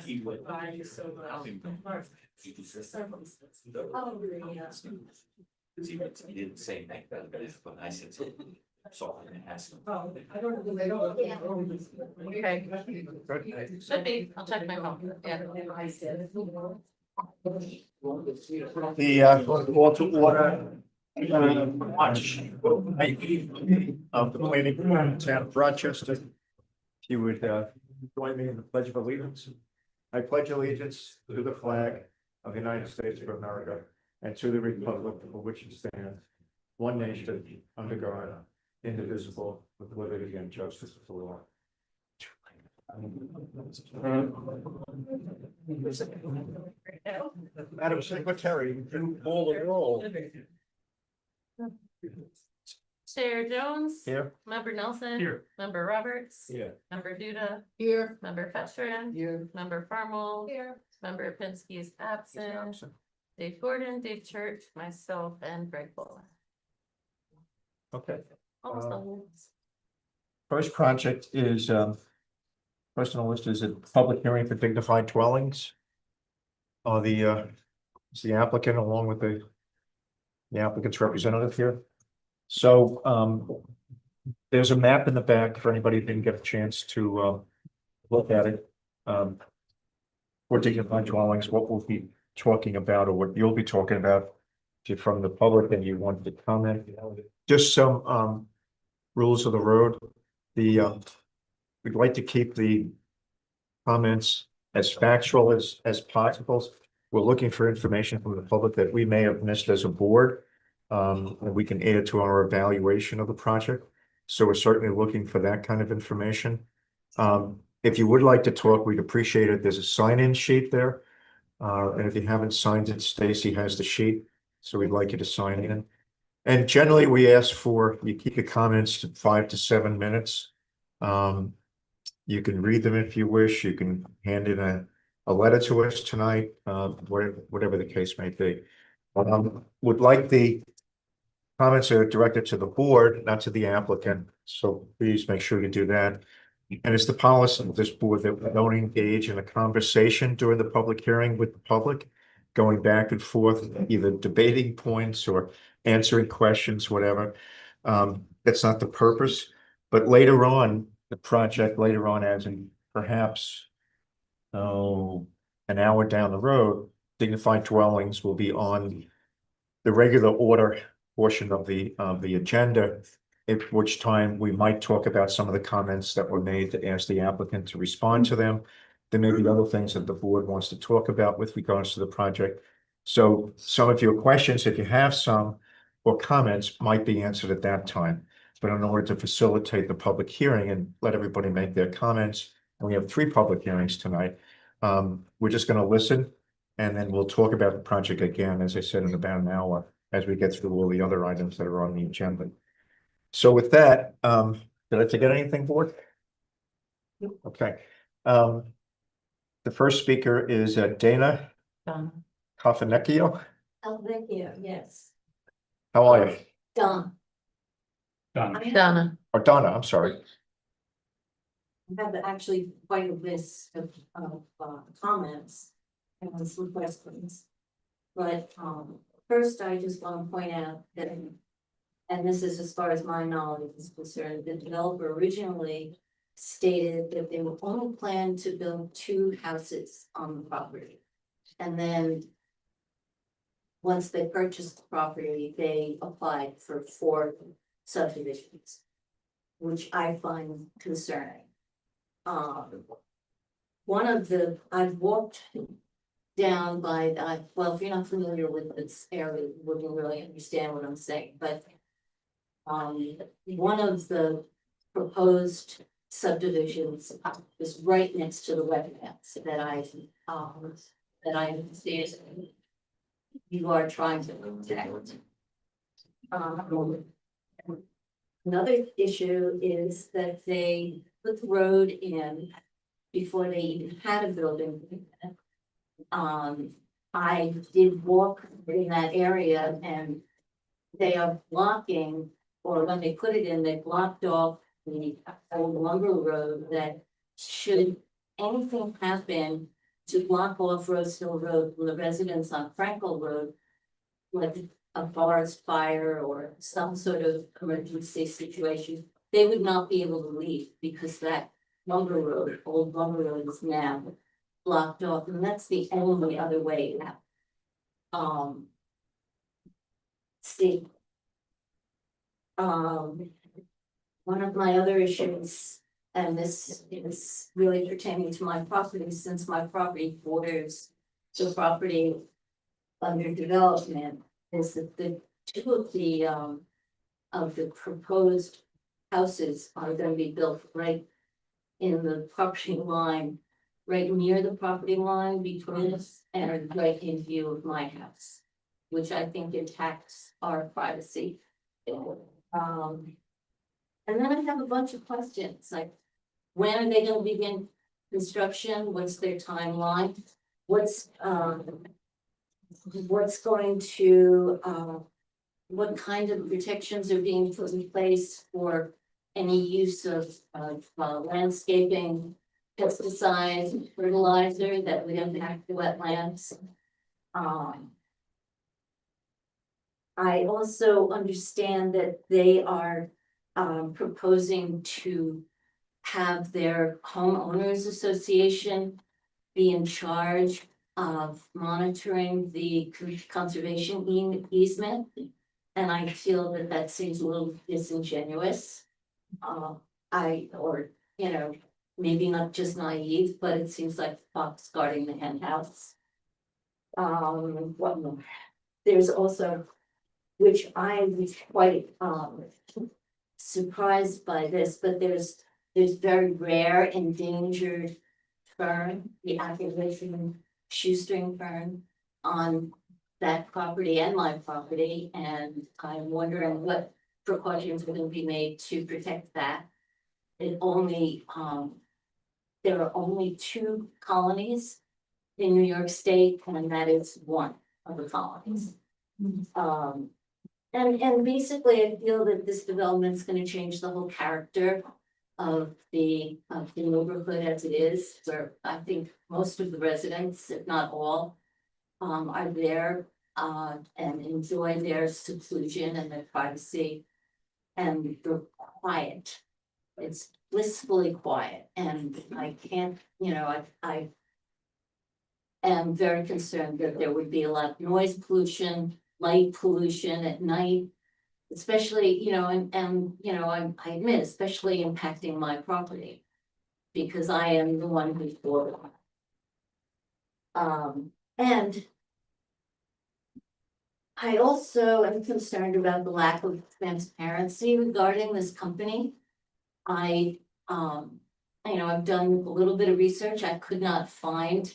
He would. He didn't say that, but I said so. So I'm gonna ask him. Okay. Should be, I'll check my phone, yeah. The call to order. March of the planning board, town of Rochester. If you would join me in the pledge of allegiance. I pledge allegiance to the flag of the United States of America and to the republic for which it stands, one nation, under God, indivisible, with liberty and justice for all. Madam Secretary, you call the roll. Chair Jones. Here. Member Nelson. Here. Member Roberts. Here. Member Duda. Here. Member Fetchner. Here. Member Farmel. Here. Member Pinsky is absent. Dave Gordon, Dave Church, myself, and Greg Fuller. Okay. Almost done. First project is, first on the list is a public hearing for dignified dwellings. It's the applicant along with the applicant's representative here. So, there's a map in the back for anybody who didn't get a chance to, look at it. For dignified dwellings, what we'll be talking about or what you'll be talking about. If you're from the public and you want to comment, just some, rules of the road. We'd like to keep the comments as factual as possible. We're looking for information from the public that we may have missed as a board. And we can add to our evaluation of the project. So we're certainly looking for that kind of information. If you would like to talk, we'd appreciate it. There's a sign-in sheet there. And if you haven't signed it, Stacy has the sheet. So we'd like you to sign in. And generally, we ask for, you keep your comments to 5 to 7 minutes. You can read them if you wish. You can hand in a letter to us tonight, whatever the case may be. Would like the comments are directed to the board, not to the applicant. So please make sure you do that. And it's the policy of this board that we don't engage in a conversation during the public hearing with the public, going back and forth, either debating points or answering questions, whatever. That's not the purpose. But later on, the project later on, as in perhaps an hour down the road, dignified dwellings will be on the regular order portion of the agenda, at which time we might talk about some of the comments that were made to ask the applicant to respond to them. There may be other things that the board wants to talk about with regards to the project. So some of your questions, if you have some, or comments, might be answered at that time. But in order to facilitate the public hearing and let everybody make their comments, and we have 3 public hearings tonight, we're just going to listen, and then we'll talk about the project again, as I said, in about an hour, as we get through all the other items that are on the agenda. So with that, did I forget anything, board? Okay. The first speaker is Dana Done. Cofanecchio. Oh, thank you, yes. How are you? Done. Donna. Or Donna, I'm sorry. I have actually quite a list of comments and some questions. But first, I just want to point out that, and this is as far as my knowledge is concerned, the developer originally stated that they were only planned to build 2 houses on the property. And then once they purchased the property, they applied for 4 subdivisions, which I find concerning. One of the, I've walked down by, well, if you're not familiar with this area, you wouldn't really understand what I'm saying, but one of the proposed subdivisions is right next to the wetlands that I understand you are trying to protect. Another issue is that they put the road in before they even had a building. I did walk in that area and they are blocking, or when they put it in, they blocked off the old lumber road that should anything happen to block off Rose Hill Road from the residents on Frankel Road, like a forest fire or some sort of emergency situation, they would not be able to leave because that lumber road, old lumber road is now blocked off, and that's the only other way out. See. One of my other issues, and this is really pertaining to my property, since my property borders the property under development, is that the two of the proposed houses are gonna be built right in the property line, right near the property line between us and right in view of my house, which I think impacts our privacy. And then I have a bunch of questions, like, when are they gonna begin construction? What's their timeline? What's going to, what kind of protections are being put in place for any use of landscaping, pesticides, fertilizer that would impact the wetlands? I also understand that they are proposing to have their homeowners association be in charge of monitoring the conservation easement. And I feel that that seems a little disingenuous. Maybe not just naive, but it seems like the fox guarding the hen house. What more? There's also, which I was quite surprised by this, but there's very rare endangered fern, the Appalachian shoestring fern on that property and my property, and I'm wondering what precautions are gonna be made to protect that. It only, there are only 2 colonies in New York State, and that is one of the colonies. And basically, I feel that this development is gonna change the whole character of the neighborhood as it is, where I think most of the residents, if not all, are there and enjoy their seclusion and their privacy and the quiet. It's blissfully quiet, and I can't, I am very concerned that there would be a lot of noise pollution, light pollution at night. Especially, I admit, especially impacting my property. Because I am the one who's bought it. And I also am concerned about the lack of transparency regarding this company. I've done a little bit of research. I could not find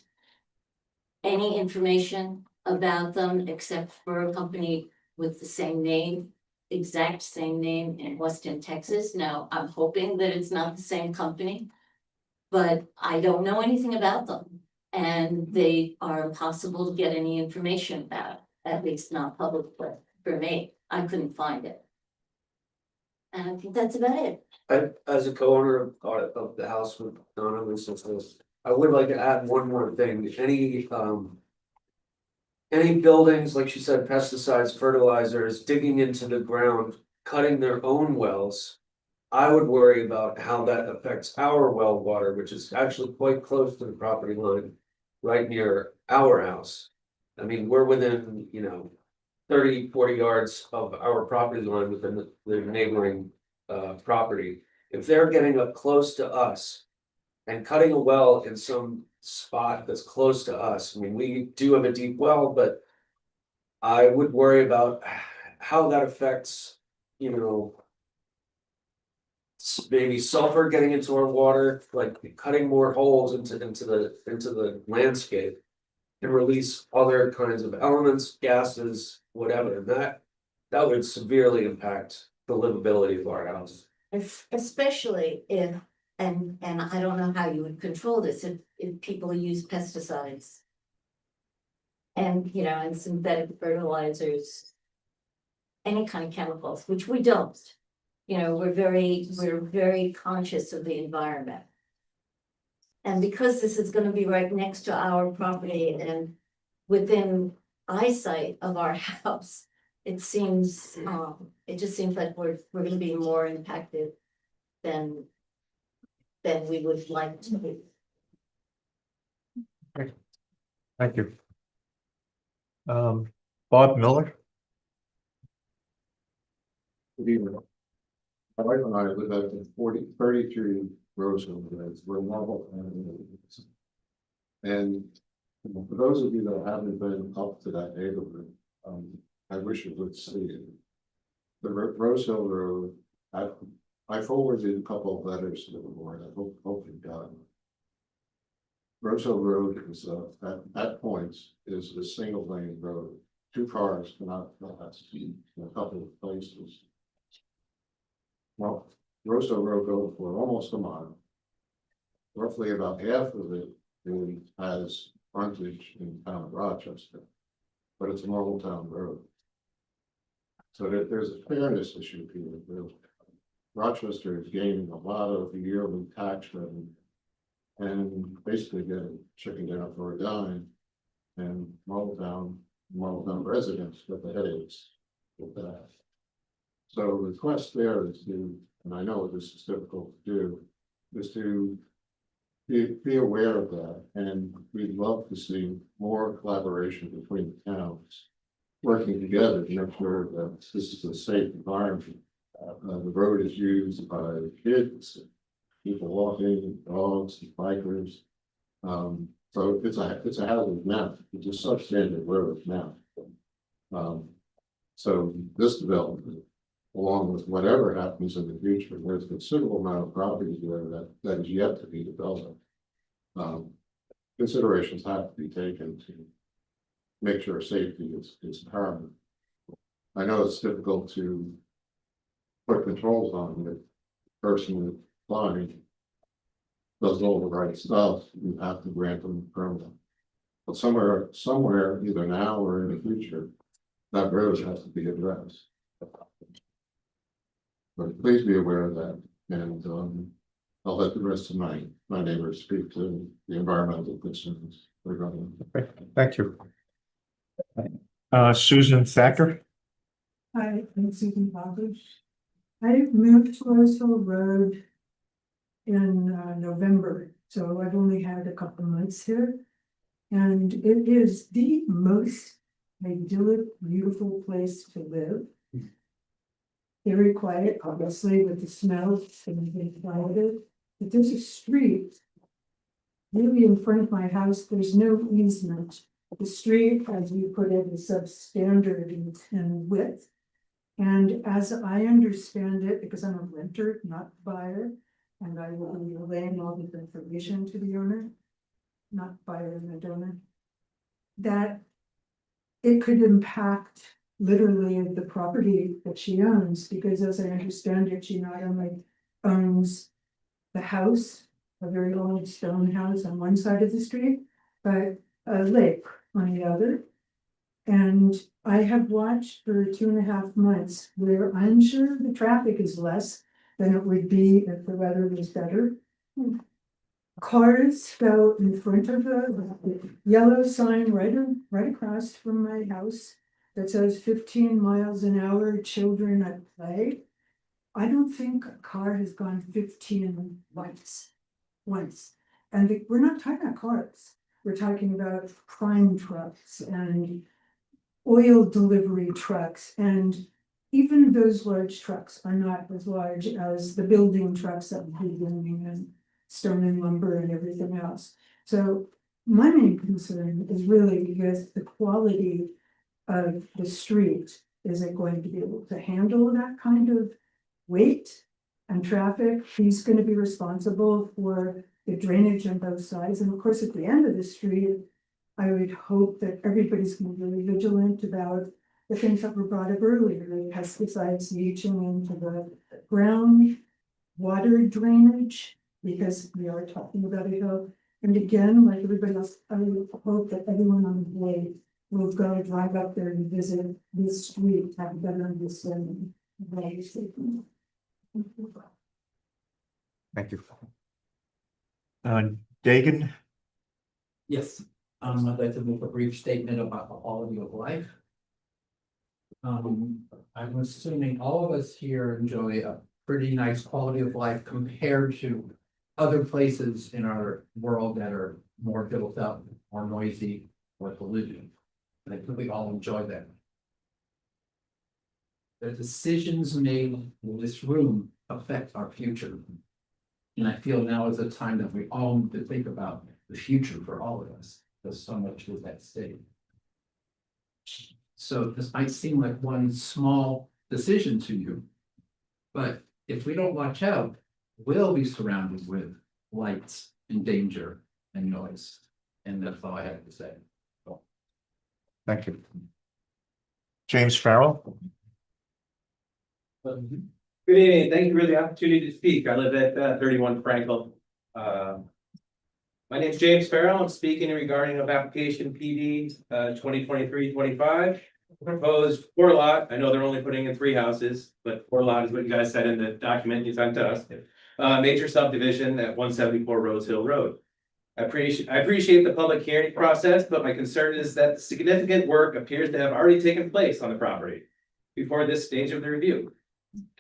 any information about them except for a company with the same name, exact same name in Weston, Texas. Now, I'm hoping that it's not the same company, but I don't know anything about them. And they are impossible to get any information about, at least not publicly for me. I couldn't find it. And I think that's about it. As a co-owner of the house with Donna, I would like to add one more thing. Any buildings, like she said, pesticides, fertilizers, digging into the ground, cutting their own wells. I would worry about how that affects our well water, which is actually quite close to the property line, right near our house. I mean, we're within, 30-40 yards of our property line within the neighboring property. If they're getting up close to us and cutting a well in some spot that's close to us, I mean, we do have a deep well, but I would worry about how that affects, maybe sulfur getting into our water, like cutting more holes into the landscape and release other kinds of elements, gases, whatever. That would severely impact the livability of our house. Especially if, and I don't know how you would control this, if people use pesticides. And, and synthetic fertilizers. Any kind of chemicals, which we don't. We're very conscious of the environment. And because this is gonna be right next to our property and within eyesight of our house, it seems, it just seems like we're gonna be more impacted than we would like to be. Thank you. Bob Miller, Good evening. My wife and I live at the 33 Rosehill Road. We're novel. And for those of you that haven't been up to that neighborhood, I wish you would see it. The Rosehill Road, I forwarded a couple of letters to the board. I hope you got them. Rosehill Road is at points is a single lane road. Two cars cannot pass in a couple of places. Well, Rosehill Road goes for almost a mile. Roughly about half of it really has frontage in the town of Rochester, but it's a normal town road. So there's a fairness issue here. Rochester is gaining a lot of yearly tax revenue and basically getting chicken dinner for a dime. And Marltown residents get the headaches with that. So the request there is to, and I know this is difficult to do, is to be aware of that. And we'd love to see more collaboration between the towns working together to make sure that this is a safe environment. The road is used by kids, people walking, dogs, bikers. So it's a hazard now. It's a substandard road now. So this development, along with whatever happens in the future, there's a considerable amount of property there that is yet to be developed. Considerations have to be taken to make sure safety is paramount. I know it's difficult to put controls on the person flying does all the right stuff, you have to grant them a permit. But somewhere, either now or in the future, that road has to be addressed. But please be aware of that, and I'll let the rest of my neighbors speak to the environmental concerns regarding. thank you. Susan Thacker, Hi, I'm Susan Poppers. I moved to Rosehill Road in November, so I've only had a couple months here. And it is the most idyllic, beautiful place to live. Very quiet, obviously, with the smells and the quieted. But there's a street really in front of my house. There's no easement. The street, as you put it, is substandard in width. And as I understand it, because I'm a renter, not buyer, and I will be relaying all the information to the owner, not buyer and the donor, that it could impact literally the property that she owns, because as I understand it, she not only owns the house, a very old stone house on one side of the street, but a lake on the other. And I have watched for 2.5 months where I'm sure the traffic is less than it would be if the weather was better. Cars fell in front of a yellow sign right across from my house that says 15 miles an hour, children at play. I don't think a car has gone 15 once. And we're not talking about cars. We're talking about prime trucks and oil delivery trucks, and even those large trucks are not as large as the building trucks that we're doing and stone and lumber and everything else. So my main concern is really with the quality of the street. Is it going to be able to handle that kind of weight and traffic? He's going to be responsible for the drainage on both sides. And of course, at the end of the street, I would hope that everybody's going to be really vigilant about the things that were brought up earlier, the pesticides leaching into the ground, water drainage, because we are talking about a hill. And again, like everybody else, I would hope that everyone on the way will go drive up there and visit this street, have a better understanding of what it's taking. thank you. Dagan, Yes, I'd like to make a brief statement about the quality of life. I'm assuming all of us here enjoy a pretty nice quality of life compared to other places in our world that are more built up, more noisy, more polluted. And I think we all enjoy that. The decisions made in this room affect our future. And I feel now is a time that we all need to think about the future for all of us, because so much is at stake. So this might seem like one small decision to you. But if we don't watch out, we'll be surrounded with lights and danger and noise. And that's all I have to say. thank you. James Farrell, Good evening, thank you for the opportunity to speak. I live at 31 Frankel. My name is James Farrell. I'm speaking regarding of application PD 2023-25. Proposed 4-lot. I know they're only putting in 3 houses, but 4-lot is what you guys said in the document you sent to us. Major subdivision at 174 Rose Hill Road. I appreciate the public hearing process, but my concern is that significant work appears to have already taken place on the property before this stage of the review.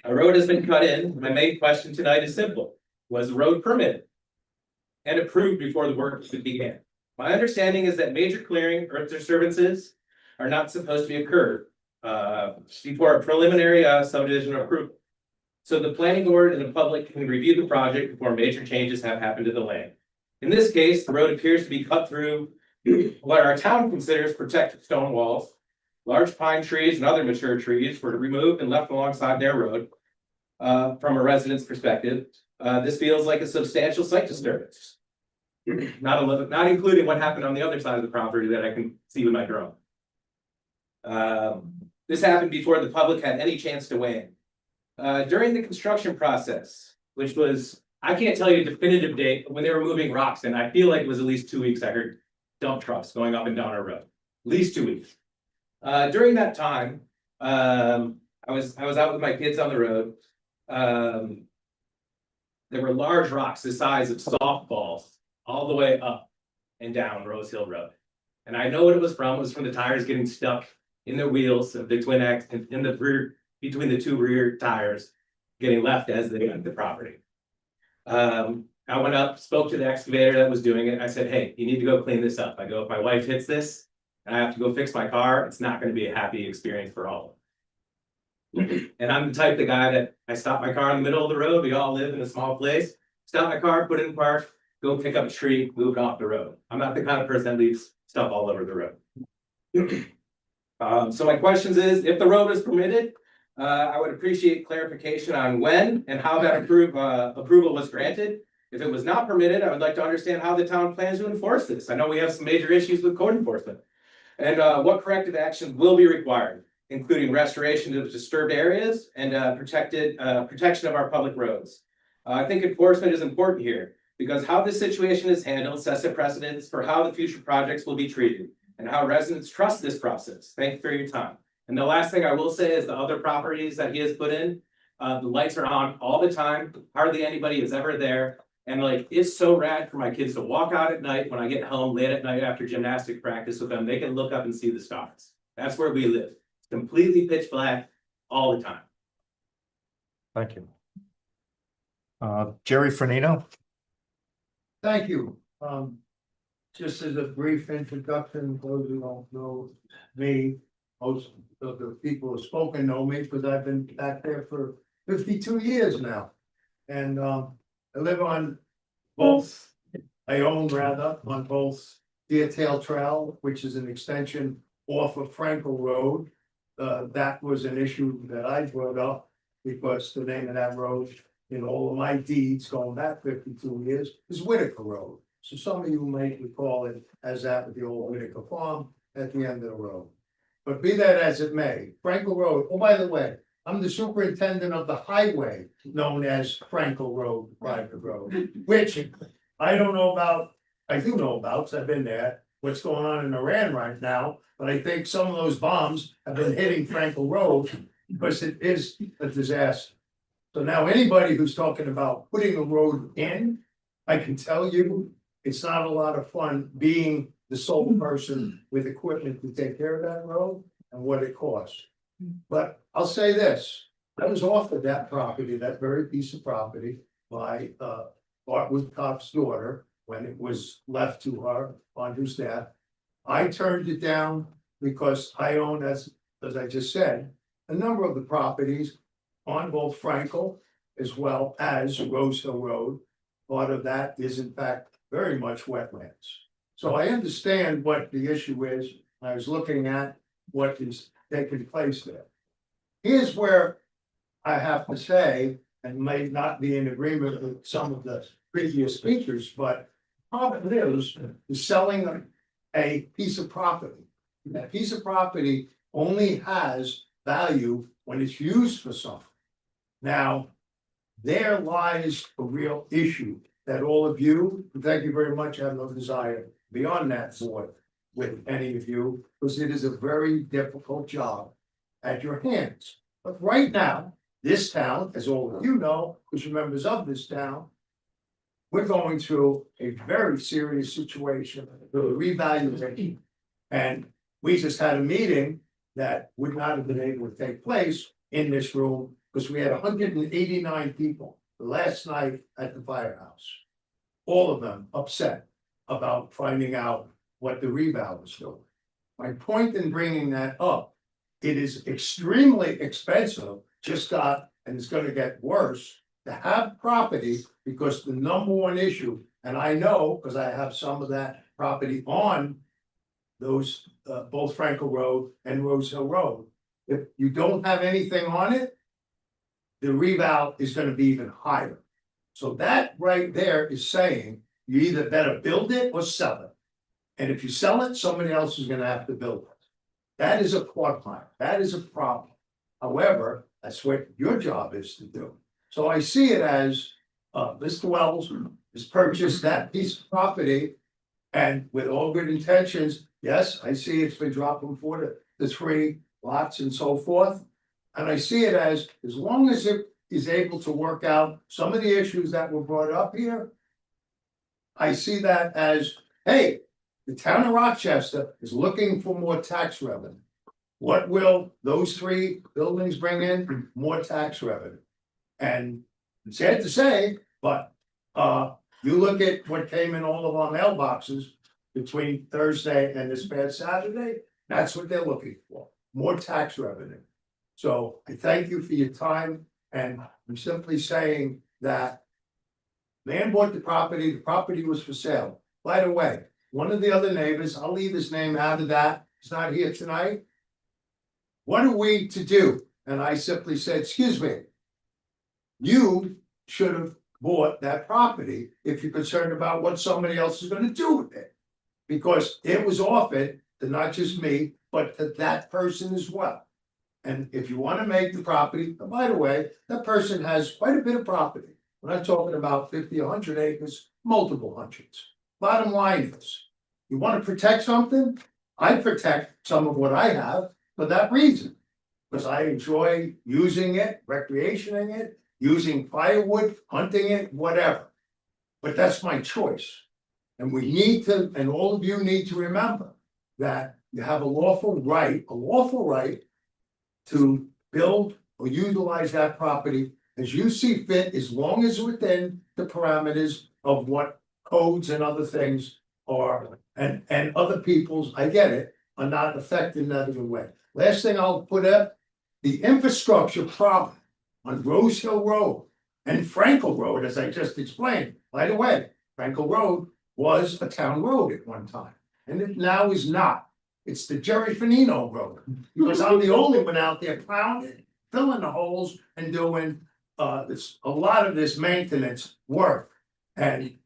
A road has been cut in. My main question tonight is simple. Was the road permitted and approved before the work began? My understanding is that major clearing, earth disturbances are not supposed to be occurred before a preliminary subdivision approval. So the planning board and the public can review the project before major changes have happened to the land. In this case, the road appears to be cut through what our town considers protected stone walls. Large pine trees and other mature trees were removed and left alongside their road. From a resident's perspective, this feels like a substantial site disturbance. Not including what happened on the other side of the property that I can see with my drone. This happened before the public had any chance to weigh in. During the construction process, which was, I can't tell you a definitive date, but when they were moving rocks, and I feel like it was at least 2 weeks, I heard dump trucks going up and down our road, at least 2 weeks. During that time, I was out with my kids on the road. There were large rocks the size of softballs all the way up and down Rose Hill Road. And I know what it was from. It was from the tires getting stuck in the wheels of the Twin X in the rear, between the 2 rear tires, getting left as they got the property. I went up, spoke to the excavator that was doing it. I said, hey, you need to go clean this up. I go, if my wife hits this, and I have to go fix my car, it's not going to be a happy experience for all of them. And I'm the type of guy that I stop my car in the middle of the road. We all live in a small place. Stop my car, put it in park, go pick up a tree, move it off the road. I'm not the kind of person that leaves stuff all over the road. So my questions is, if the road is permitted, I would appreciate clarification on when and how that approval was granted. If it was not permitted, I would like to understand how the town plans to enforce this. I know we have some major issues with code enforcement. And what corrective action will be required, including restoration of disturbed areas and protection of our public roads. I think enforcement is important here because how this situation is handled sets a precedence for how the future projects will be treated and how residents trust this process. Thank you for your time. And the last thing I will say is the other properties that he has put in, the lights are on all the time. Hardly anybody is ever there. And like, it's so rad for my kids to walk out at night when I get home late at night after gymnastic practice with them. They can look up and see the stars. That's where we live. It's completely pitch black all the time. thank you. Jerry Frenino, Thank you. Just as a brief introduction, those who don't know me, most of the people who have spoken know me because I've been back there for 52 years now. And I live on both, I own rather, on both Deer Tail Trail, which is an extension off of Frankel Road. That was an issue that I brought up because the name of that road in all of my deeds going back 52 years is Whitaker Road. So some of you may recall it as that with the old Whitaker Farm at the end of the road. But be that as it may, Frankel Road, oh, by the way, I'm the superintendent of the highway known as Frankel Road, private road, which I don't know about, I do know about, because I've been there, what's going on in Iran right now, but I think some of those bombs have been hitting Frankel Road because it is a disaster. So now anybody who's talking about putting a road in, I can tell you, it's not a lot of fun being the sole person with equipment to take care of that road and what it costs. But I'll say this, I was offered that property, that very piece of property by Bart Woodcock's daughter when it was left to her on her staff. I turned it down because I own, as I just said, a number of the properties on both Frankel as well as Rose Hill Road. Part of that is in fact very much wetlands. So I understand what the issue is. I was looking at what is taking place there. Here's where I have to say, and may not be in agreement with some of the previous speakers, but problem is selling a piece of property. That piece of property only has value when it's used for something. Now, there lies a real issue that all of you, and thank you very much, I have no desire to be on that board with any of you, because it is a very difficult job at your hands. But right now, this town, as all of you know, because you're members of this town, we're going through a very serious situation with a revaluation. And we just had a meeting that would not have been able to take place in this room because we had 189 people last night at the firehouse. All of them upset about finding out what the reval was doing. My point in bringing that up, it is extremely expensive, just got, and it's gonna get worse, to have property because the number one issue, and I know, because I have some of that property on those, both Frankel Road and Rose Hill Road. If you don't have anything on it, the reval is gonna be even higher. So that right there is saying you either better build it or sell it. And if you sell it, somebody else is gonna have to build it. That is a quagmire, that is a problem. However, that's what your job is to do. So I see it as, Mr. Wells has purchased that piece of property. And with all good intentions, yes, I see it's been dropped from 4 to 3 lots and so forth. And I see it as long as it is able to work out some of the issues that were brought up here. I see that as, hey, the town of Rochester is looking for more tax revenue. What will those 3 buildings bring in? More tax revenue. And it's sad to say, but you look at what came in all of our mailboxes between Thursday and this past Saturday, that's what they're looking for, more tax revenue. So I thank you for your time, and I'm simply saying that man bought the property was for sale. By the way, one of the other neighbors, I'll leave his name out of that, he's not here tonight. What are we to do? And I simply said, excuse me, you should have bought that property if you're concerned about what somebody else is gonna do with it. Because it was offered to not just me, but to that person as well. And if you wanna make the property, and by the way, that person has quite a bit of property. We're not talking about 50, 100 acres, multiple hundreds. Bottom line is, you wanna protect something? I protect some of what I have for that reason. Because I enjoy using it, recreationing it, using firewood, hunting it, whatever. But that's my choice. And we need to, and all of you need to remember that you have a lawful right to build or utilize that property as you see fit, as long as within the parameters of what codes and other things are, and other people's, I get it, are not affected in that other way. Last thing I'll put up, the infrastructure problem on Rose Hill Road and Frankel Road, as I just explained. By the way, Frankel Road was a town road at one time, and it now is not. It's the Jerry Finino Road, because I'm the only one out there plowing, filling the holes and doing a lot of this maintenance work. And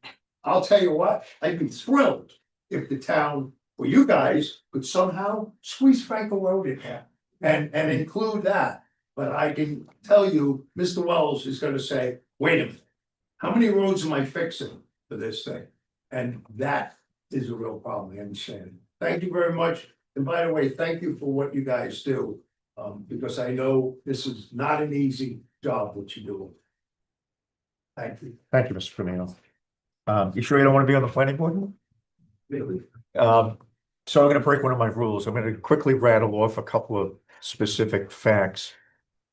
I'll tell you what, I'd be thrilled if the town, or you guys, could somehow squeeze Frankel Road in there and include that. But I can tell you, Mr. Wells is gonna say, wait a minute, how many roads am I fixing for this thing? And that is a real problem, I understand. Thank you very much. And by the way, thank you for what you guys do. Because I know this is not an easy job what you're doing. Thank you. Thank you, Mr. Femino. You sure you don't want to be on the planning board? Really? So I'm gonna break one of my rules. I'm gonna quickly rattle off a couple of specific facts.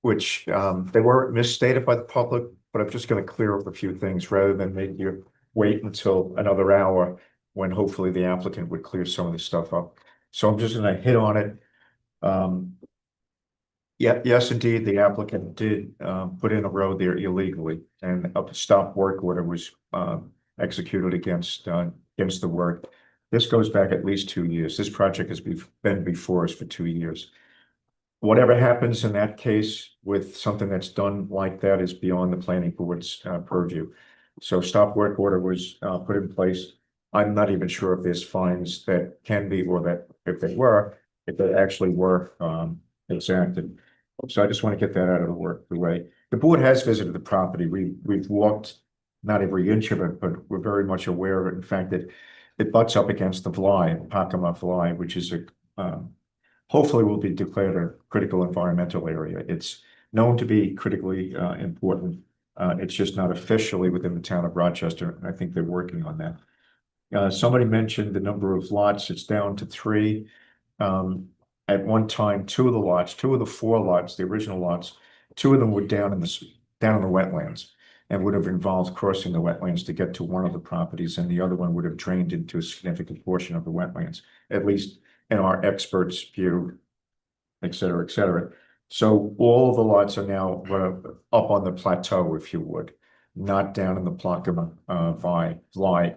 Which they weren't misstated by the public, but I'm just gonna clear up a few things rather than make you wait until another hour. When hopefully the applicant would clear some of this stuff up. So I'm just gonna hit on it. Yeah, yes, indeed, the applicant did put in a road there illegally and a stop work order was executed against the work. This goes back at least 2 years. This project has been before us for 2 years. Whatever happens in that case with something that's done like that is beyond the planning board's purview. So stop work order was put in place. I'm not even sure if there's fines that can be, or that if they actually were exacted. So I just want to get that out of the way. The board has visited the property. We've walked not every inch of it, but we're very much aware of it. In fact, it butts up against the Pacama Fly, which is hopefully will be declared a critical environmental area. It's known to be critically important. It's just not officially within the town of Rochester. And I think they're working on that. Somebody mentioned the number of lots. It's down to 3. At one time, 2 of the 4 lots, the original lots, 2 of them were down in the wetlands and would have involved crossing the wetlands to get to one of the properties, and the other one would have drained into a significant portion of the wetlands, at least in our experts' view, et cetera, et cetera. So all of the lots are now up on the plateau, if you would, not down in the Pacama Fly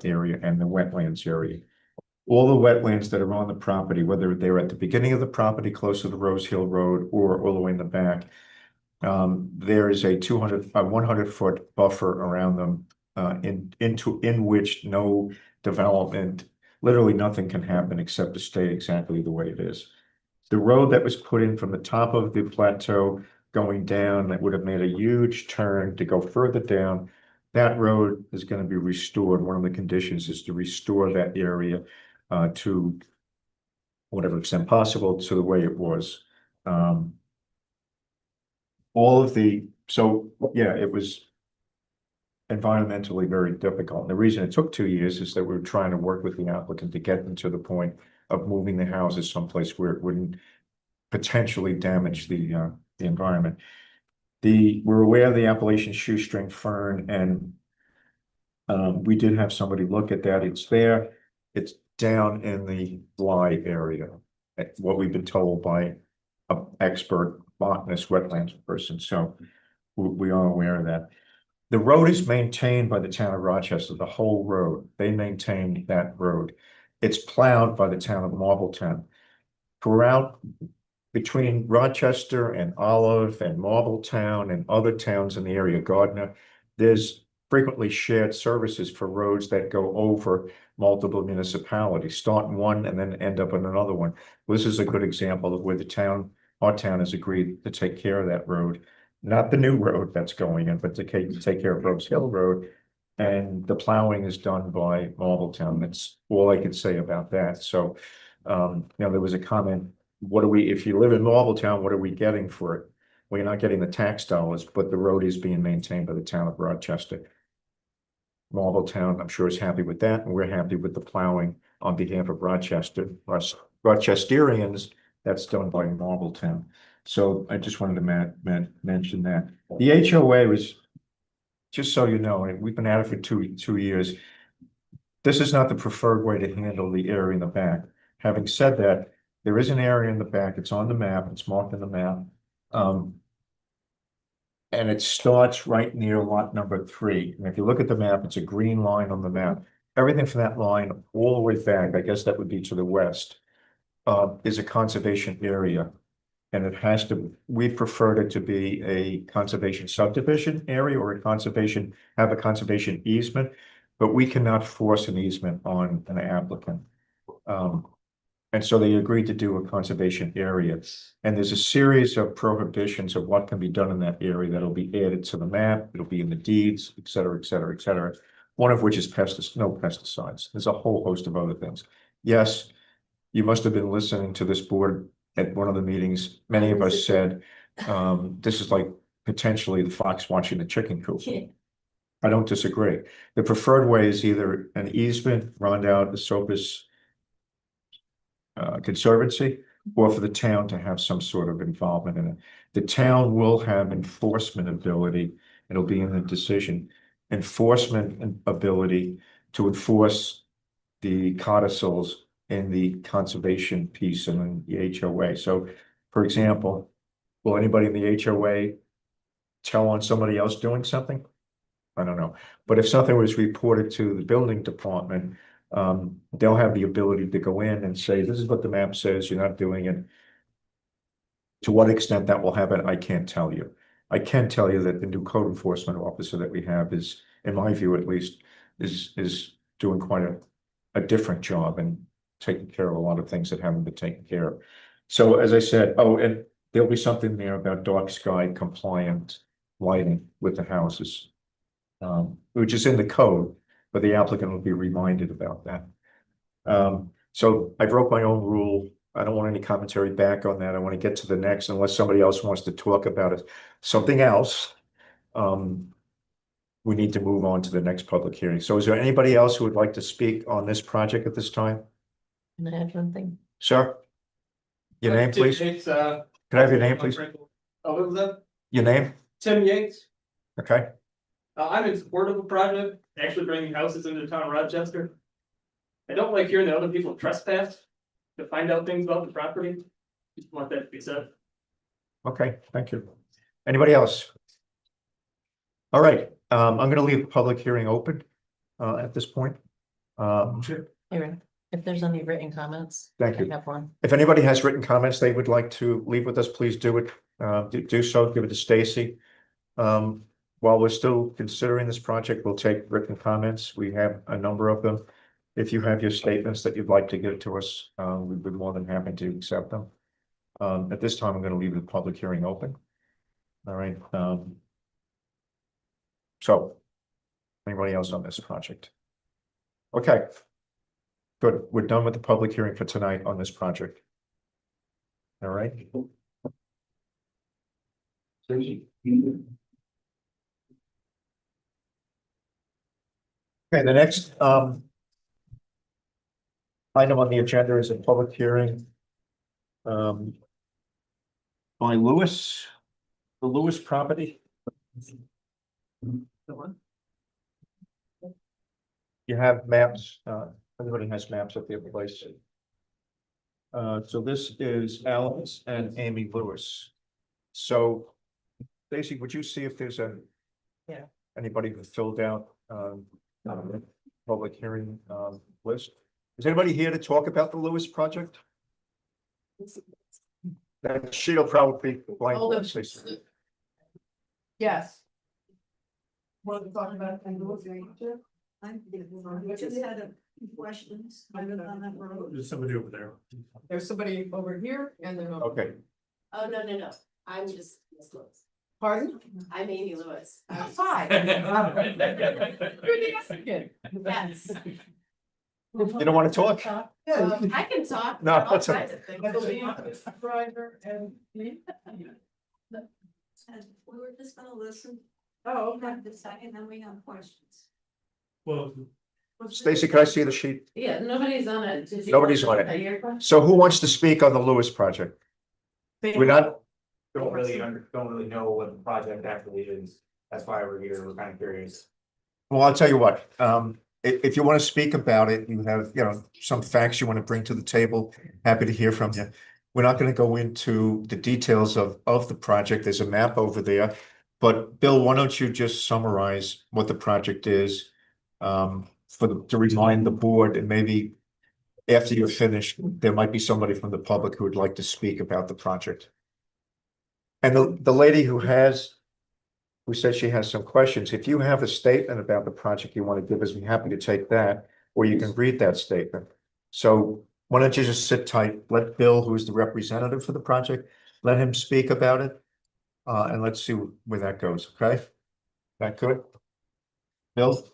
area and the wetlands area. All the wetlands that are on the property, whether they're at the beginning of the property close to the Rose Hill Road or all the way in the back, there is a 100-foot buffer around them, in which no development, literally nothing can happen except to stay exactly the way it is. The road that was put in from the top of the plateau going down, that would have made a huge turn to go further down. That road is going to be restored. One of the conditions is to restore that area to whatever extent possible to the way it was. It was environmentally very difficult. And the reason it took 2 years is that we were trying to work with the applicant to get them to the point of moving the houses someplace where it wouldn't potentially damage the environment. We're aware of the Appalachian shoestring fern, and we did have somebody look at that. It's there. It's down in the Fly area, what we've been told by an expert botanist, wetlands person. So we are aware of that. The road is maintained by the town of Rochester, the whole road. They maintain that road. It's plowed by the town of Marbletown. Throughout between Rochester and Olive and Marbletown and other towns in the area, Gardner, there's frequently shared services for roads that go over multiple municipalities, start in one and then end up in another one. This is a good example of where our town has agreed to take care of that road. Not the new road that's going in, but to take care of Rose Hill Road. And the plowing is done by Marbletown. That's all I can say about that. So, there was a comment, if you live in Marbletown, what are we getting for it? Well, you're not getting the tax dollars, but the road is being maintained by the town of Rochester. Marbletown, I'm sure, is happy with that, and we're happy with the plowing on behalf of Rochester. Rochesterians, that's done by Marbletown. So I just wanted to mention that. The HOA was, just so you know, and we've been at it for two years. This is not the preferred way to handle the area in the back. Having said that, there is an area in the back. It's on the map. It's marked in the map. And it starts right near lot number 3. And if you look at the map, it's a green line on the map. Everything from that line all the way back, I guess that would be to the west, is a conservation area. And we preferred it to be a conservation subdivision area or have a conservation easement, but we cannot force an easement on an applicant. And so they agreed to do a conservation area. And there's a series of prohibitions of what can be done in that area that'll be added to the map. It'll be in the deeds, et cetera, et cetera, et cetera. One of which is no pesticides. There's a whole host of other things. Yes, you must have been listening to this board at one of the meetings. Many of us said, this is like potentially the fox watching the chicken coop. I don't disagree. The preferred way is either an easement run out the Sopus Conservancy, or for the town to have some sort of involvement in it. The town will have enforcement ability, it'll be in the decision, enforcement ability to enforce the codicils in the conservation piece and in the HOA. So, for example, will anybody in the HOA tell on somebody else doing something? I don't know, but if something was reported to the building department, they'll have the ability to go in and say, this is what the map says, you're not doing it. To what extent that will happen, I can't tell you. I can tell you that the new code enforcement officer that we have is, in my view at least, is doing quite a different job and taking care of a lot of things that haven't been taken care of. So as I said, oh, and there'll be something there about dark sky compliant lighting with the houses. Which is in the code, but the applicant will be reminded about that. So I broke my own rule. I don't want any commentary back on that. I want to get to the next unless somebody else wants to talk about it. Something else. We need to move on to the next public hearing. So is there anybody else who would like to speak on this project at this time? Can I add one thing? Sir? Your name, please? Can It's, I have your name, please? Oh, what was that? Your name? Tim Yates. Okay. I'm in support of the project, actually bringing houses into the town of Rochester. I don't like hearing that other people trespass to find out things about the property. Just want that to be said. Okay, thank you. Anybody else? All right, I'm gonna leave the public hearing open at this point. Aaron, if there's any written comments. Thank you. I have one. If anybody has written comments they would like to leave with us, please do it. Do so, give it to Stacy. While we're still considering this project, we'll take written comments. We have a number of them. If you have your statements that you'd like to give to us, we'd be more than happy to accept them. At this time, I'm going to leave the public hearing open. All right. So, anybody else on this project? Okay. Good. We're done with the public hearing for tonight on this project. All right. Okay, the next item on the agenda is a public hearing by Lewis, the Lewis property. You have maps, everybody has maps at their place. So this is Alice and Amy Lewis. So Stacy, would you see if there's anybody who filled out public hearing list? Is anybody here to talk about the Lewis project? That sheet'll probably be blank. Stacy. Yes. Want to talk about? I just had a few questions. I live on that road. There's somebody over there. There's somebody over here and then. Okay, Oh, no, I'm just Miss Lewis. Pardon? I'm Amy Lewis. Hi. Good to ask again. Yes, you don't want to talk? I can talk. No, all that's okay. kinds of things. Driver and me. And we were just gonna listen. Oh, okay. Have the second, then we have questions. Well, Stacy, can I see the sheet? Yeah, nobody's on it. Did you Nobody's want on it. to say your question? So who wants to speak on the Lewis project? We're not, Don't really know what the project actually is. That's why we're here. We're kind of curious. well, I'll tell you what, if you want to speak about it, you have, some facts you want to bring to the table, happy to hear from you. We're not going to go into the details of the project. There's a map over there. But Bill, why don't you just summarize what the project is? To remind the board, and maybe after you're finished, there might be somebody from the public who would like to speak about the project. And the lady who said she has some questions, if you have a statement about the project you want to give us, I'm happy to take that, or you can read that statement. So why don't you just sit tight, let Bill, who's the representative for the project, let him speak about it. And let's see where that goes, okay? That good? Bill?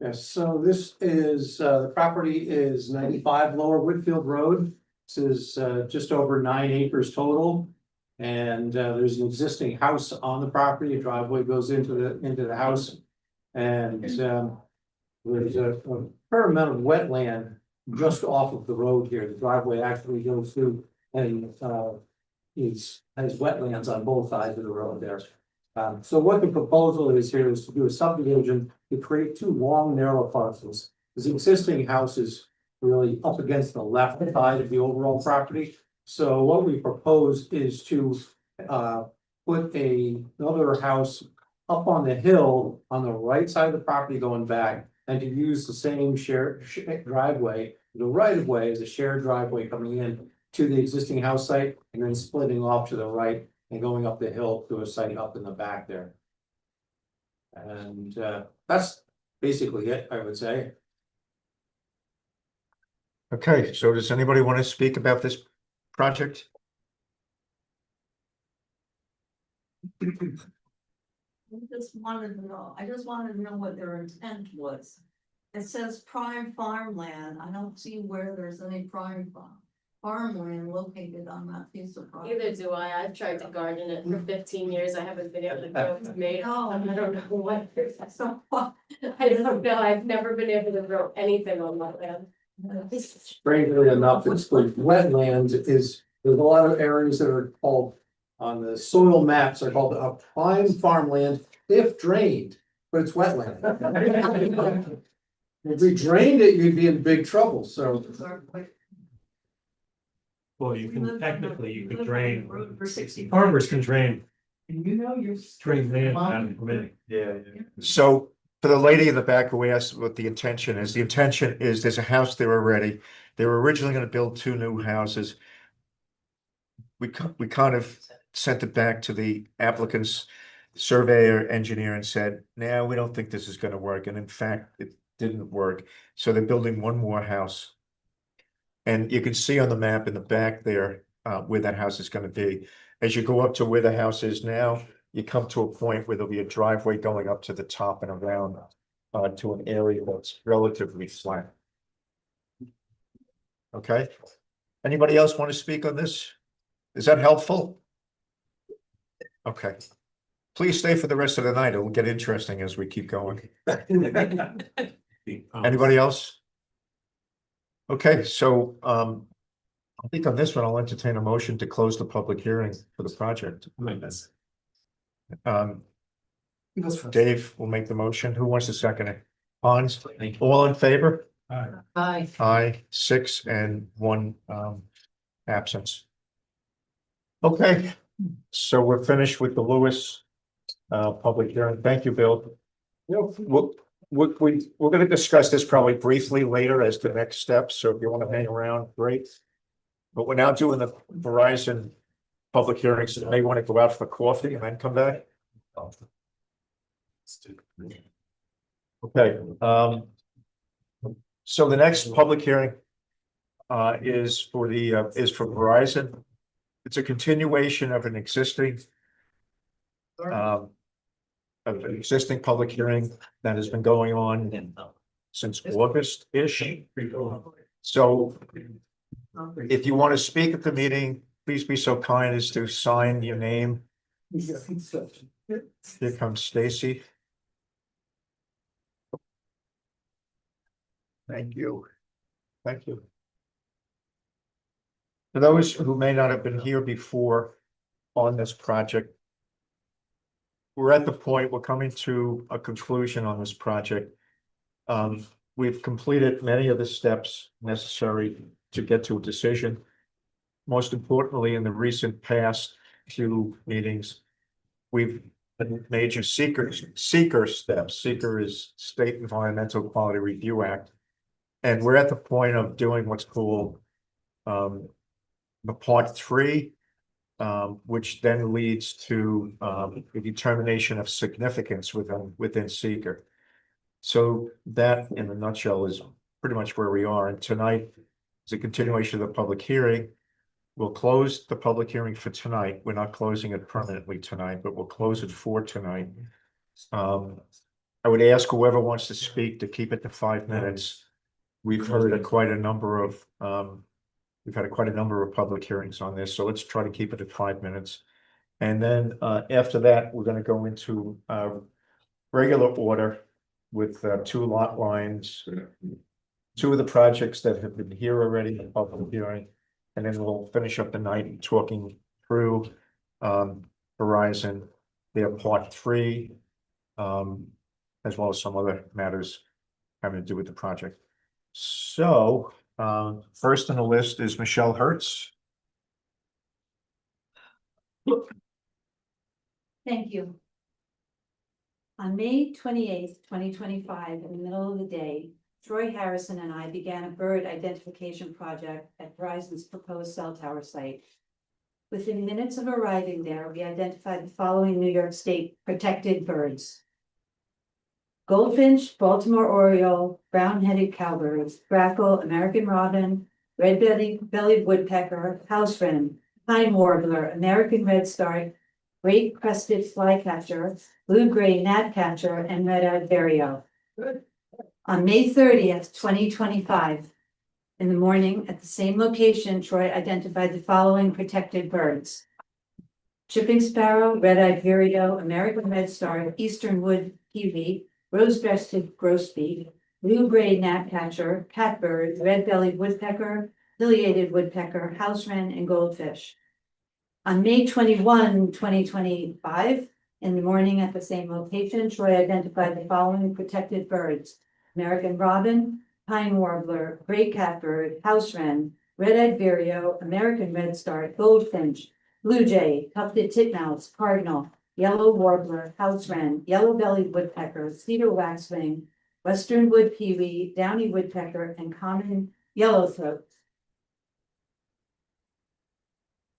Yes, so this is, the property is 95 Lower Whitfield Road. This is just over 9 acres total. And there's an existing house on the property, a driveway goes into the house. And there's a fair amount of wetland just off of the road here. The driveway actually goes through and has wetlands on both sides of the road there. So what the proposal is here is to do a subdivision to create two long narrow parcels. This existing house is really up against the left side of the overall property. So what we propose is to put another house up on the hill on the right side of the property going back, and to use the same shared driveway, the right of way is a shared driveway coming in to the existing house site and then splitting off to the right and going up the hill to a site up in the back there. And that's basically it, I would say. Okay, so does anybody want to speak about this project? I just wanted to know what their intent was. It says prime farmland. I don't see where there's any prime farmland located on that piece of property. Neither do I. I've tried to garden it for 15 years. I haven't been able to grow tomatoes. I don't know what. I don't know. I've never been able to grow anything on my land. Strangely enough, it's the wetlands there's a lot of areas that are called on the soil maps are called a prime farmland if drained, but it's wetland. If we drained it, you'd be in big trouble, so. Well, you can technically, you could drain. Farmers can drain. You know, you're. Yeah. So for the lady in the back who asked what the intention is there's a house there already. They were originally going to build two new houses. We kind of sent it back to the applicant's surveyor engineer and said, no, we don't think this is going to work. And in fact, it didn't work. So they're building one more house. And you can see on the map in the back there where that house is going to be. As you go up to where the house is now, you come to a point where there'll be a driveway going up to the top and around to an area that's relatively flat. Okay. Anybody else want to speak on this? Is that helpful? Okay. Please stay for the rest of the night. It'll get interesting as we keep going. Anybody else? Okay, so I think on this one, I'll entertain a motion to close the public hearing for the project. Dave will make the motion. Who wants to second it? Hans, all in favor? Aye. Aye, 6 and 1 absence. Okay, so we're finished with the Lewis public hearing. Thank you, Bill. We're going to discuss this probably briefly later as the next steps. So if you want to hang around, great. But we're now doing the Verizon public hearing, so you may want to go out for coffee and then come back. Okay. So the next public hearing is for Verizon. It's a continuation of an existing public hearing that has been going on since August-ish. So if you want to speak at the meeting, please be so kind as to sign your name. Here comes Stacy. Thank you. Thank you. For those who may not have been here before on this project, we're at the point, we're coming to a conclusion on this project. We've completed many of the steps necessary to get to a decision. Most importantly, in the recent past few meetings, we've been major seeker steps. Seeker is State Environmental Quality Review Act. And we're at the point of doing what's called the part 3, which then leads to a determination of significance within seeker. So that, in a nutshell, is pretty much where we are. And tonight is a continuation of the public hearing. We'll close the public hearing for tonight. We're not closing it permanently tonight, but we'll close it for tonight. I would ask whoever wants to speak to keep it to 5 minutes. We've heard quite a number of public hearings on this, so let's try to keep it at 5 minutes. And then after that, we're gonna go into regular order with two lot lines. Two of the projects that have been here already, the public hearing, and then we'll finish up the night talking through Verizon, their part three. As well as some other matters having to do with the project. So, first on the list is Michelle Hertz. Thank you. On May 28th, 2025, in the middle of the day, Troy Harrison and I began a bird identification project at Verizon's proposed cell tower site. Within minutes of arriving there, we identified the following New York State protected birds: goldfinch, Baltimore oriole, brown-headed cowbirds, grackle, American robin, red-bellied woodpecker, house wren, pine warbler, American redstart, great crested flycatcher, blue-gray gnatcatcher, and red-eyed vireo. On May 30th, 2025, in the morning at the same location, Troy identified the following protected birds: chipping sparrow, red-eyed vireo, American redstart, eastern wood pewee, rose-breasted grosbeak, blue-gray gnatcatcher, catbird, red-bellied woodpecker, pileated woodpecker, house wren, and goldfish. On May 21, 2025, in the morning at the same location, Troy identified the following protected birds: American robin, pine warbler, gray catbird, house wren, red-eyed vireo, American redstart, goldfinch, blue jay, tufted titmouse, cardinal, yellow warbler, house wren, yellow-bellied woodpecker, cedar waxwing, western wood pewee, downy woodpecker, and common yellowthroat.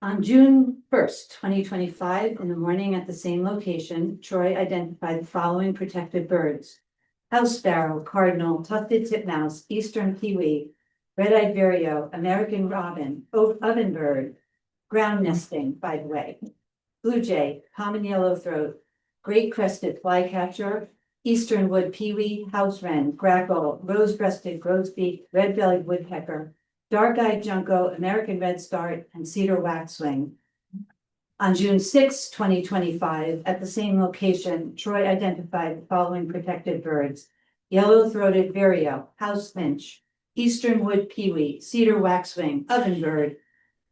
On June 1st, 2025, in the morning at the same location, Troy identified the following protected birds: house sparrow, cardinal, tufted titmouse, eastern pewee, red-eyed vireo, American robin, ovenbird, ground nesting, by the way, blue jay, common yellowthroat, great crested flycatcher, eastern wood pewee, house wren, grackle, rose-breasted grosbeak, red-bellied woodpecker, dark-eyed junco, American redstart, and cedar waxwing. On June 6, 2025, at the same location, Troy identified the following protected birds: yellow-throated vireo, house finch, eastern wood pewee, cedar waxwing, ovenbird,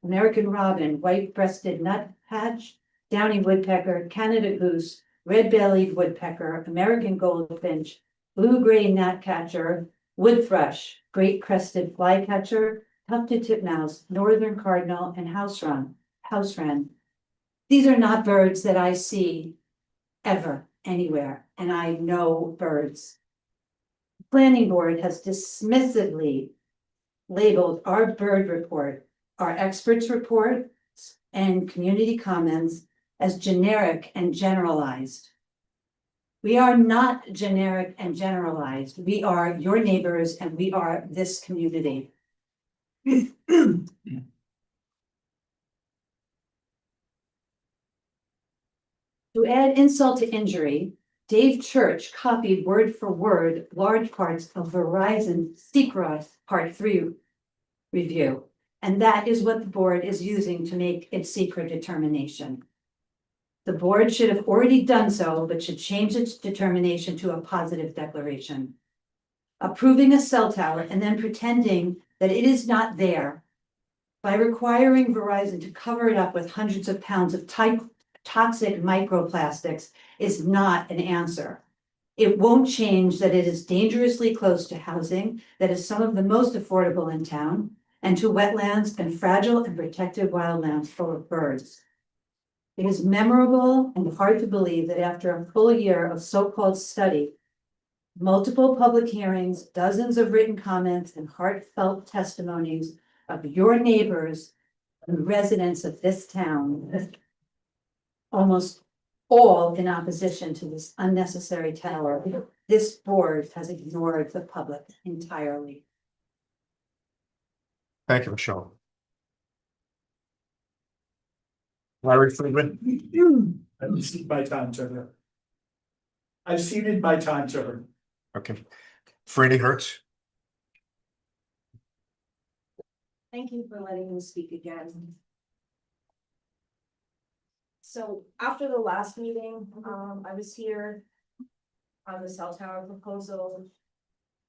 American robin, white-breasted nuthatch, downy woodpecker, Canada goose, red-bellied woodpecker, American goldfinch, blue-gray gnatcatcher, wood thrush, great crested flycatcher, tufted titmouse, northern cardinal, and house wren. These are not birds that I see ever, anywhere, and I know birds. The Planning Board has dismissively labeled our bird report, our experts' reports, and community comments as generic and generalized. We are not generic and generalized. We are your neighbors and we are this community. To add insult to injury, Dave Church copied word for word large parts of Verizon Secra Part 3 review, and that is what the board is using to make its secret determination. The board should have already done so, but should change its determination to a positive declaration. Approving a cell tower and then pretending that it is not there by requiring Verizon to cover it up with hundreds of pounds of toxic microplastics is not an answer. It won't change that it is dangerously close to housing that is some of the most affordable in town, and to wetlands and fragile and protected wildlands full of birds. It is memorable and hard to believe that after a full year of so-called study, multiple public hearings, dozens of written comments, and heartfelt testimonies of your neighbors and residents of this town, almost all in opposition to this unnecessary tower, this board has ignored the public entirely. Thank you, Michelle. Larry Friedman. I've ceded my time to her. I've ceded my time to her. Okay. Franny Hertz. Thank you for letting me speak again. So after the last meeting, I was here on the cell tower proposal.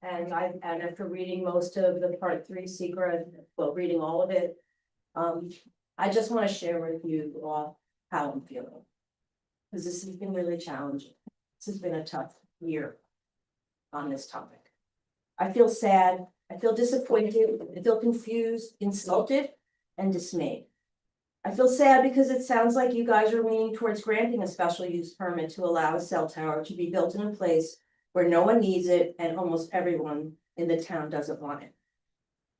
And after reading most of the part 3 secret, well, reading all of it, I just want to share with you all how I'm feeling. Because this has been really challenging. This has been a tough year on this topic. I feel sad, I feel disappointed, I feel confused, insulted, and dismayed. I feel sad because it sounds like you guys are leaning towards granting a special use permit to allow a cell tower to be built in a place where no one needs it and almost everyone in the town doesn't want it.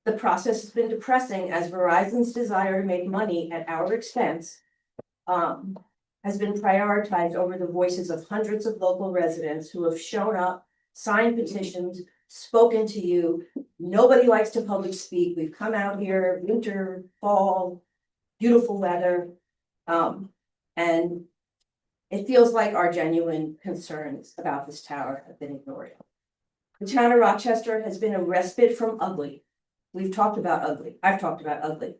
The process has been depressing as Verizon's desire to make money at our expense has been prioritized over the voices of hundreds of local residents who have shown up, signed petitions, spoken to you. Nobody likes to public speak. We've come out here, winter, fall, beautiful weather. And it feels like our genuine concerns about this tower have been ignored. The town of Rochester has been a respite from ugly. We've talked about ugly. I've talked about ugly.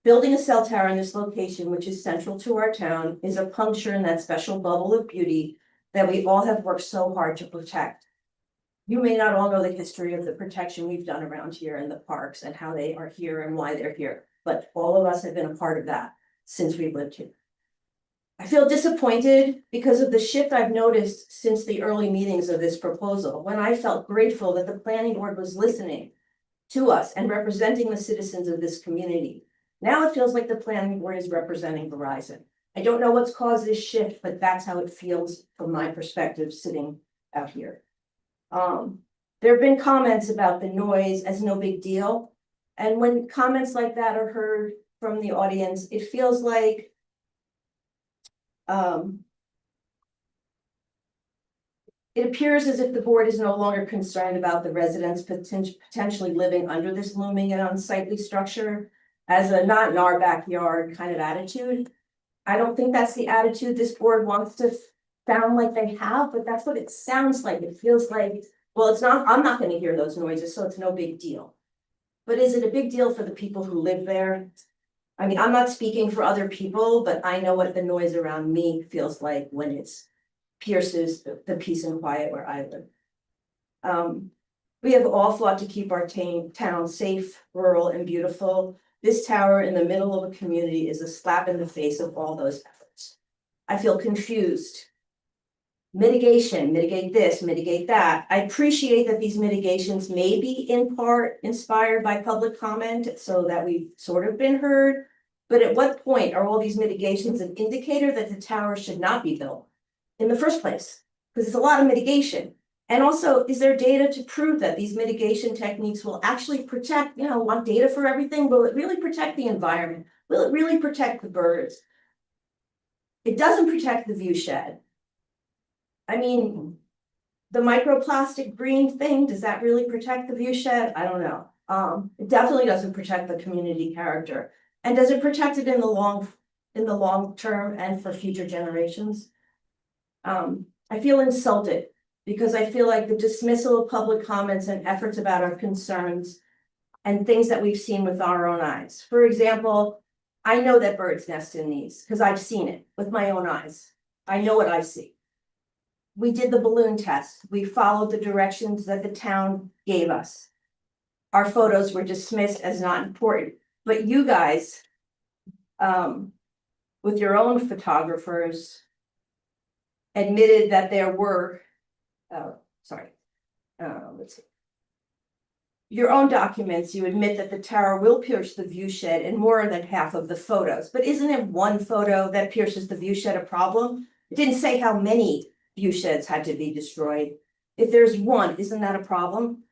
Building a cell tower in this location, which is central to our town, is a puncture in that special bubble of beauty that we all have worked so hard to protect. You may not all know the history of the protection we've done around here in the parks and how they are here and why they're here, but all of us have been a part of that since we've lived here. I feel disappointed because of the shift I've noticed since the early meetings of this proposal, when I felt grateful that the planning board was listening to us and representing the citizens of this community. Now it feels like the planning board is representing Verizon. I don't know what's caused this shift, but that's how it feels from my perspective sitting out here. There have been comments about the noise as no big deal. And when comments like that are heard from the audience, it feels like it appears as if the board is no longer concerned about the residents potentially living under this looming and unsightly structure as a not in our backyard kind of attitude. I don't think that's the attitude this board wants to sound like they have, but that's what it sounds like. It feels like, well, it's not, I'm not going to hear those noises, so it's no big deal. But is it a big deal for the people who live there? I mean, I'm not speaking for other people, but I know what the noise around me feels like when it's pierces the peace and quiet where I live. We have all fought to keep our town safe, rural, and beautiful. This tower in the middle of a community is a slap in the face of all those efforts. I feel confused. Mitigation, mitigate this, mitigate that. I appreciate that these mitigations may be in part inspired by public comment so that we've sort of been heard. But at what point are all these mitigations an indicator that the tower should not be built in the first place? Because it's a lot of mitigation. And also, is there data to prove that these mitigation techniques will actually protect, want data for everything? Will it really protect the environment? Will it really protect the birds? It doesn't protect the view shed. I mean, the microplastic green thing, does that really protect the view shed? I don't know. It definitely doesn't protect the community character. And does it protect it in the long term and for future generations? I feel insulted because I feel like the dismissal of public comments and efforts about our concerns and things that we've seen with our own eyes. For example, I know that birds nest in these because I've seen it with my own eyes. I know what I see. We did the balloon test. We followed the directions that the town gave us. Our photos were dismissed as not important, but you guys, with your own photographers, admitted that there were, let's see. Your own documents, you admit that the tower will pierce the view shed in more than half of the photos, but isn't it one photo that pierces the view shed a problem? It didn't say how many view sheds had to be destroyed. If there's one, isn't that a problem?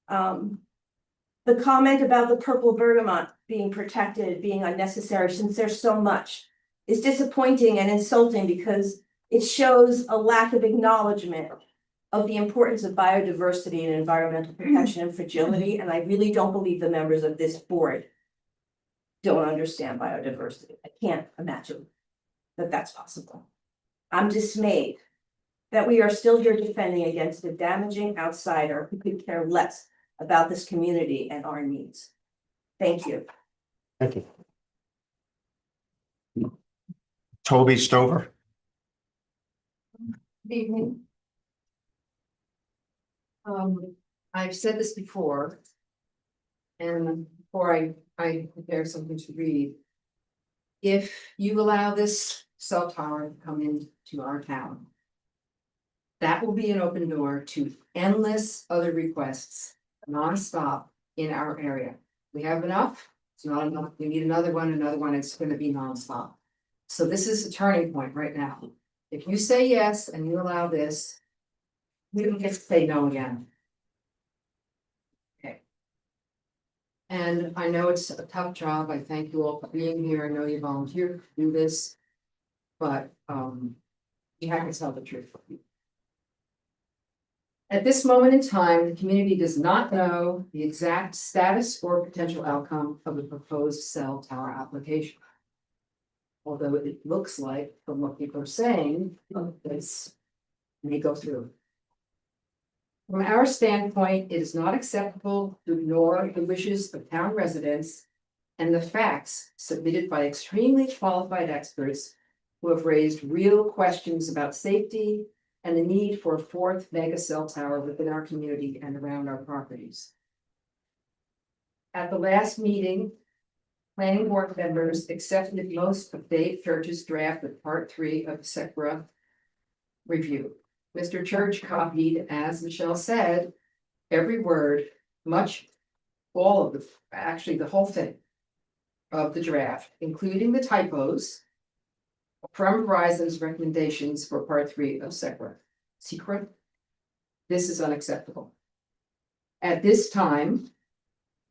The comment about the purple bergamot being protected, being unnecessary, since there's so much, is disappointing and insulting because it shows a lack of acknowledgement of the importance of biodiversity and environmental protection and fragility. And I really don't believe the members of this board don't understand biodiversity. I can't imagine that that's possible. I'm dismayed that we are still here defending against a damaging outsider who could care less about this community and our needs. Thank you. Thank you. Toby Stover. Evening. I've said this before. And before I prepare something to read. If you allow this cell tower to come into our town. That will be an open door to endless other requests, nonstop in our area. We have enough, it's not enough, we need another one, it's gonna be nonstop. So this is a turning point right now. If you say yes and you allow this, we don't get to say no again. Okay. And I know it's a tough job, I thank you all for being here, I know you volunteered to do this. But, you have to tell the truth. At this moment in time, the community does not know the exact status or potential outcome of the proposed cell tower application. Although it looks like, from what people are saying, this may go through. From our standpoint, it is not acceptable to ignore the wishes of town residents and the facts submitted by extremely qualified experts who have raised real questions about safety and the need for a fourth mega cell tower within our community and around our properties. At the last meeting, planning board members accepted most of Dave Church's draft of part 3 of SECRA review. Mr. Church copied, as Michelle said, every word, all of the, actually the whole thing of the draft, including the typos from Verizon's recommendations for part 3 of SECRA. This is unacceptable. At this time,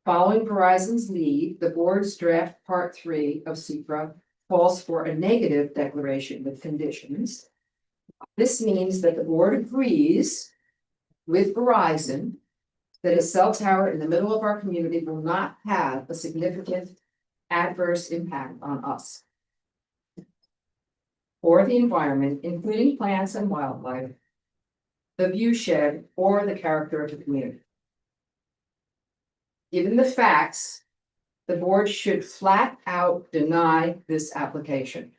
following Verizon's lead, the board's draft part 3 of SECRA calls for a negative declaration with conditions. This means that the board agrees with Verizon that a cell tower in the middle of our community will not have a significant adverse impact on us or the environment, including plants and wildlife, the view shed, or the character of the community. Given the facts, the board should flat out deny this application.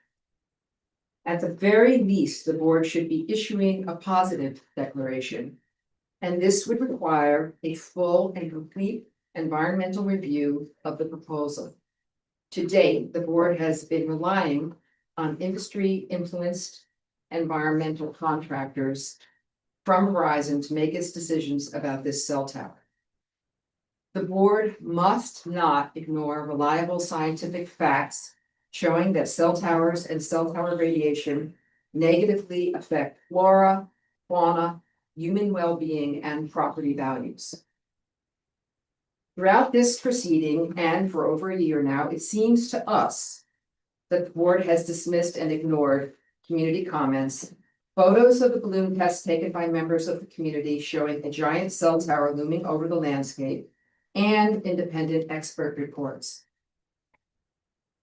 At the very least, the board should be issuing a positive declaration, and this would require a full and complete environmental review of the proposal. To date, the board has been relying on industry-influenced environmental contractors from Verizon to make its decisions about this cell tower. The board must not ignore reliable scientific facts showing that cell towers and cell tower radiation negatively affect flora, fauna, human well-being, and property values. Throughout this proceeding, and for over a year now, it seems to us that the board has dismissed and ignored community comments, photos of the balloon tests taken by members of the community showing a giant cell tower looming over the landscape, and independent expert reports.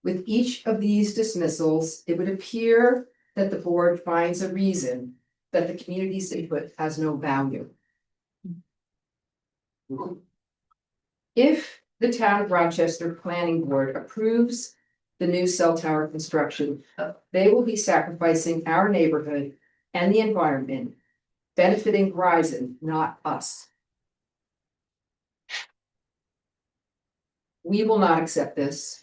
With each of these dismissals, it would appear that the board finds a reason that the community's input has no value. If the town of Rochester Planning Board approves the new cell tower construction, they will be sacrificing our neighborhood and the environment, benefiting Verizon, not us. We will not accept this,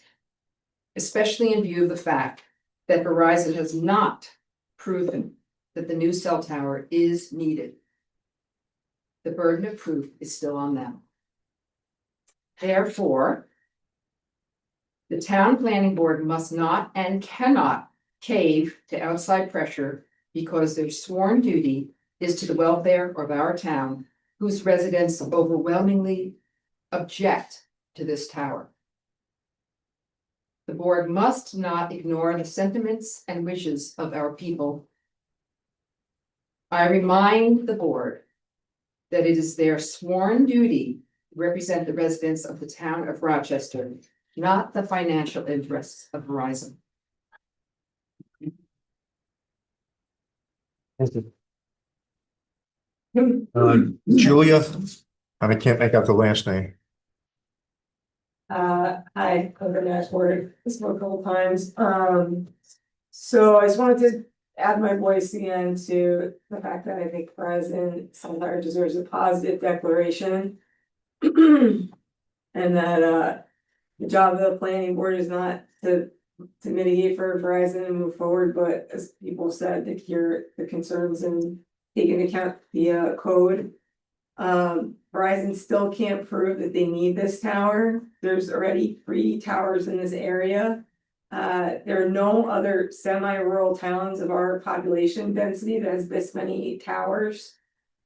especially in view of the fact that Verizon has not proven that the new cell tower is needed. The burden of proof is still on them. Therefore, the town planning board must not and cannot cave to outside pressure because their sworn duty is to the welfare of our town, whose residents overwhelmingly object to this tower. The board must not ignore the sentiments and wishes of our people. I remind the board that it is their sworn duty to represent the residents of the town of Rochester, not the financial interests of Verizon. Julia, and I can't make out the last name. I've been asked for this a couple times. So I just wanted to add my voice again to the fact that I think President Sunflower deserves a positive declaration. And that the job of the planning board is not to mitigate for Verizon and move forward, but as people said, to hear the concerns and take into account the code. Verizon still can't prove that they need this tower. There's already 3 towers in this area. There are no other semi-rural towns of our population density that has this many towers.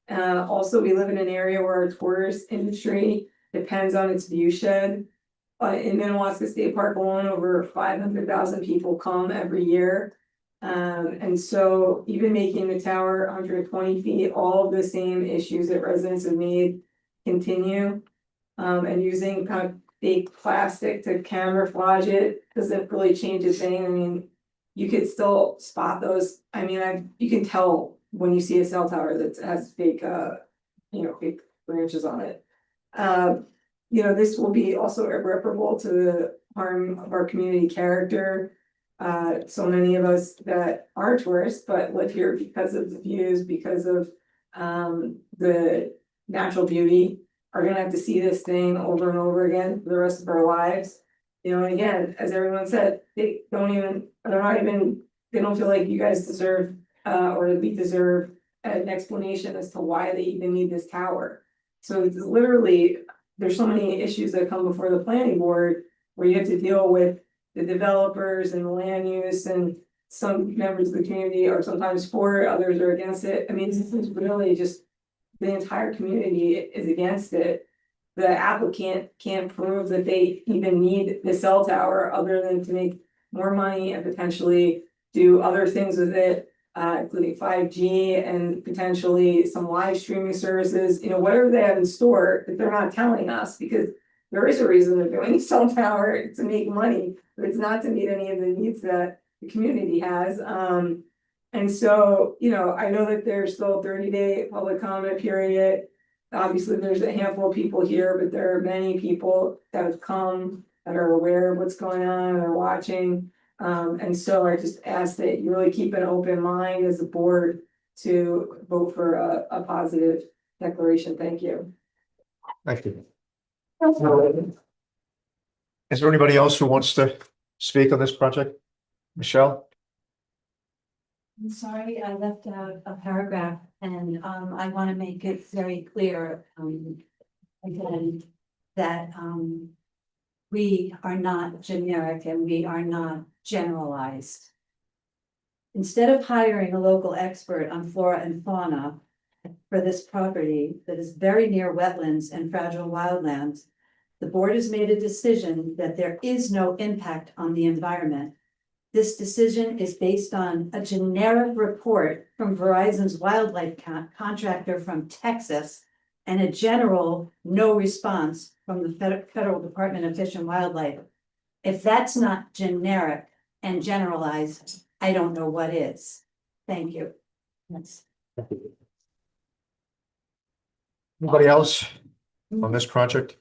Also, we live in an area where our tourist industry depends on its view shed. In Minnewaska State Park alone, over 500,000 people come every year. And so even making the tower 120 feet, all of the same issues that residents have made continue. And using kind of fake plastic to camouflage it doesn't really change a thing. I mean, you could still spot those. I mean, you can tell when you see a cell tower that has fake, fake branches on it. This will be also irreparable to the harm of our community character. So many of us that are tourists, but live here because of the views, because of the natural beauty, are gonna have to see this thing over and over again for the rest of our lives. And again, as everyone said, they don't feel like you guys deserve, or that we deserve an explanation as to why they even need this tower. So it's literally, there's so many issues that come before the planning board where you have to deal with the developers and the land use, and some members of the community are sometimes for it, others are against it. I mean, this is really just, the entire community is against it. The applicant can't prove that they even need the cell tower other than to make more money and potentially do other things with it, including 5G and potentially some live streaming services, whatever they have in store that they're not telling us, because there is a reason they're doing a cell tower, to make money, but it's not to meet any of the needs that the community has. And so, I know that there's still a 30-day public comment period. Obviously, there's a handful of people here, but there are many people that have come that are aware of what's going on, are watching. And so I just ask that you really keep an open mind as a board to vote for a positive declaration. Thank you. Thank you. Is there anybody else who wants to speak on this project? Michelle? I'm sorry, I left out a paragraph and I want to make it very clear again that we are not generic and we are not generalized. Instead of hiring a local expert on flora and fauna for this property that is very near wetlands and fragile wildlands, the board has made a decision that there is no impact on the environment. This decision is based on a generic report from Verizon's wildlife contractor from Texas and a general no response from the Federal Department of Fish and Wildlife. If that's not generic and generalized, I don't know what is. Thank you. Yes. Anybody else on this project?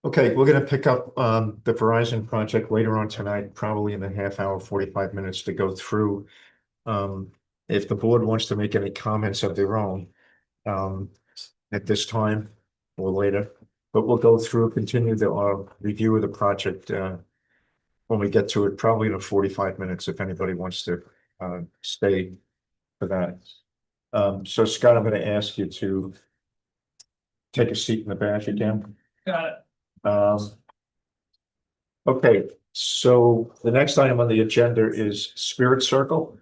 Okay, we're gonna pick up the Verizon project later on tonight, probably in a half hour, 45 minutes to go through. If the board wants to make any comments of their own at this time or later, but we'll go through, continue the review of the project when we get to it, probably in 45 minutes, if anybody wants to stay for that. So Scott, I'm gonna ask you to take a seat in the back again. Got it. Okay, so the next item on the agenda is Spirit Circle.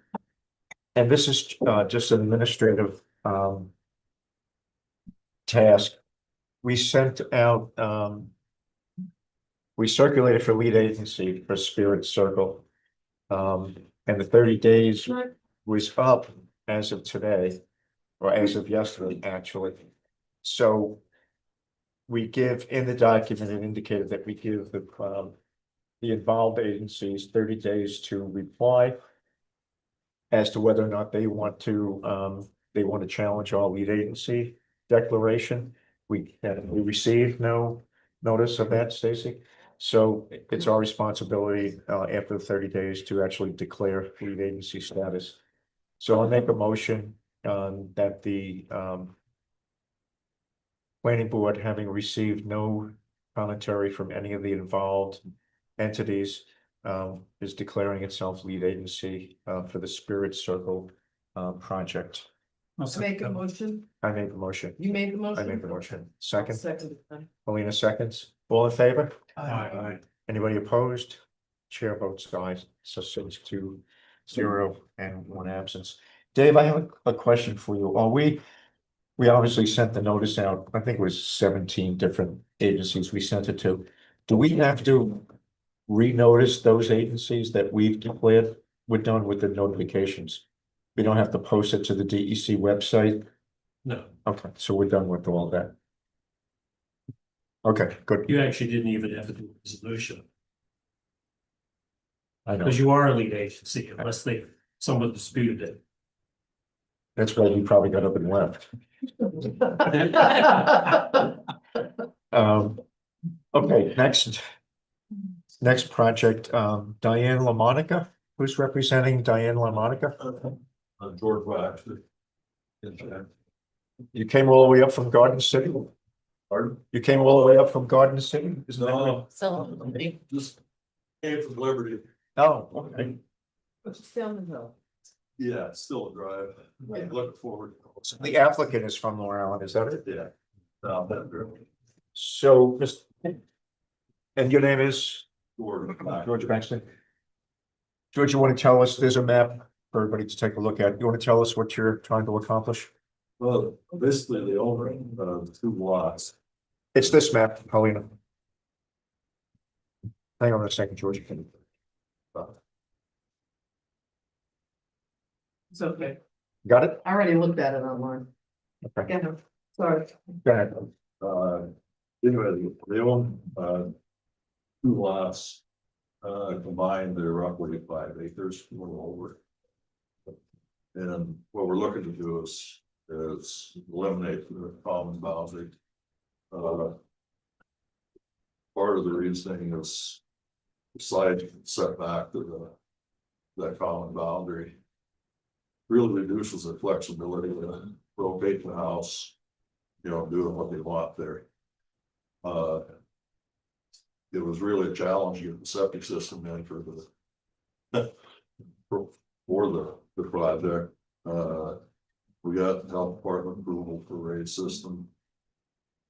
And this is just an administrative task. We sent out, we circulated for lead agency for Spirit Circle. And the 30 days was up as of today, or as of yesterday, actually. So we give in the document, it indicated that we give the involved agencies 30 days to reply as to whether or not they want to challenge our lead agency declaration. We received no notice of that, Stacy. So it's our responsibility, after the 30 days to actually declare lead agency status. So I'll make a motion, that the, planning board, having received no commentary from any of the involved entities, is declaring itself lead agency, for the Spirit Circle, project. Make a motion. I make the motion. You made the I motion? make the motion. Second, Second. Melina seconds. All in favor? Aye. Anybody opposed? Chair votes aye, so 6-0 and 1 absence. Dave, I have a question for you. We obviously sent the notice out, I think it was 17 different agencies we sent it to. Do we have to renotice those agencies that we've declared? We're done with the notifications. We don't have to post it to the DEC website? No, Okay, so we're done with all that. Okay, good. you actually didn't even have to do a resolution, I know. because you are a lead agency unless someone disputed it. That's why you probably got up and left. Okay, next project, Diane LaMonica, who's representing Diane LaMonica? George Waxman. You came all the way up from Garden City? Pardon? You came all the way up from Garden City? Isn't that right? No, So, just came from Liberty. Oh, okay. Just down the hill. Yeah, it's still a drive. I'm looking forward. So the applicant is from Long Island, is that it? Yeah. So, and your name is? George. George Bankston. George, you want to tell us, there's a map for everybody to take a look at. You want to tell us what you're trying to accomplish? Well, basically they own, 2 lots. It's this map, Paulina. Hang on a second, George. It's okay. Got it? I already looked at it online. Okay. Yeah, sorry. Go ahead. Anyway, they own, 2 lots. Combined, they're roughly 5 acres, a little over. And what we're looking to do is eliminate the common boundary. Part of the reasoning is side setback to that common boundary. Really reduces the flexibility to rotate the house, doing what they want there. It was really a challenge to get the septic system in for the project. We got health department approval for raised system.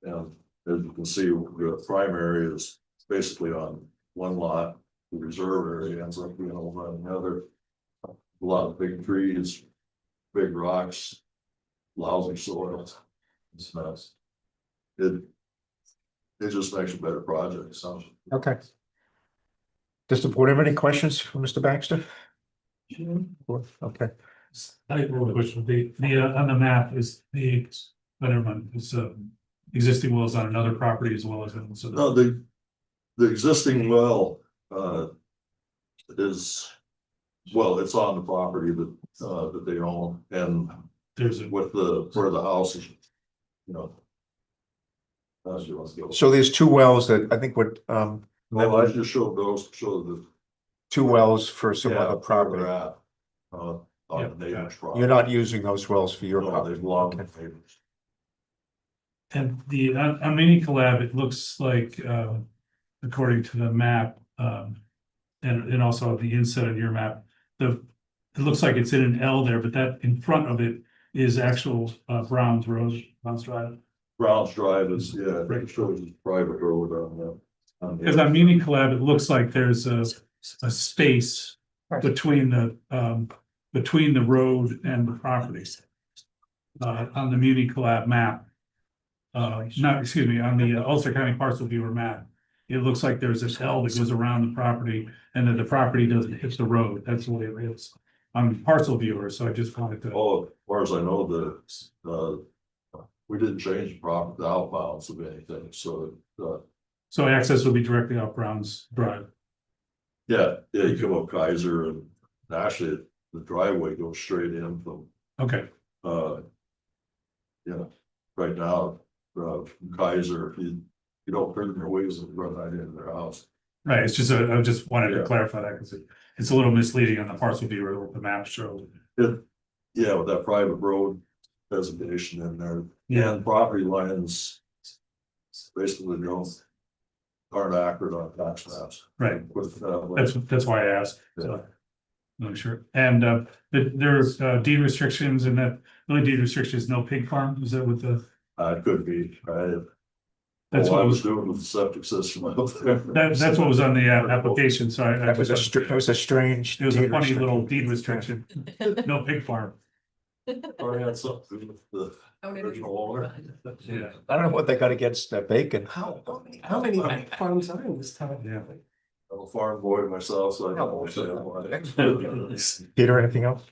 And as you can see, the primary is basically on one lot. The reserve area ends up being over on another. A lot of big trees, big rocks, lousy soil. It's nice. It just makes a better project, so. Okay. Does the board have any questions for Mr. Baxter? Okay. I have a question. On the map is existing wells on another property as well as. No, the existing well, is, well, it's on the property that they own, and There's with where the house is, So there's 2 wells that I think would, well, I just show the. 2 wells for some Yeah, other property. where they're at, on the neighbor's property. You're not using those wells for your No, property. they belong to neighbors. And on Mini Collab, it looks like, according to the map, and also the inset of your map, it looks like it's in an L there, but that in front of it is actual, Browns Road, Browns Drive. Browns Drive is, yeah, it shows it's private road on Because on Mini Collab, it looks like there's a space between the road and the properties. On the Muni Collab map. On the Ulster County Parcel Viewer map. It looks like there's this L that goes around the property and that the property doesn't hit the road. That's the way it is. On Parcel Viewer, so I just wanted to. Oh, as far as I know, we didn't change the property, the outbounds of anything, so, So access will be directly off Browns Drive. yeah, you come up Kaiser and actually the driveway goes straight in from, Okay, right now, from Kaiser, if you don't turn your ways and run right into their house. Right, it's just, I just wanted to clarify that, because it's a little misleading on the parcel viewer, what the map showed. Yeah, with that private road designation in there. Yeah. And property lines. Basically, aren't accurate on tax maps. Right, With, that's why I asked, so. I'm sure, and there's deed restrictions, and that, really deed restrictions, no pig farm, is that what the? it could be, right? That's All what I was, was doing with the septic system. Out there. that's what was on the application, so I That was just, it was a strange. it was a deed funny little restriction. deed restriction, no pig farm. Or had something to do with the original owner. Yeah. I don't know what they got against bacon. How many farms are in this town? Yeah. I'm a farm boy myself, so I don't understand why. Peter, anything else?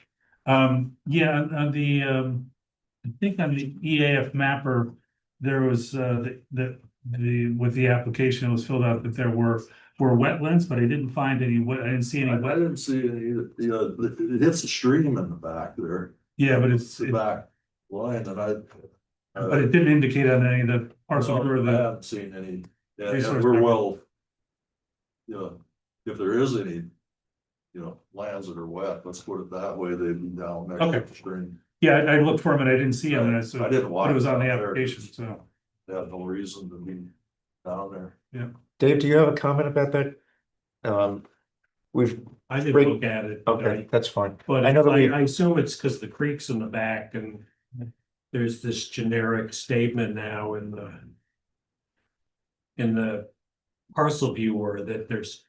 Yeah, on the, I think on the EAF mapper, there was, with the application, it was filled out that there were wetlands, but I didn't find any, I didn't see any. I didn't see any, it hits a stream in the back there. Yeah, but it's, The back line and but it didn't indicate on any of the parcel or I the, haven't seen any, yeah, resource we're map. well. You know, if there is any. Lands that are wet, let's put it that way, they'd be down next to the stream. yeah, I looked for them and I didn't see them, and I saw I didn't walk it was on the down there. application, so. They had no reason to be down there. Dave, do you have a comment about that? We've, I didn't Great. look at it. okay, that's fine. But I know that I assume it's because the creek's in the back and there's this generic statement now in the parcel viewer that there's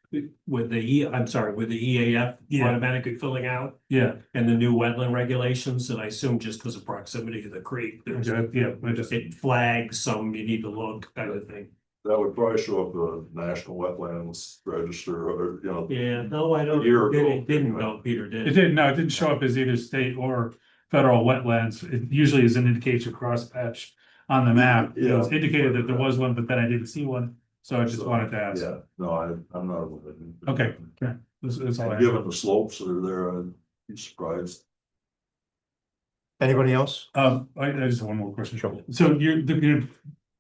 with the EAF Yeah. automatically filling out Yeah, and the new wetland regulations, and I assume just because of proximity to the creek, there's yeah, I just, it flags some you need to look kind of thing. That would probably show up the National Wetlands Register or, Yeah, no, I don't, year ago, it didn't anyway. go, Peter it did. didn't, no, it didn't show up as either state or federal wetlands. It usually is an indication crosshatch on the map. It was Yeah. indicated that there was one, but then I didn't see one, so I just wanted to ask. Yeah, no, I'm not. aware of it. Okay, okay. That's all I have. Given the slopes that are there, I'd be surprised. Anybody else? I just have one more question. So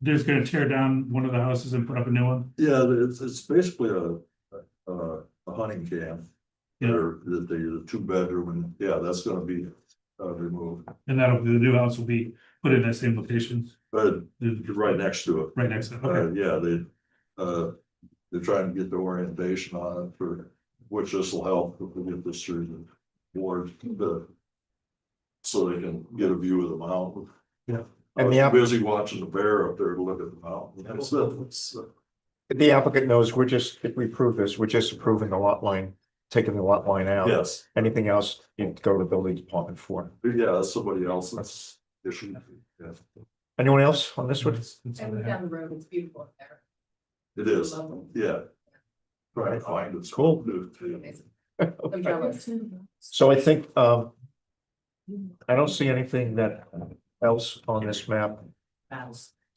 there's gonna tear down one of the houses and put up a new one? Yeah, it's basically a hunting camp. Yeah. Or the 2-bedroom and, yeah, that's gonna be removed, And the new house will be put in that same location, but right next to it. right next to it, okay. Yeah, they're trying to get the orientation on it for, which this will help if we get this through the board. So they can get a view of the mountain. Yeah. I And was the busy watching the bear up there to look at the mountain. The applicant knows if we approve this, we're just approving the lot line, taking the lot line out. Yes, Anything else, you go to the building department for. yeah, that's somebody else's issue. Yeah, Anyone else on this one? Down the road, it's beautiful up there. it is, yeah. Trying to find it. Cool. I'm jealous. So I think, I don't see anything else on this map.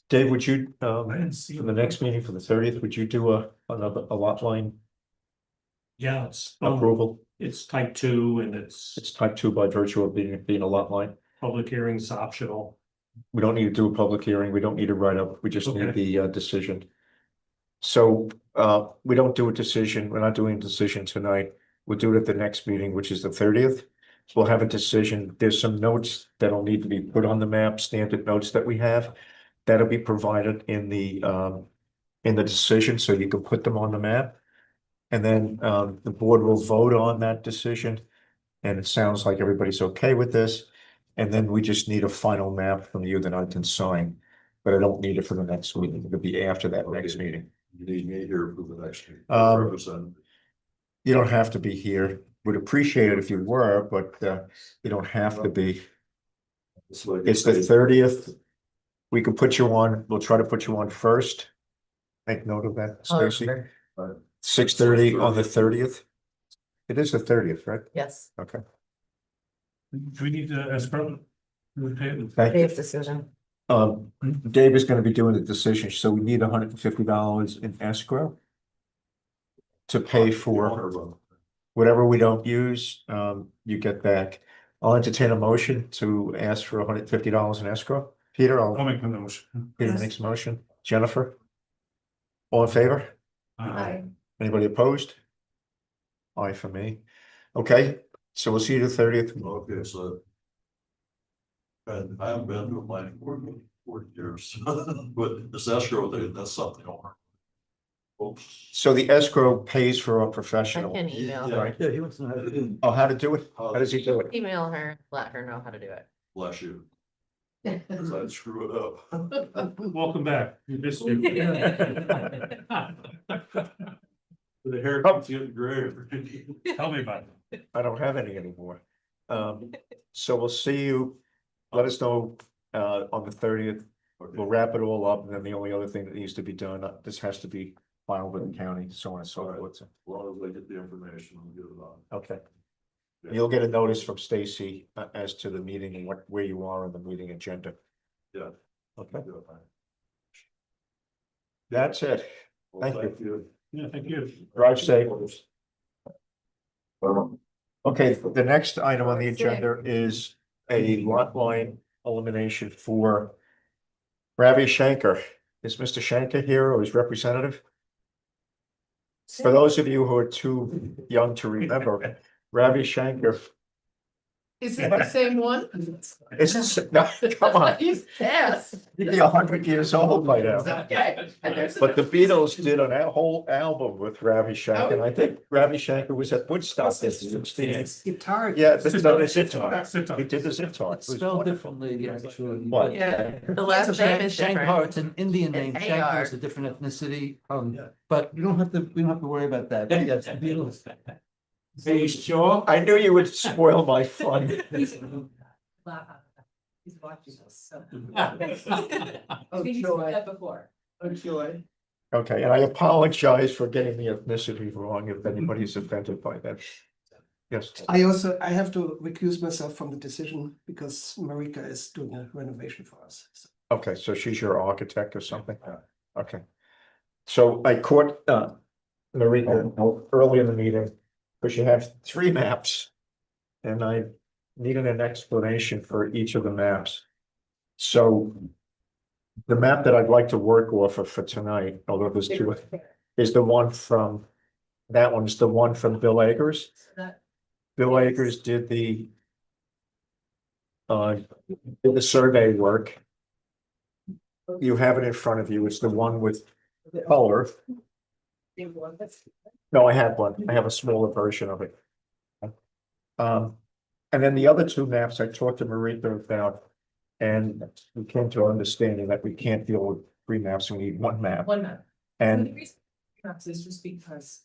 Dave, would you, I didn't see for the next meeting for the 30th, would you do a lot line Yeah, it's approval? it's type 2 and it's It's type 2 by virtue of being a lot line. public hearings optional. We don't need to do a public hearing. We don't need a write-up. We just need Okay. the decision. So we don't do a decision. We're not doing a decision tonight. We'll do it at the next meeting, which is the 30th. We'll have a decision. There's some notes that'll need to be put on the map, standard notes that we have. That'll be provided in the decision, so you can put them on the map. And then the board will vote on that decision. And it sounds like everybody's okay with this. And then we just need a final map from you that I can sign. But I don't need it for the next meeting. It'll be after that next meeting. You need me here for the next meeting. Um, You don't have to be here. Would appreciate it if you were, but you don't have to be. It's the 30th. We can put you on, we'll try to put you on first. Make note of that, Stacy. 6:30 on the 30th. It is the 30th, right? Yes, Okay. Do we need to escrow? Thank you. Dave's decision. Dave is gonna be doing the decision, so we need $150 in escrow. To pay for whatever we don't use, you get back. I'll entertain a motion to ask for $150 in escrow. Peter, I'll make the motion. Peter makes a motion. Jennifer? All in favor? Aye. Anybody opposed? Aye for me. Okay, so we'll see you the 30th. Okay, so. And I haven't been to a planning board in 40 years, but this escrow thing, that's something I want. Oops. So the escrow pays for a I professional. can email her, Right? Yeah, he wants to know. Oh, how to do it? How does he do it? email her, let her know how to do it. Bless you. Cause I'd screw it up. Welcome back. We missed you. The haircut's getting gray. Tell me about it. I don't have any anymore. So we'll see you. Let us know on the 30th. We'll wrap it all up, and then the only other thing that needs to be done, this has to be filed with the county, so on and so forth. As long as I get the information, I'll get it on. Okay. You'll get a notice from Stacy as to the meeting and where you are on the meeting agenda. Yeah. Okay. That's it. Well, Thank you. Yeah, thank you. Drive safe. Okay, the next item on the agenda is a lot line elimination for Ravi Shankar. Is Mr. Shankar here or his representative? For those of you who are too young to remember, Ravi Shankar. Is it the same one? Is no, come on, He's yes. he's 100 years old by now. Okay. But the Beatles did a whole album with Ravi Shankar, and I think Ravi Shankar was at Woodstock in 16. Guitar. Yeah, this is the sitar. He did the sitar. It was Spelled wonderful. differently, actually. What? Yeah, the last name is Shankar, different. it's an Indian name, It's Shankar AR. is a different ethnicity, but we don't have to worry about that. Yes, the Beatles. Are you sure? I knew you would spoil my fun. He's watching us, so. Oh, He's joy. said that before. Oh, joy. Okay, and I apologize for getting the ethnicity wrong if anybody's offended by that. Yes, I have to recuse myself from the decision because Marika is doing a renovation for us. So. okay, so she's your architect or something? Okay. So I caught Marika early in the meeting, because you have 3 maps. And I needed an explanation for each of the maps. So the map that I'd like to work off of for tonight, although there's 2, is the one from, that one's the one from Bill Akers. Bill Akers did the survey work. You have it in front of you. It's the one with color. No, I have one. I have a smaller version of it. And then the other 2 maps I talked to Marika about, and we came to an understanding that we can't deal with 3 maps, we need 1 map. One map. And The reason maps is just because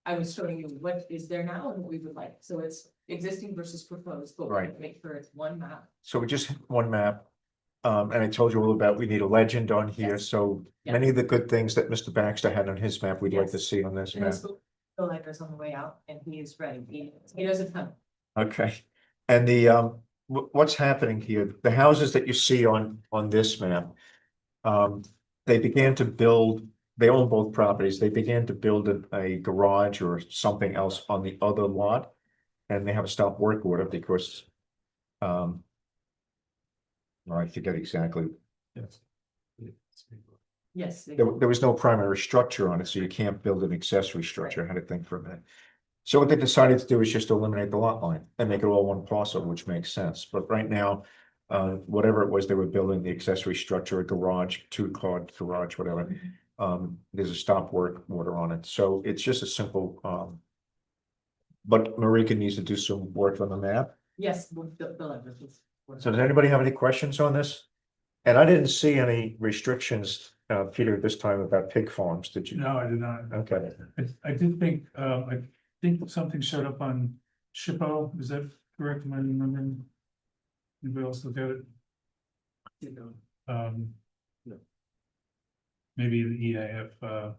I was showing you what is there now and what we would like. So it's existing versus proposed, but we Right. want to make sure it's one map. so we just 1 map. And I told you all about, we need a legend on here, Yes. so Yeah. many of the good things that Mr. Baxter had on his map, we'd like to see on this And map. Bill Liger's on the way out and he is ready. He knows a ton. Okay, and the what's happening here, the houses that you see on this map. They began to build, they own both properties, they began to build a garage or something else on the other lot. And they have a stop work order because. I forget exactly, Yes. there was no primary structure on it, so you can't build an accessory structure, I had to think for a minute. So what they decided to do is just eliminate the lot line and make it all 1 parcel, which makes sense, but right now. Whatever it was, they were building the accessory structure, a garage, 2-car garage, whatever. There's a stop work order on it, so it's just a simple, but Marika needs to do some work on the map. Yes, Bill Liger. So does anybody have any questions on this? And I didn't see any restrictions, Peter, this time about pig farms, did you? No, I did not. Okay, I did think, I think something showed up on Shippo, is that correct? Am I remembering? Anybody else look at it? Maybe the EAF,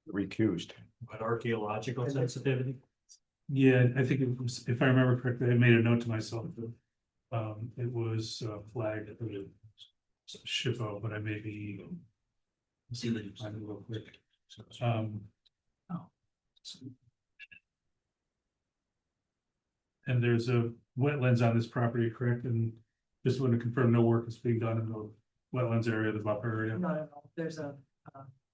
recused. But archaeological sensitivity? yeah, I think it was, if I remember correctly, I made a note to myself that. It was flagged at the Shippo, but I may be. Let's see if I can find it real quick. And there's a wetlands on this property, correct? And just want to confirm no work is being done in the wetlands area, the buffer area. No, there's a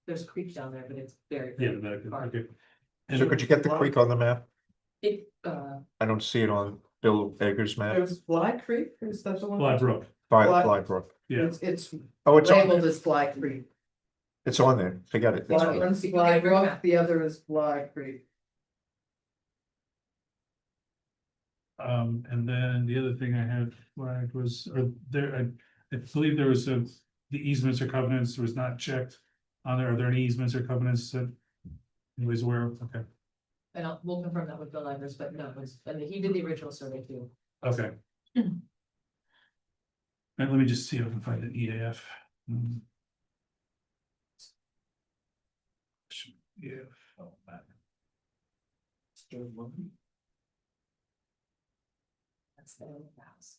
there's a creek down there, but it's very. Yeah, okay. So could you get the creek on the map? It, I don't see it on Bill Baker's map. There's Fly Creek, is that the one? Fly Brook, Fly Brook. yeah. It's Oh, it's on, labeled as Fly Creek. it's on there. Forget it. One- One's Fly Brook, the other is Fly Creek. And then the other thing I had flagged was, or there, I believe there was the easements or covenants was not checked on there. Are there any easements or covenants that anybody's aware of? Okay, and we'll confirm that with Bill Ivers, but no, and he did the original survey too. okay. And let me just see if I can find an EAF. Yeah. Oh, man. That's the old house.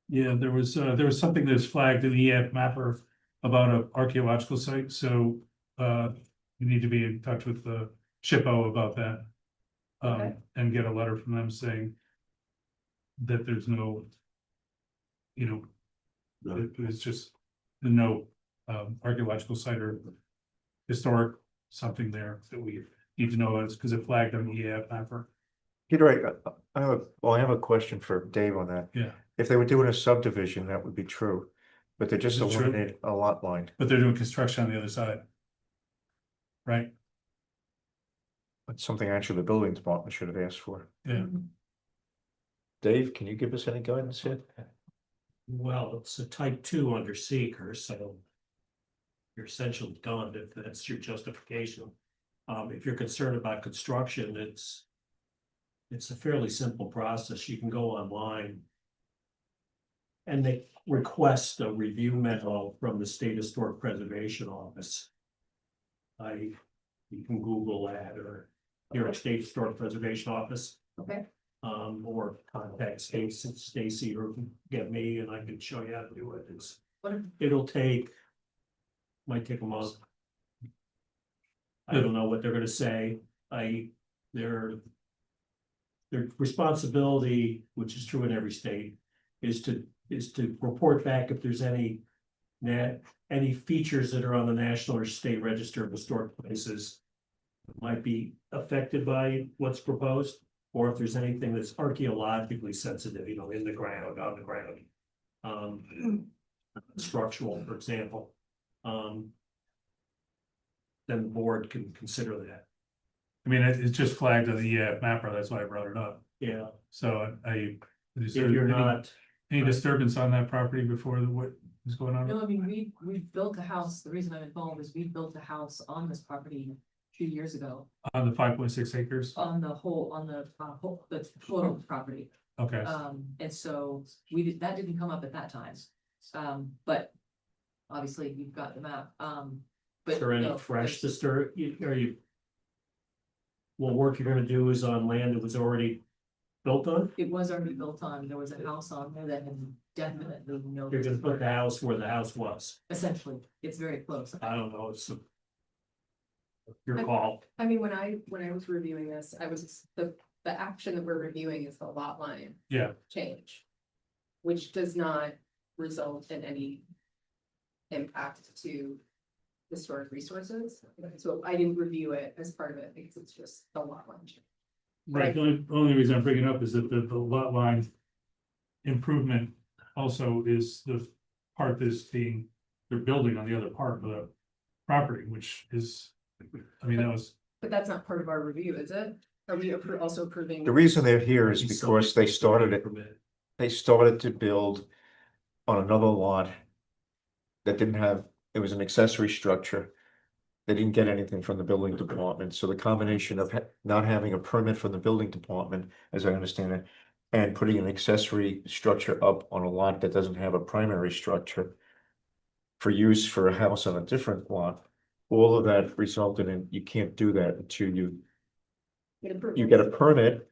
Yeah, there was something that's flagged in the EAF mapper about an archaeological site, so you need to be in touch with the SHPO about that. Okay. And get a letter from them saying that there's no, it's just no archaeological site or historic something there that we need to know. It's because it flagged on the EAF mapper. Peter, I have a question for Dave on that. Yeah. If they were doing a subdivision, that would be true, but they just Is it true? eliminated a lot line. But they're doing construction on the other side. Right? That's something actually the building department should have asked for. Yeah. Dave, can you give us any guidance here? Well, it's a type 2 under seeker, so you're essentially done if that's your justification. If you're concerned about construction, it's a fairly simple process. You can go online and they request a review memo from the State Historic Preservation Office. You can Google that, or New York State Historic Preservation Office. Okay. Or contact Stacy or get me and I can show you how to do it. It'll might take a month. I don't know what they're gonna say. Their responsibility, which is true in every state, is to report back if there's any features that are on the National or State Register of Historic Places that might be affected by what's proposed, or if there's anything that's archaeologically sensitive, in the ground, on the ground. Structural, for example. Then the board can consider that. I mean, it's just flagged on the EAF mapper, that's why I brought it up. Yeah. So is If there you're any- not, Any disturbance on that property before what is going on? No, I mean, we built a house, the reason I'm involved is we built a house on this property 2 years ago. On the 5.6 acres? On the total property. Okay, And so that didn't come up at that time. But obviously you've got the map, but. is there any no, fresh there's- disturb, what work you're gonna do is on land that was already built on? It was already built on, there was a house on there that had definitely no. You're gonna put the house where the house was. Essentially, it's very close. I don't know, it's your call. I mean, when I was reviewing this, the action that we're reviewing is the lot line yeah, change. Which does not result in any impact to historic resources. So I didn't review it as part of it because it's just the lot line change. right. The only reason I'm bringing it up is that the lot line improvement also is the part that's they're building on the other part of the property, which is, I mean, that was. But that's not part of our review, is it? Are we also approving? The reason they're here is because they started to build on another lot that didn't have, it was an accessory structure. They didn't get anything from the building department, so the combination of not having a permit from the building department, as I understand it, and putting an accessory structure up on a lot that doesn't have a primary structure for use for a house on a different lot, all of that resulted in, you can't do that until you get a permit,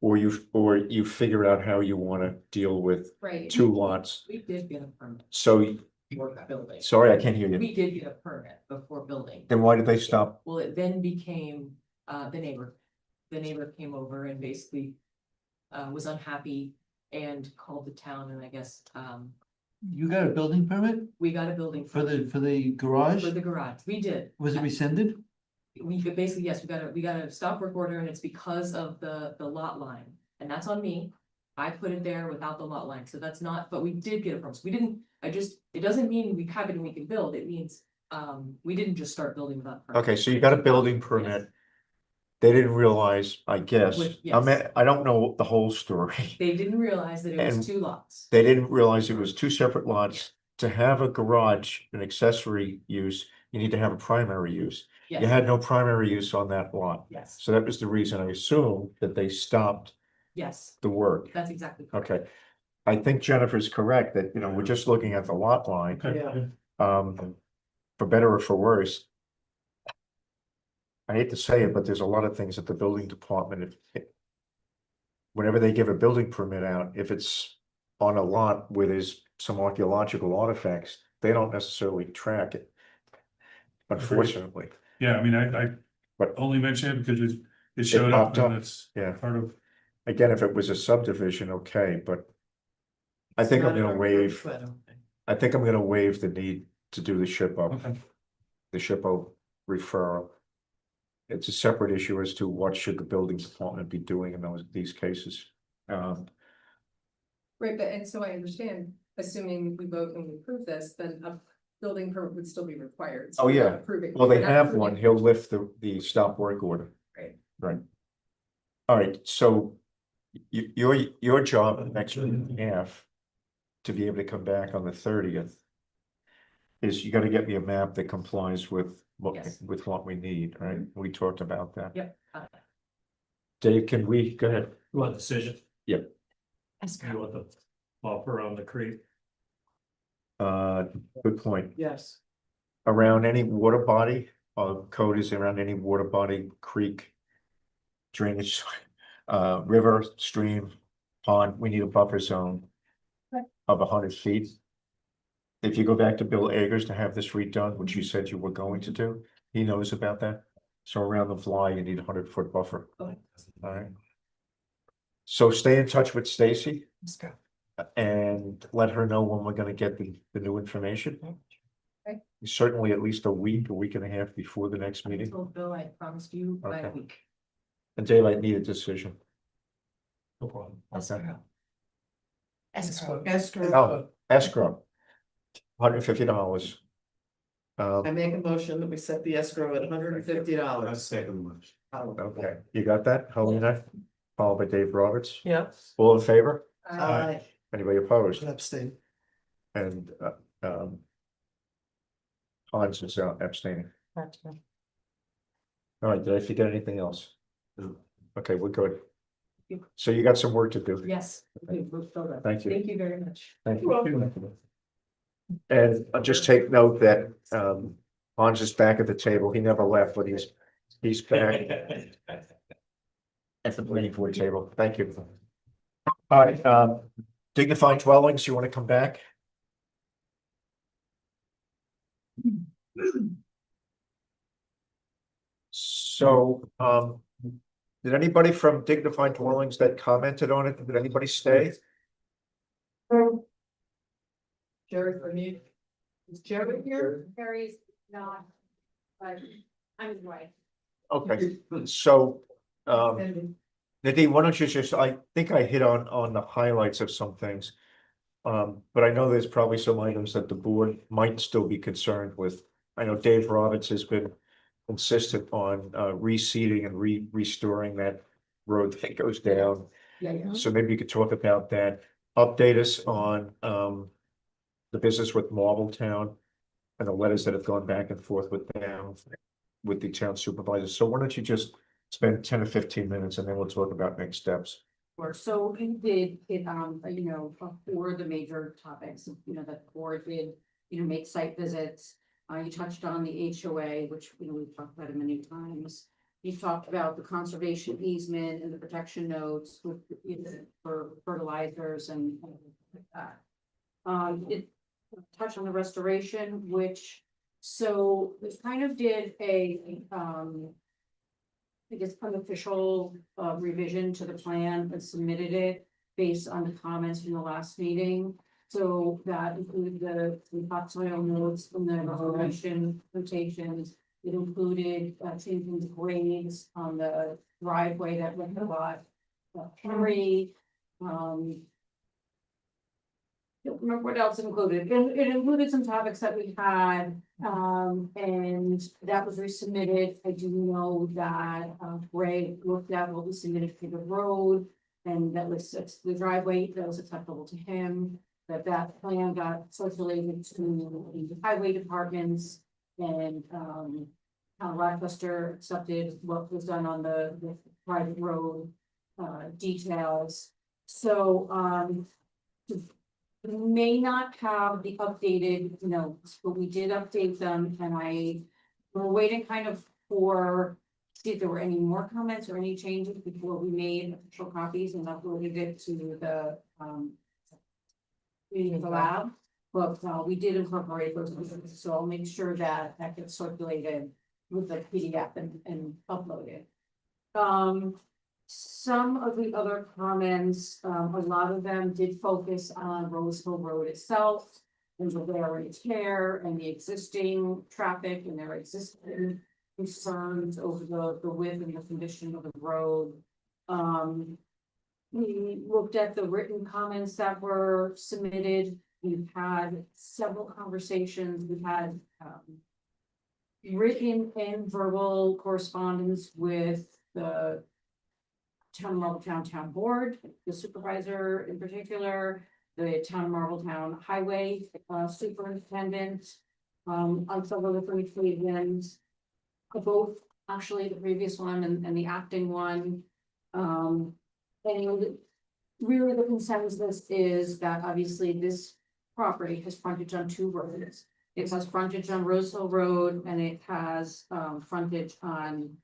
or you figure out how you want to deal with Right. 2 lots. We did get a permit So, for building. sorry, I can't hear you. We did get a permit before building. Then why did they stop? Well, it then became, the neighbor came over and basically, was unhappy and called the town and I guess, You got a building permit we got a building. for the garage? For the garage, we did. Was it rescinded? We could basically, yes, we got a stop work order and it's because of the lot line, and that's on me. I put it there without the lot line, so that's not, but we did get a permit. We didn't, it doesn't mean we have it and we can build, it means, we didn't just start building without. permit. Okay, so you got a building permit. They didn't realize, I guess, Yes. I don't know the whole story. They didn't realize that it And was 2 lots. They didn't realize it was 2 separate lots. To have a garage, an accessory use, you need to have a primary use. You Yes, had no primary use on that lot. yes, So that was the reason I assume that they stopped yes, the work. that's exactly correct. Okay. I think Jennifer's correct that, we're just looking at the lot line. Okay. For better or for worse. I hate to say it, but there's a lot of things at the building department. Whenever they give a building permit out, if it's on a lot where there's some archaeological artifacts, they don't necessarily track it. Unfortunately, Yeah, I mean, I But- only mentioned it because it showed up popped up, and it's yeah. part of. Again, if it was a subdivision, okay, but. I think I'm gonna waive, I think I'm gonna waive the need to do the SHPO. Okay. The SHPO referral. It's a separate issue as to what should the building department be doing in these cases. Right, but and so I understand, assuming we vote and we approve this, then a building permit would still be required. So Oh, we're not yeah. approving- Well, they we're not have approving- one, he'll lift the stop work order. Right. Right. All right, so your job next week and a half to be able to come back on the 30th is you gotta get me a map that complies with Yes. what we need, right? We talked about that. Yep. Dave, can we, go ahead. You want a decision? Yep. You want the buffer on the creek? Good point. Yes. Around any water body, code is around any water body, creek, drainage, river, stream, pond, we need a buffer zone of 100 feet. If you go back to Bill Agers to have this redone, which you said you were going to do, he knows about that. So around the fly, you need a 100-foot buffer. Okay. All right. So stay in touch with Stacy and let her know when we're gonna get the new information. Okay. Certainly at least a week and a half before the next I meeting. told Bill I promised you by a Okay. week. And Dave, I need a decision. No problem. Okay. Escrow. Oh, escrow. $150. I make a motion that we set the escrow at $150. second much. Okay, you got that, Helena? Followed by Dave Roberts. Yep. All in favor? Aye. Anybody opposed? Abstain. And Hans is abstaining. All right, did I forget anything else? Okay, we're good. So you got some work to do. Yes. Okay, we'll fill that. Thank you. Thank you very much. Thank You're you. And I'll just take note that Hans is back at the table. He never left, but he's back at the planning board table. Thank you. All right, dignified dwellings, you want to come back? So, did anybody from dignified dwellings that commented on it, did anybody stay? Jerry, for me. Is Jerry here? Harry's not, but I'm his wife. Okay, so, Nadine, why don't you just, I think I hit on the highlights of some things. But I know there's probably some items that the board might still be concerned with. I know Dave Roberts has been insistent on reseeding and restoring that road that goes down. Yeah. So maybe you could talk about that, update us on the business with Marbletown and the letters that have gone back and forth with them, with the town supervisor. So why don't you just spend 10 or 15 minutes and then we'll talk about next steps. Sure. So we did it, for the major topics, that the board did, make site visits. You touched on the HOA, which, we've talked about it many times. You talked about the conservation easement and the protection notes with, for fertilizers and like that. It touched on the restoration, which, so we kind of did a, I guess, unofficial revision to the plan and submitted it. based on the comments from the last meeting. So that included the topsoil notes from the restoration quotations. It included changing the grades on the driveway that went a lot. Henry, don't remember what else it included. It included some topics that we had, and that was resubmitted. I do know that, Ray looked at what we submitted for the road. And that was the driveway that was acceptable to him, that plan got circulated to the highway departments. And, town of Rochester accepted what was done on the private road, details. So, we may not have the updated notes, but we did update them, and we're waiting kind of for, see if there were any more comments or any changes before we made official copies and uploaded it to the lab. But we did incorporate those, so I'll make sure that that gets circulated with the PDF and uploaded. Some of the other comments, a lot of them did focus on Rose Hill Road itself and the wear and tear and the existing traffic and their existing concerns over the width and the condition of the road. We looked at the written comments that were submitted. We've had several conversations. We've had written and verbal correspondence with the Town of Marbletown Town Board, the supervisor in particular, the Town of Marbletown Highway Superintendent, on several different occasions. Both actually the previous one and the acting one. And really the consensus is that obviously this property has frontage on two roads. It has frontage on Rose Hill Road and it has frontage on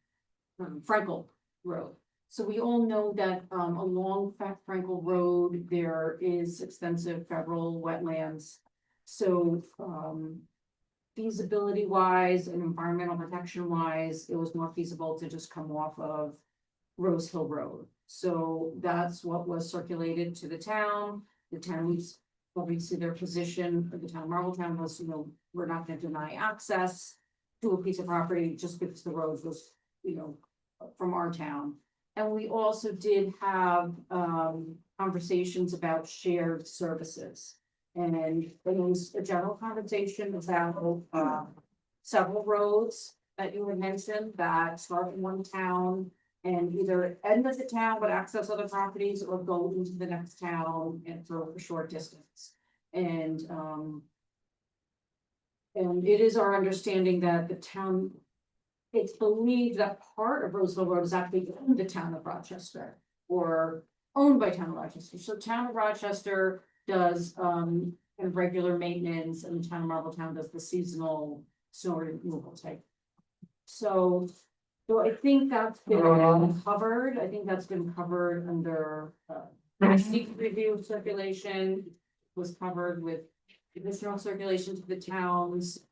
Frankel Road. So we all know that along Frankel Road, there is extensive federal wetlands. So feasibility wise and environmental protection wise, it was more feasible to just come off of Rose Hill Road. So that's what was circulated to the town. The town's obviously their position of the town of Marbletown was, we're not going to deny access to a piece of property just because the road was, from our town. And we also did have conversations about shared services. And there was a general conversation about several roads that you had mentioned that start in one town and either end at the town but access other properties or go into the next town and for a short distance. And it is our understanding that the town, it's believed that part of Rose Hill Road is actually in the town of Rochester or owned by town of Rochester. So town of Rochester does kind of regular maintenance and the town of Marbletown does the seasonal snow removal type. So I think that's been covered. I think that's been covered under secret review circulation, was covered with additional circulation to the towns,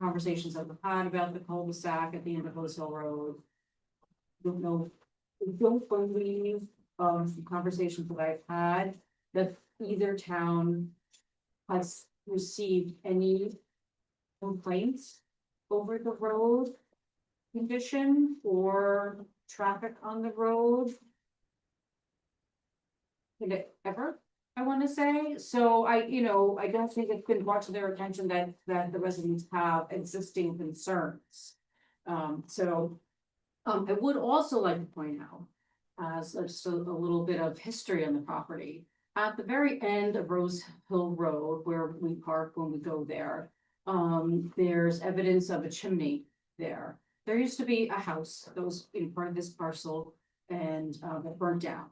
conversations that we've had about the cul-de-sac at the end of Rose Hill Road. Don't believe the conversations that I've had that either town has received any complaints over the road condition or traffic on the road. Did it ever? I want to say, so I don't think it's been brought to their attention that the residents have existing concerns. I would also like to point out, as just a little bit of history on the property, at the very end of Rose Hill Road, where we park when we go there, there's evidence of a chimney there. There used to be a house that was in part of this parcel and that burnt down.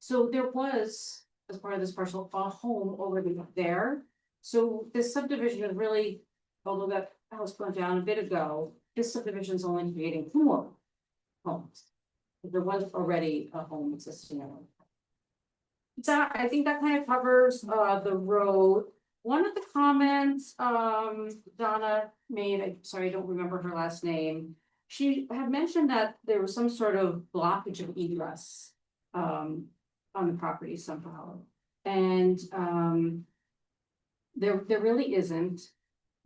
So there was, as part of this parcel, a home already there. So this subdivision is really, although that house burnt down a bit ago, this subdivision is only creating 2 more homes. There was already a home existing. That, I think that kind of covers the road. One of the comments Donna made, I'm sorry, I don't remember her last name. She had mentioned that there was some sort of blockage of egress on the property somehow. And, there really isn't.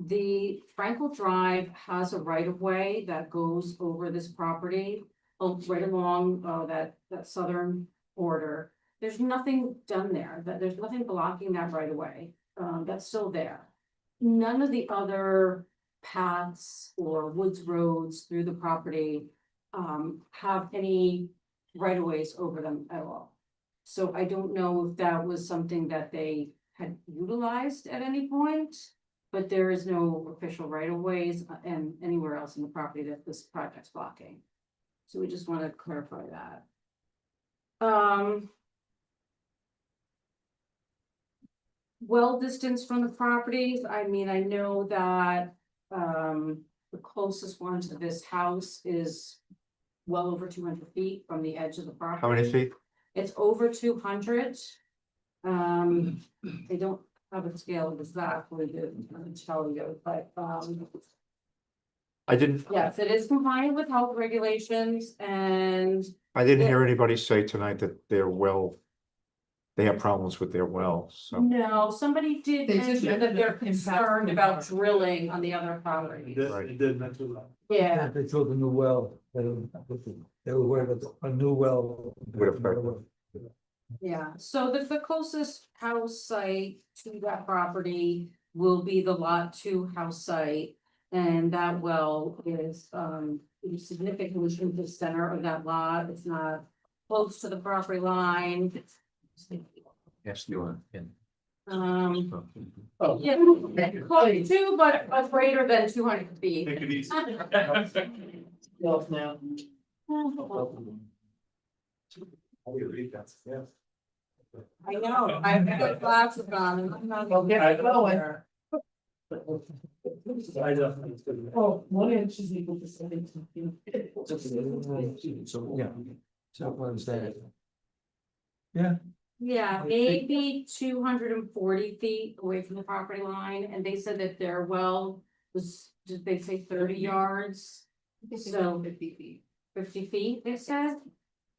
The Frankel Drive has a right of way that goes over this property, right along, that southern border. There's nothing done there, there's nothing blocking that right of way, that's still there. None of the other paths or woods roads through the property, have any right of ways over them at all. So I don't know if that was something that they had utilized at any point, but there is no official right of ways and anywhere else in the property that this project's blocking. So we just want to clarify that. Well distance from the properties, I mean, I know that, the closest one to this house is well over 200 feet from the edge of the property. How many feet? It's over 200. They don't have a scale exactly to tell you, but, I didn't, yes, it is compliant with health regulations and I didn't hear anybody say tonight that their well, they have problems with their well, so. no, somebody did They just mention that they're mentioned concerned about drilling on the other property. Right. did mention that. Yeah, They drilled a new well, they were worried about a new well. Would affect yeah, so the closest house site to that property will be the Lot 2 house site. And that well is significantly in the center of that lot, it's not close to the property line. Yes, you are. Yeah, close to, but greater than 200 feet. Take it easy. Now. I know, I've got glasses on and I'm not. Okay, going. Oh, 1 inch is equal to 17 feet. So, yeah. So what is that? Yeah, maybe 240 feet away from the property line, and they said that their well was, did they say 30 yards? So 50 feet. 50 feet, they said?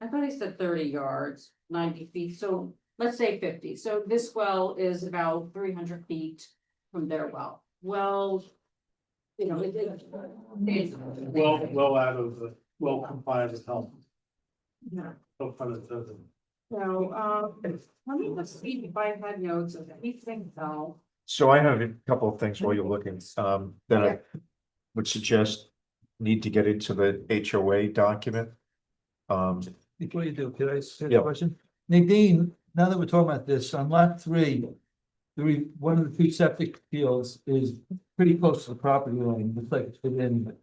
I thought he said 30 yards, 90 feet, so let's say 50. So this well is about 300 feet from their well. Well, you know, it's. Well out of the, well compliant with health. Yeah. No pun intended. So, let me just see if I had notes of anything though. So I have a couple of things while you're looking, that I would suggest need to get into the HOA document. Before you do, could I say Yeah. a question? Nadine, now that we're talking about this, on lot 3, one of the 2 septic fields is pretty close to the property line, looks like it's within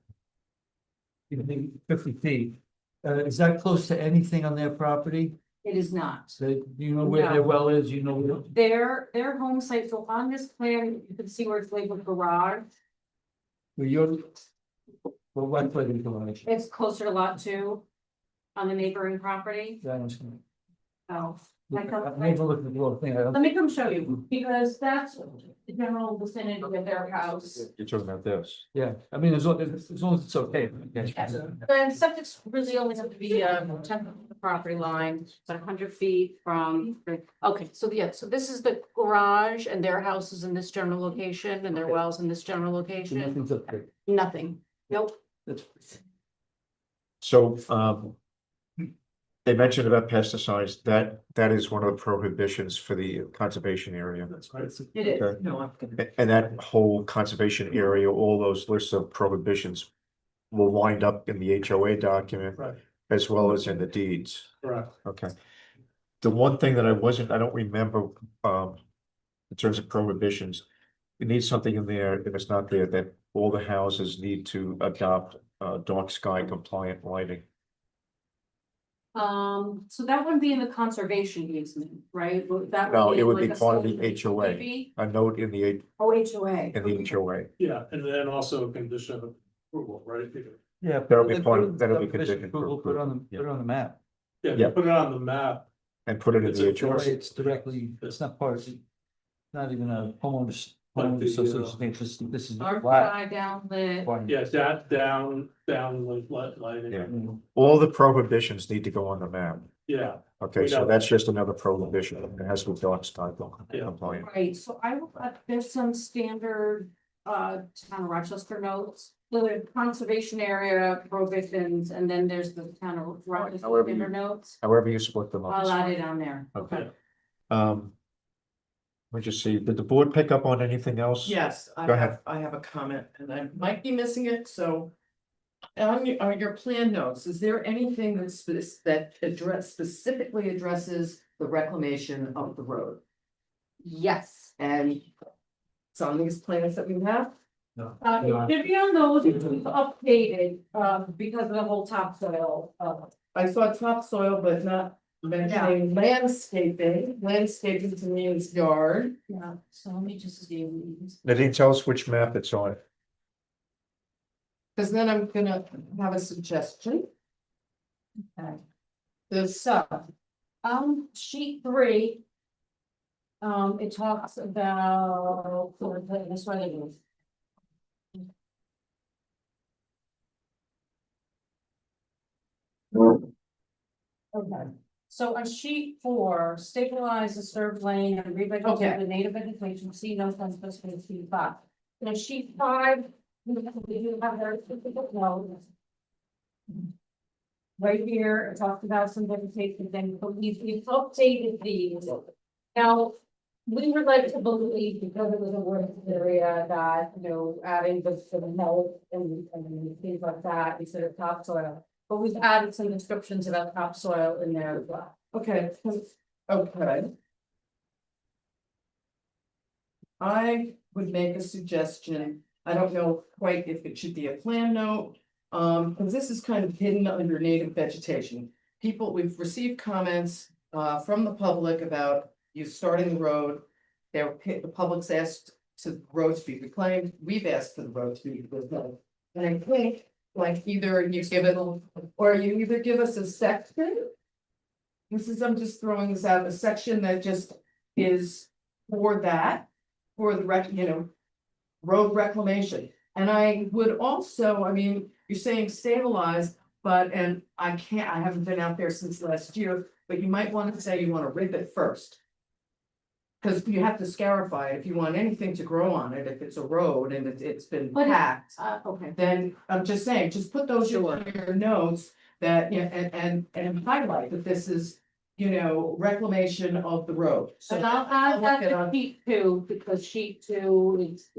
50 feet. Is that close to anything on their property? It is not. So, do you know where their well is, you know? Their home site, so on this plan, you can see where it's labeled garage. Where you're, well, what place is garage? It's closer to lot 2 on the neighboring property. Yeah, I understand. Oh. I'm even looking at the little thing. Let me come show you, because that's the general vicinity of their house. You're talking about this. Yeah, I mean, as long as it's okay. Yes, and septic's really only have to be 10 of the property line, but 100 feet from, okay, so yeah, so this is the garage and their house is in this general location and their wells in this general location. Nothing's up there. Nothing, nope. So, they mentioned about pesticides, that is one of the prohibitions for the conservation area. That's right. It is. Okay. No, I'm gonna. And that whole conservation area, all those lists of prohibitions will wind up in the HOA document Right, as well as in the deeds. correct. Okay. The one thing that I don't remember, in terms of prohibitions, we need something in there, if it's not there, that all the houses need to adopt, dark sky compliant lighting. So that wouldn't be in the conservation easement, right? That No, it would like be a part of the solely- HOA, maybe? a note in the, Oh, HOA. in the HOA. Yeah, and then also a condition of approval, right? Yeah. That'll be the- part- that'll be the conditioned for approval, Put on approval. the map. Yeah, Yeah. put it on the map. And put it in It's the a That HOA. way it's directly, it's not part of it. Not even a homeowners But the, association, this is. Dark flat. sky downlit. Yeah, that down like lighting. Yeah. All the prohibitions need to go on the map. Yeah, Okay, so that's just another prohibition. It has to be dox type compliant. Right, so there's some standard, town of Rochester notes, the conservation area prohibitions, and then there's the town of Rochester However you- standard notes. However you split them up. I'll is add fine. it on there. Okay. Let me just see, did the board pick up on anything else? Yes, Go ahead. I have a comment and I might be missing it, so. On your plan notes, is there anything that specifically addresses the reclamation of the road? Yes. And it's on these plans that we have? It should be on those, it's updated, because of the whole topsoil, I saw topsoil, but not mentioning landscaping. Landscaping to me is yard. yeah, so let me just see. Nadine, tell us which map it's on. Cause then I'm gonna have a suggestion. Okay. This, Sheet 3. It talks about, this one it is. Okay, so on sheet 4, stabilize the disturbed lane and revegetate the native vegetation, see no sense of sheet 5. In sheet 5, we do have very specific notes. Right here, it talks about some vegetation things, but we've updated these. Now, we would like to believe, because it was a work area, that, adding the health and things like that instead of topsoil. But we've added some descriptions about topsoil in there as well. okay, okay. I would make a suggestion. I don't know quite if it should be a plan note. Because this is kind of hidden under native vegetation. We've received comments from the public about you starting the road. The public's asked to roads be reclaimed. We've asked for the road to be reclaimed. And I think like either you give it, or you either give us a section. I'm just throwing this out, a section that just is for that, for the road reclamation. And I would also, you're saying stabilize, and I haven't been out there since last year, but you might want to say you want to rip it first. Cause you have to scarify it if you want anything to grow on it, if it's a road and it's been packed. Okay. Then I'm just saying, just put those in your notes that, and highlight that this is, reclamation of the road. So And I'll add that look to at sheet 2, because sheet 2 is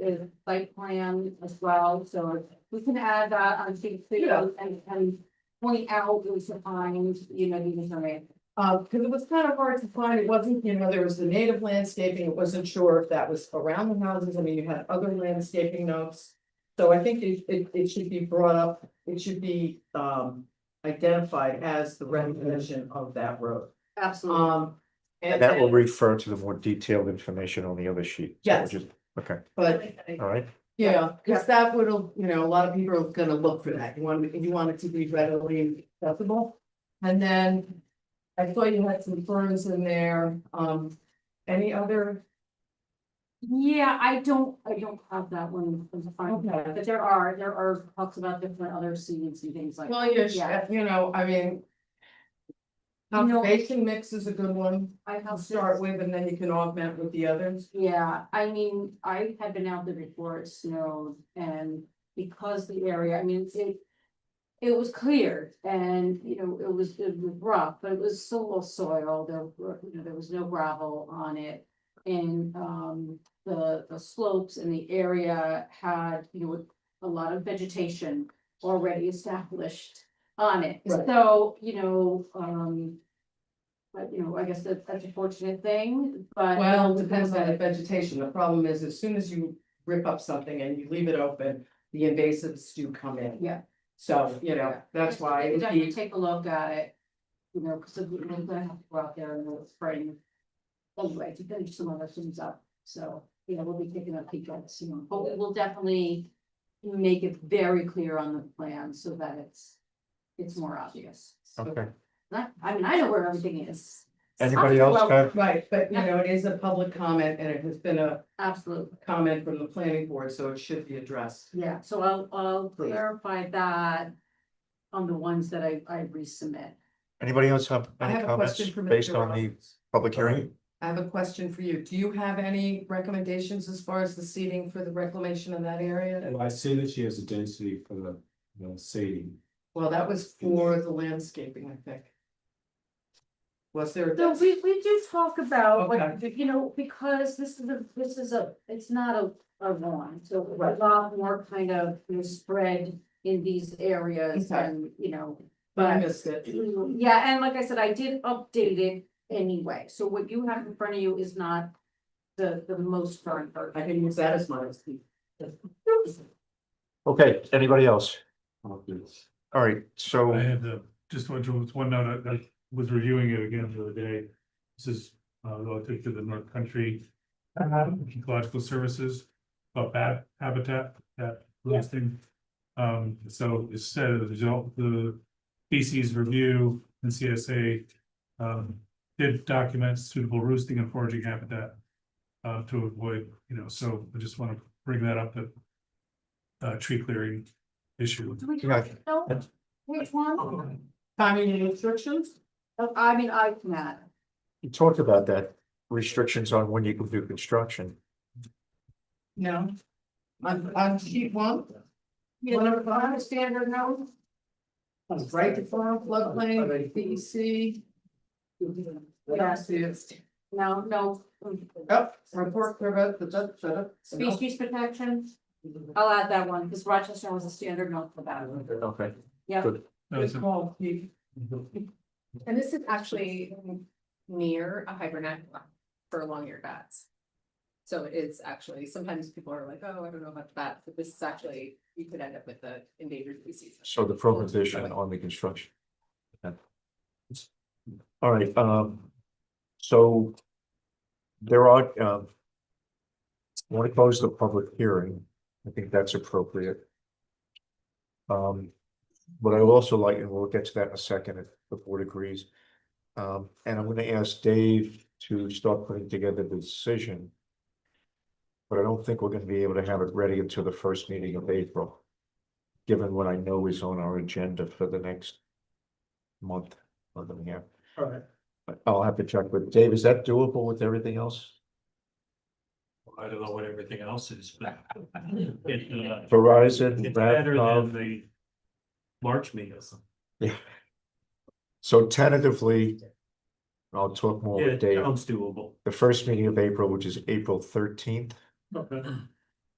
site plan as well, so we can add that on sheet 2 Yeah. and point out those signs, the information. Because it was kind of hard to find, it wasn't, there was the native landscaping, it wasn't sure if that was around the houses, you had other landscaping notes. So I think it should be brought up, it should be identified as the recognition of that road. Absolutely. And that will refer to the more detailed information on the other sheet. So Yes. Okay, But all right. yeah, because that would, a lot of people are gonna look for that, you want it to be readily accessible. And then I saw you had some ferns in there, any other? Yeah, I don't have that one as a final, Okay. but there are talks about different other seeds and things like. Well, conservation mix is a good one to start with, and then you can augment with the others. Yeah, I had been out there before it snowed, and because the area, it was cleared and, it was rough, but it was still soil, there was no gravel on it. And, the slopes in the area had, a lot of vegetation already established on it. Right. So, but, I guess that's a fortunate thing, but. Well, it depends on the vegetation, the problem is as soon as you rip up something and you leave it open, the invasives do come in. Yeah. So, that's why it would Definitely be, take a look at it, because we're gonna have to go out there in the spring. Anyway, to finish some other things up, so, we'll be taking a peek at it soon, but we will definitely make it very clear on the plan so that it's more obvious. Okay. I know where everything is. Anybody else have? right, but it is a public comment and it has been a Absolutely, comment from the planning board, so it should be addressed. yeah, so I'll Please. clarify that on the ones that I resubmit. Anybody else have I any have a comments question for based Mr. on the Roberts. public hearing? I have a question for you. Do you have any recommendations as far as the seating for the reclamation of that area? I see that she has a density for the seating. Well, that was for the landscaping, I think. Was there? So we do talk about, like, Okay. you know, because this is a, it's not a lawn, so a lot more kind of, you know, spread in these areas Okay. and, you know. But I But, missed it. yeah, and like I said, I did update it anyway, so what you have in front of you is not the most current I version. can use that as my. Okay, anybody else? All right, so. I had just one note, I was reviewing it again the other day. This is relative to the North Country Ecological Services, bat habitat, that listing. So it said, the result, the species review and CSA did document suitable roosting and foraging habitat to avoid, so I just want to bring that up, that tree clearing issue. Do we Yeah. know which one? Timing restrictions? I mean, I can add. You talked about that, restrictions on when you can do construction. No. On sheet one? Whatever, the standard note. Right to farm, floodplain, DEC. Yes. No. Yep, report prevent the. Species protection, I'll add that one, because Rochester was a standard note for that. Okay. Yeah. Good. Good call, Pete. And this is actually near a hibernac for long-eared bats. So it's actually, sometimes people are like, oh, I don't know about that, but this is actually, you could end up with the endangered species. So the prohibition on the construction. Okay. All right, so there are, I want to close the public hearing. I think that's appropriate. But I would also like, and we'll get to that in a second if the board agrees. And I'm going to ask Dave to start putting together the decision. But I don't think we're going to be able to have it ready until the first meeting of April. Given what I know is on our agenda for the next month and a half. All right. I'll have to check with Dave. Is that doable with everything else? I don't know what everything else is, but it, Verizon, it's better Radcom. than the March meetings. Yeah. So tentatively, I'll talk more Yeah, with it Dave. sounds doable. The first meeting of April, which is April 13th. Okay.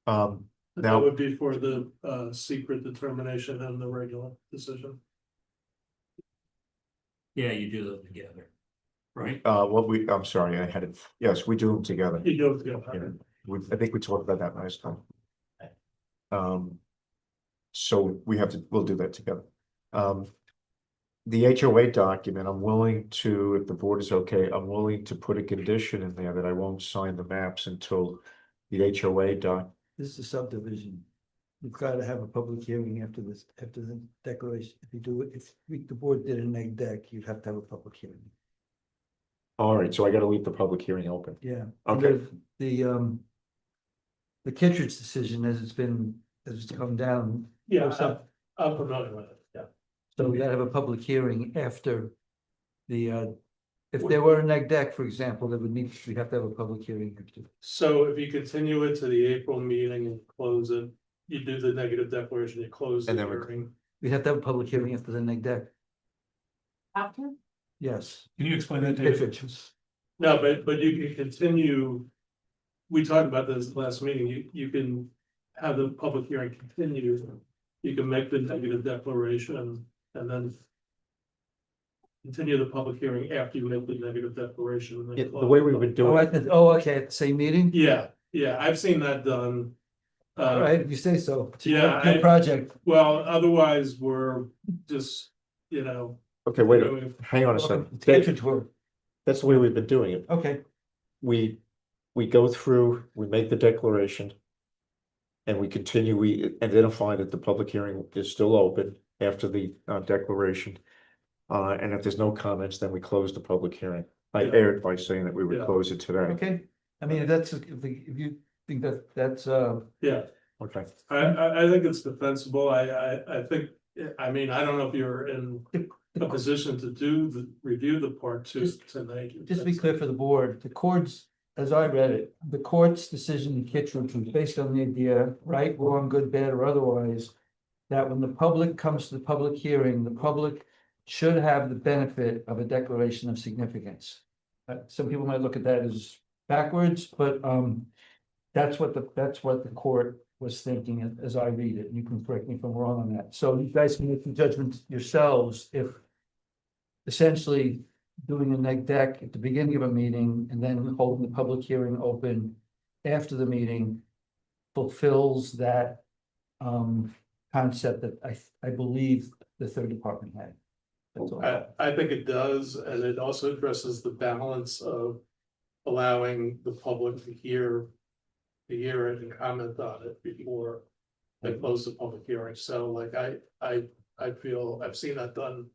Um, That now, would be for the secret determination and the regular decision. Yeah, you do them together, right? I'm sorry, I had it. Yes, we do them together. You do it Yeah, together. I think we talked about that last time. So we'll do that together. The HOA document, I'm willing to, if the board is okay, I'm willing to put a condition in there that I won't sign the maps until the HOA This is a subdivision. You've got to have a public hearing after this, after the declaration. If you do it, if the board did a neg deck, you'd have to have a public hearing. All right, so I gotta leave the public hearing open. Yeah. Okay. The Kittredge decision as it's come down. Yeah, I'm familiar with it, yeah. So we gotta have a public hearing after the, if there were a neg deck, for example, we have to have a public hearing after. So if you continue it to the April meeting and close it, you do the negative declaration, you close the And then we- hearing. We have to have a public hearing after the neg deck. After? Yes. Can you explain that, Dave? Kittredge. No, but you can continue. We talked about this last meeting, you can have the public hearing continue. You can make the negative declaration and then continue the public hearing after you make the negative declaration. and then Yeah, the close. way we would do it, Okay, at the same meeting? Yeah, I've seen that done. All right, if you say so. It's a Yeah, good project. Well, otherwise, we're just, okay, wait, hang on a second. That's the way we've been doing it. Okay. We go through, we make the declaration. And we continue, we identify that the public hearing is still open after the declaration. And if there's no comments, then we close the public hearing. I Yeah. erred by saying that we would Yeah. close it today. Okay, I mean, if you think that's, Yeah, Okay, I think it's defensible. I think I mean, I don't know if you're in a position to review the part two tonight. Just to be clear for the board, the court's, as I read it, the court's decision in Kittredge was based on the idea, right, wrong, good, bad, or otherwise, that when the public comes to the public hearing, the public should have the benefit of a declaration of significance. Some people might look at that as backwards, but that's what the court was thinking as I read it. You can correct me if I'm wrong on that. So you guys can make the judgment yourselves if essentially doing a neg deck at the beginning of a meeting and then holding the public hearing open after the meeting fulfills that concept that I believe the third department had. That's all. I think it does, and it also addresses the balance of allowing the public to hear it and comment on it before they close the public hearing. So like I feel I've seen that done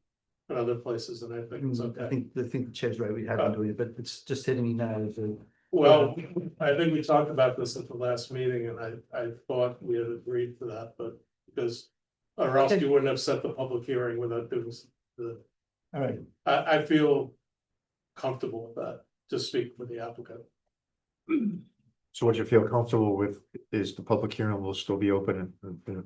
in other places, and I think it's okay. I think the chair's right, we have been doing it, but it's just hitting me now as a. Well, I think we talked about this at the last meeting, and I thought we had agreed to that, but because or else you wouldn't have set the public hearing without doing the. All right. I feel comfortable with that, to speak for the applicant. So what you feel comfortable with is the public hearing will still be open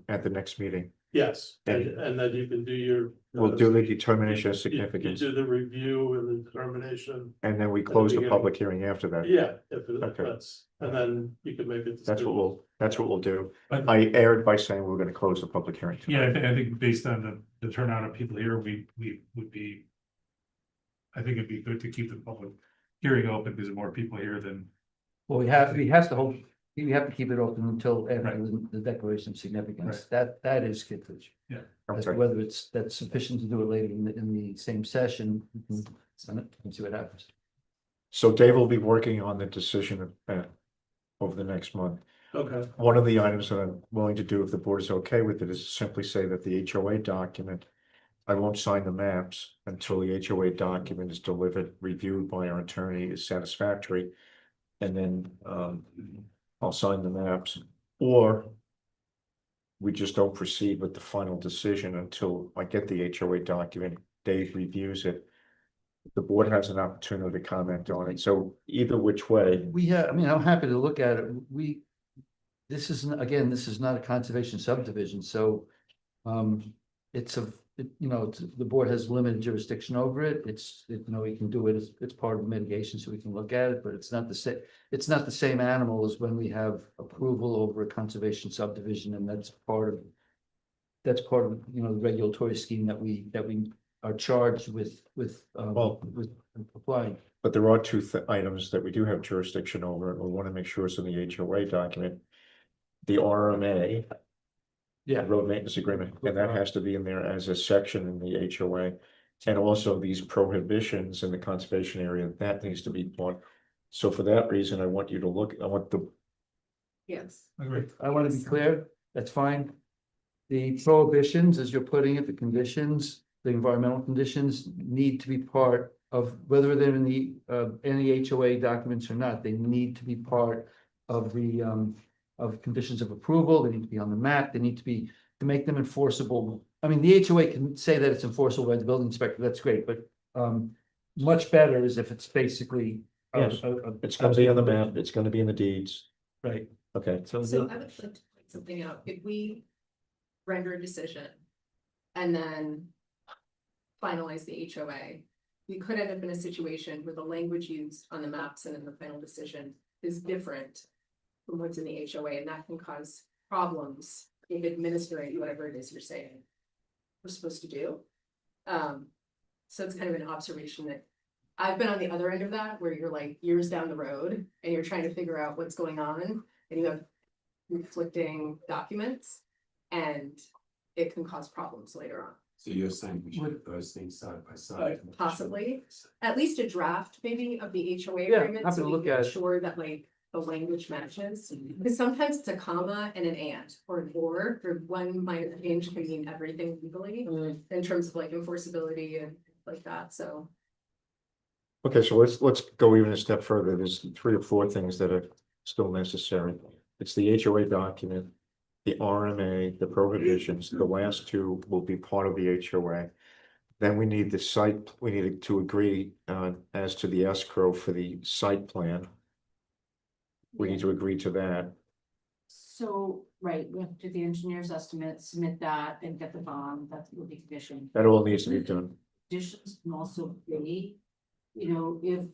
at the next meeting? Yes, and then you can do your. We'll do the determination of You significance, do the review and the determination. and then we close the public hearing after that. Yeah, Okay. that's, and then you can make it. That's what we'll do. But- I erred by saying we're gonna close the public hearing. Yeah, I think based on the turnout of people here, we would be. I think it'd be good to keep the public hearing open because the more people here than. Well, we have to keep it open until after the declaration of significance. That is Kittredge. Yeah. As to whether that's sufficient to do it later in the same session, we can see what happens. So Dave will be working on the decision over the next month. Okay. One of the items that I'm willing to do, if the board is okay with it, is simply say that the HOA document. I won't sign the maps until the HOA document is delivered, reviewed by our attorney, is satisfactory. And then I'll sign the maps, or we just don't proceed with the final decision until I get the HOA document, Dave reviews it. The board has an opportunity to comment on it, so either which way. I mean, I'm happy to look at it. This is not a conservation subdivision, so the board has limited jurisdiction over it. We can do it, it's part of the mitigation, so we can look at it, but it's not the same animal as when we have approval over a conservation subdivision, and that's part of the regulatory scheme that we are charged with applying. But there are two items that we do have jurisdiction over, and we want to make sure it's in the HOA document. The RMA. Yeah. Road maintenance agreement, and that has to be in there as a section in the HOA. And also these prohibitions in the conservation area, that needs to be part. So for that reason, I want you to look, Yes. I want to be clear, that's fine. The prohibitions, as you're putting it, the conditions, the environmental conditions need to be part of, whether they're in the any HOA documents or not, they need to be part of the of conditions of approval. They need to be on the map, they need to make them enforceable. I mean, the HOA can say that it's enforceable by the building inspector, that's great, but much better is if it's basically. yes, it's gonna be on the map, it's gonna be in the deeds. Right. Okay. So I would like to point something out. If we render a decision and then finalize the HOA, we could end up in a situation where the language used on the maps and in the final decision is different from what's in the HOA, and that can cause problems in administering whatever it is you're saying we're supposed to do. So it's kind of an observation that I've been on the other end of that, where you're like years down the road and you're trying to figure out what's going on, and you have conflicting documents, and it can cause problems later on. So you're saying we should put those things side by side? Possibly, at least a draft maybe of the HOA Yeah, agreement, happy so to we look can at it. ensure that like the language matches. Because sometimes it's a comma and an and, or an or one minor change can mean everything legally in terms of like enforceability and like that, so. Okay, so let's go even a step further. There's 3 or 4 things that are still necessary. It's the HOA document. the RMA, the prohibitions, the last two will be part of the HOA. Then we need the site, we needed to agree as to the escrow for the site plan. We need to agree to that. So, right, we have to do the engineer's estimate, submit that and get the bond, that will be conditioned. That all needs to be done. Conditions can also be, you know, if,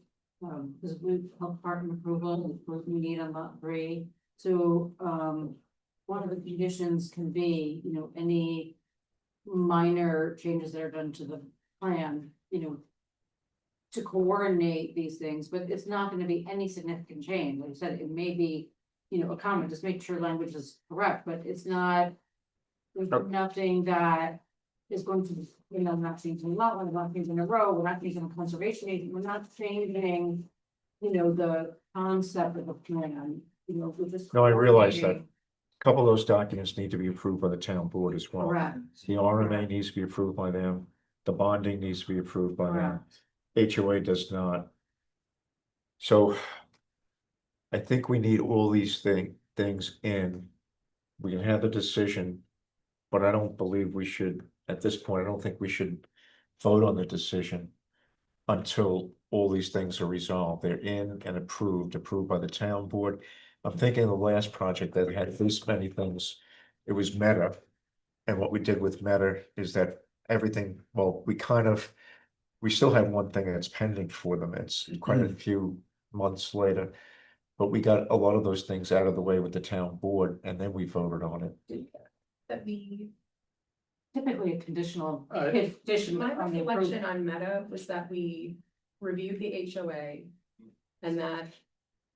because we have partner approval, we need on lot 3. So, one of the conditions can be, you know, any minor changes that are done to the plan, you know, to coordinate these things, but it's not gonna be any significant change. Like I said, it may be, you know, a comment, just make sure language is correct, but it's not, there's nothing that is going to, you know, not changing a lot, we're not changing a row, we're not changing a conservation agent, we're not changing, you know, the concept of the plan, you know, we're just. No, I realize that. coordinating. A couple of those documents need to be approved by the town board as well. Correct. The RMA needs to be approved by them. The bonding needs to be approved by them. HOA does not. So I think we need all these things in. We can have the decision, but I don't believe we should, at this point, I don't think we should vote on the decision until all these things are resolved. They're in and approved by the town board. I'm thinking of the last project that had this many things. It was Meta. And what we did with Meta is that everything, well, we still have one thing that's pending for them. It's quite a few months later. But we got a lot of those things out of the way with the town board, and then we voted on it. That we, Typically a conditional my condition on the recollection approval. on Meta was that we reviewed the HOA. And that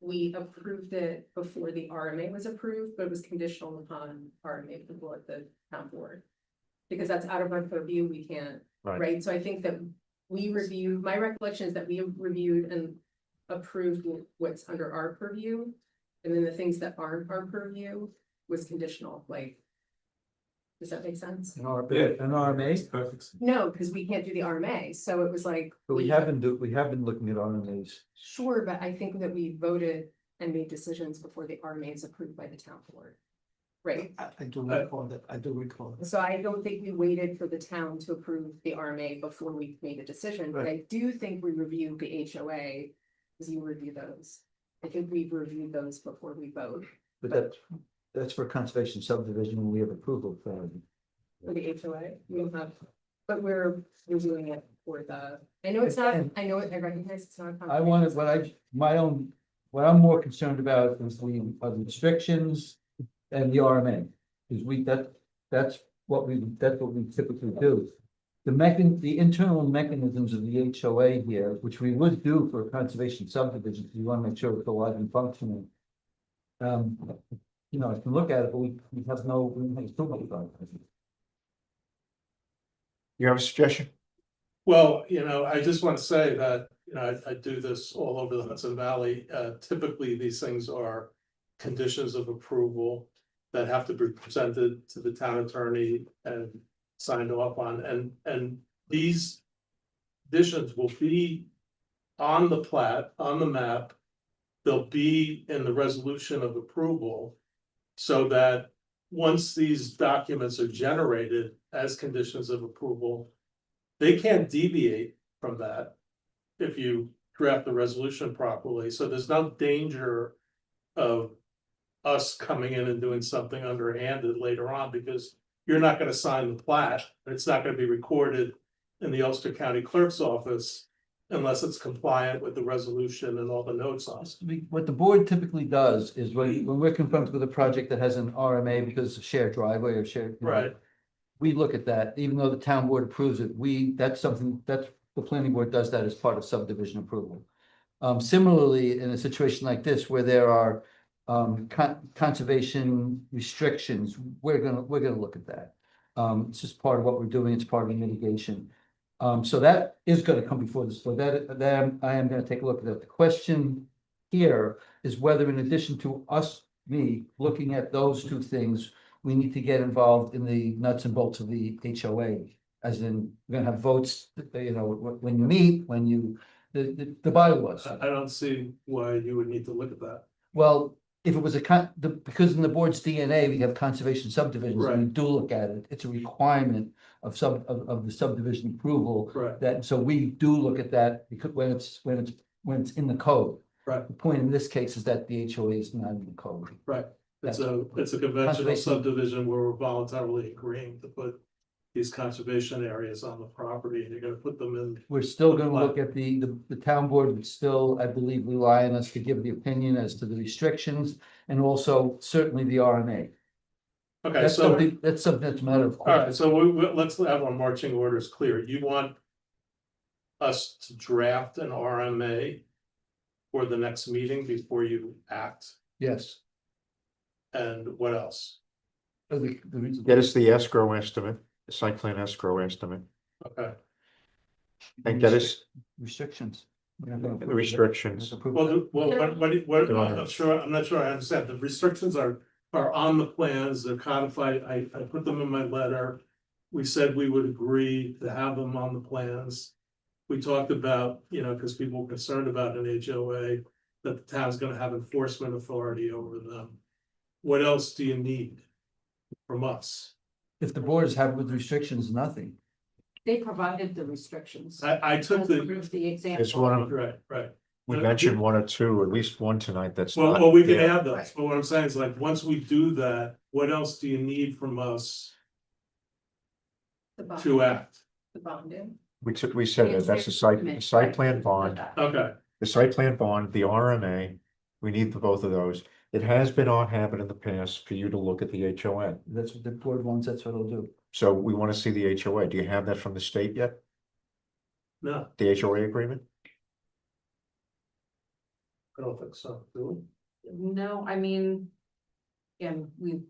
we approved it before the RMA was approved, but it was conditional upon RMA approval at the town board. Because that's out of our purview, we can't, right? So I think that we reviewed, my recollection is that we reviewed and approved what's under our purview. And then the things that aren't our purview was conditional, like. Does that make sense? An RMA? Perfect. No, because we can't do the RMA, so it was like. But we have been looking at RMAs. Sure, but I think that we voted and made decisions before the RMA is approved by the town board. Right? I do recall that, I do recall that. So I don't think we waited for the town to approve the RMA before we made a decision, but I do think we reviewed the HOA. Because you review those. I think we've reviewed those before we vote But that's for conservation subdivision, when we have approval for. for the HOA. We don't have, but we're doing it for the, I know it's not, I know it, I recognize it's not. I wanted, what I'm more concerned about is the restrictions and the RMA. Because that's what we typically do. The internal mechanisms of the HOA here, which we would do for conservation subdivisions, we want to make sure it's alive and functioning. You know, I can look at it, but we have no, we don't have too much about it. You have a suggestion? Well, you know, I just want to say that, you know, I do this all over the Hudson Valley. Typically, these things are conditions of approval that have to be presented to the town attorney and signed off on, and these conditions will be on the plat, on the map. They'll be in the resolution of approval, so that once these documents are generated as conditions of approval, they can't deviate from that if you draft the resolution properly. So there's no danger of us coming in and doing something underhanded later on, because you're not gonna sign the plat, and it's not gonna be recorded in the Ulster County Clerk's office unless it's compliant with the resolution and all the notes on it. What the board typically does is when we're confronted with a project that has an RMA because it's a shared driveway or shared. Right. We look at that, even though the town board approves it, that's something, that's, the planning board does that as part of subdivision approval. Similarly, in a situation like this where there are conservation restrictions, we're gonna look at that. It's just part of what we're doing, it's part of the mitigation. So that is gonna come before this, so that I am gonna take a look at that. The question here is whether, in addition to me looking at those two things, we need to get involved in the nuts and bolts of the HOA. As in, we're gonna have votes, you know, when you meet, the bylaws. I don't see why you would need to look at that. Well, if it was because in the board's DNA, we have conservation subdivisions, and we do look at it, it's a requirement of the subdivision approval. Right. That, so we do look at that because when it's in the code. Right. The point in this case is that the HOA is not in the code. Right. It's That's- a conventional Conservation- subdivision where we're voluntarily agreeing to put these conservation areas on the property, and you're gonna put them in. We're still gonna look at the town board would still, I believe, rely on us to give the opinion as to the restrictions and also certainly the RMA. Okay, That's so, something that's a matter of all right, course. so let's have our marching orders clear. You want us to draft an RMA for the next meeting before you act, Yes. and what else? Get us the escrow estimate, the site plan escrow estimate, Okay, and get us Restrictions. the restrictions. well, I'm not sure I understand. The restrictions are on the plans, they're codified. I put them in my letter. We said we would agree to have them on the plans. We talked about, because people were concerned about an HOA, that the town's gonna have enforcement authority over them. What else do you need from us? If the board is happy with restrictions, nothing. They provided the restrictions. I took The example. It's one of, right. we mentioned one or two, at least one tonight that's Well, not we can there. add those, but what I'm saying is like, once we do that, what else do you need from us The bond, to act? the bonding. We said that, that's the site plan bond, Okay, the site plan bond, the RMA, we need the both of those. It has been our habit in the past for you to look at the HOA, That's what the board wants, that's what it'll do. so we want to see the HOA. Do you have that from the state yet? no, The HOA agreement? I don't think so, do No, I mean. Again, we